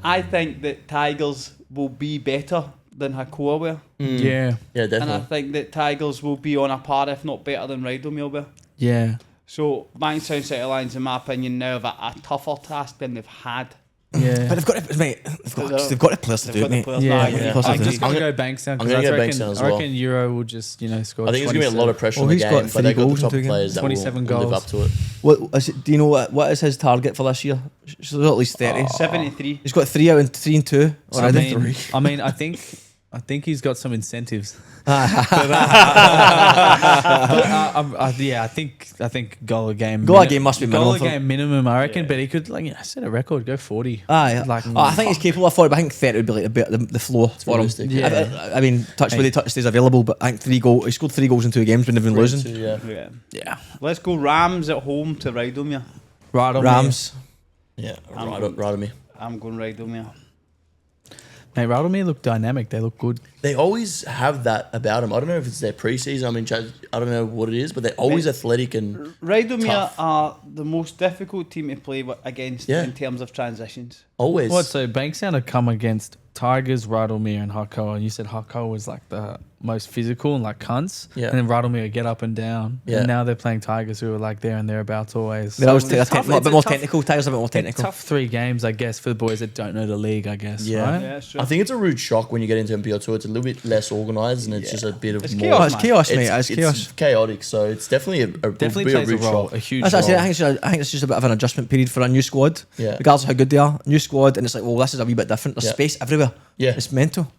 I think that Tigers will be better than Hakoah were. Yeah, Yeah, And I definitely. think that Tigers will be on a par, if not better than Rydalmere were. yeah. So Bankstown City Lions, in my opinion, now have a tougher task than they've had. Yeah. But they've got to, mate. They've got the players to do it, mate. players. Yeah, Nah, yeah. Plus I'm it just is. gonna I'm go Bankstown. I'm 'cause gonna I go reckon, Bankstown as I well. reckon Euro will just score. I think there's gonna be a lot of pressure on the he's got game, but they 3 got the goals in top 2 games. players that 27 will live goals. up to it. What is it? Do you know what is his target for this year? He's got at least 30. 73. He's got 3 out and 3 and 2. So I mean, I think he's got some incentives. Yeah, I think goal a game. Goal a game must be goal minimum a for- game minimum. I reckon, but he could set a record, go 40. Aye, Like, I think he's capable of 40, but I think 30 would be like the floor for him. realistic. Yeah. I mean, touch where the touch stays available, but I think he scored 3 goals in 2 games when they've been losing. Yeah. Yeah. Yeah, Let's go Rams at home to Rydalmere. Right on Rams. Yeah, I'm right on me. I'm going Rydalmere. Mate, Rydalmere look dynamic. They look good. They always have that about them. I don't know if it's their preseason. I mean, Chaz, I don't know what it is, but they're always athletic and Rydalmere Tough. are the most difficult team to play against Yeah. in terms of transitions. always. What? So Bankstown had come against Tigers, Rydalmere, and Hakoah, and you said Hakoah was like the most physical and like cunts. Yeah. And then Rydalmere get up and down. Yeah. And now they're playing Tigers, who are like there and thereabouts always. They're always So it's tough. a bit It's a more tough- technical. Tigers are a bit more it's technical. tough 3 games, I guess, for the boys that don't know the league. I guess. Yeah. Right? Yeah, that's true. I think it's a rude shock when you get into MPL2. It's a little bit less organised and it's just a bit of It's more. chaos, Oh, it's man. chaos, mate. It's chaos. It's chaotic, so it's definitely Definitely be plays a rude role, shock. a huge That's what I role. said. I think it's just a bit of an adjustment period for a new squad. Yeah. Regardless of how good they are, new squad, and it's like, well, this is a wee bit different. There's Yeah. space everywhere. Yeah. It's mental.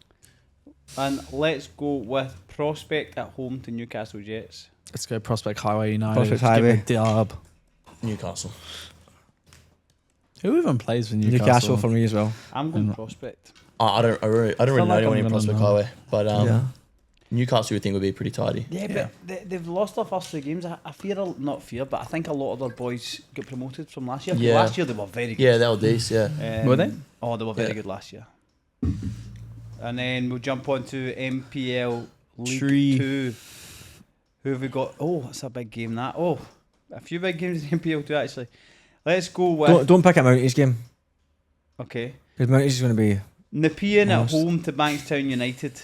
And let's go with Prospect at home to Newcastle Jets. Let's go Prospect Highway United. Prospect Let's give Highway. them a dub. Newcastle. Who even plays for Newcastle? Newcastle for me as well. I'm going Prospect. I don't really Feel know like anyone I'm in gonna Prospect know. Highway, but Yeah. Newcastle would think would be pretty tidy. Yeah, but they've lost their first 3 games. I think a lot of their boys got promoted from last year. Yeah. Last year they were very good. Yeah, they were decent. Yeah. Were they? Oh, they were very Yeah. good last year. And then we'll jump on to MPL League Tree. 2. Who have we got? Oh, that's a big game, that. Oh, a few big games in MPL 2, actually. Let's go with... Don't pick a Mounties game Okay. because Mounties is going to be Nepean at Almost. home to Bankstown United.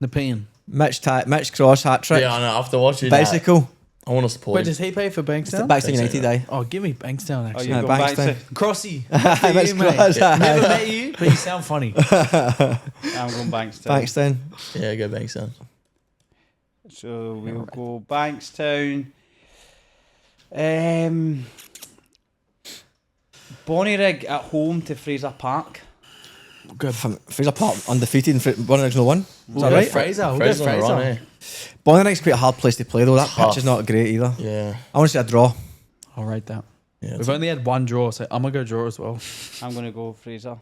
Nepean. Mitch Cross hat trick. Yeah, I know. After watching that, Bicycle. I want to support Wait, him. does he pay for Bankstown? Backstown United, aye. Oh, give me Bankstown, Oh, actually. you Yeah, go Bankstown. Bankstown. Crossy. Mitch Cross. Never met you, but you sound funny. I'm going Bankstown. Bankstown. Yeah, go Bankstown. So we'll go Bankstown. Bonnyrigg at home to Fraser Park. Good. Fraser Park undefeated and Bonnyrig's no one. Is We'll that go right? Fraser. We'll go Fraser's on the Fraser. run, eh? Bonnyrig's quite a hard place to play though. That Tough. pitch is not great either. Yeah. I want to see a draw. I'll rate that. Yeah. We've only had 1 draw, so I'm going to go draw as well. I'm going to go Fraser.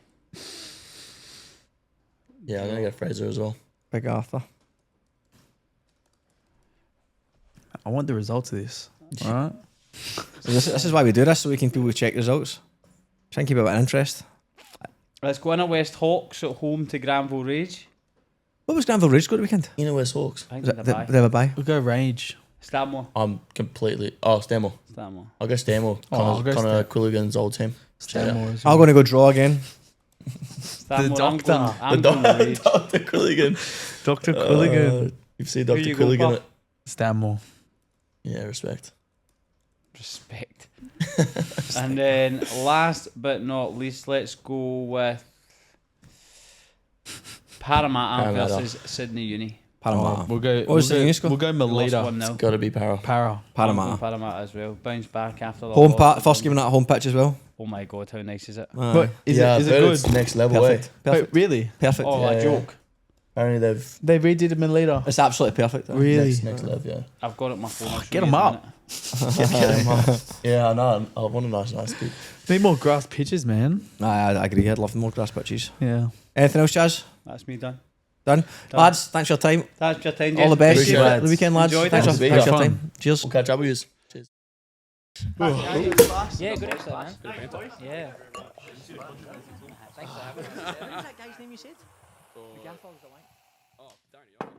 Yeah, I'm gonna go Fraser as well. Big Arthur. I want the results of this. All right? So this is why we do this, so we can people check results. Try and keep a bit of interest. Let's go in at West Hawks at home to Granville Rage. What was Granville Ridge got the weekend? You know West Hawks? I think They they're bye. have a bye. We'll go Rage. Stanmore. I'm completely. Oh, Stanmore. Stanmore. I'll go Stanmore. I'll go Connor Quilligan's old team. Stanmore as I'm well. going to go draw again. Stanmore. doctor. I'm going Rage. Dr. Quilligan. Dr. Quilligan. You've seen Who Dr. you go Quilligan. for? Stanmore. Yeah, respect. Respect. And then last but not least, let's go with Parramatta Parramatta. versus Sydney Uni. Parramatta. We'll go. What was the Uni score? We'll go Lost Melita. 1-0. Got to be Para. Para. Parramatta. Parramatta as well. Bounce back after the Home loss. part, first game on that home pitch as well. Oh my god, how nice is it? Aye. Is yeah, it, is I it heard good? It's next level. Perfect. Eh? Perfect. Wait, really? Perfect. Oh, Yeah, a yeah. joke. Apparently they've They redid it Melita. It's absolutely perfect. Really? next level. Yeah. I've got it on my phone. I'll show Get you 'em in a up. minute. Get them off. Yeah, I know. I want a nice bit. Need more grass pitches, man. I agree. I'd love more grass pitches. Yeah. Anything else, Chaz? That's me done. Done? Lads, thanks for your time. That's your time, All the best. Appreciate For it. the weekend, lads. Enjoyed Thanks it. for Thanks your for time. Cheers. We'll catch up with you. Cheers. Yeah, good episode, man. Yeah. Thanks for having me. What was that guy's name you said? The gaffer was the one. Oh, Danny.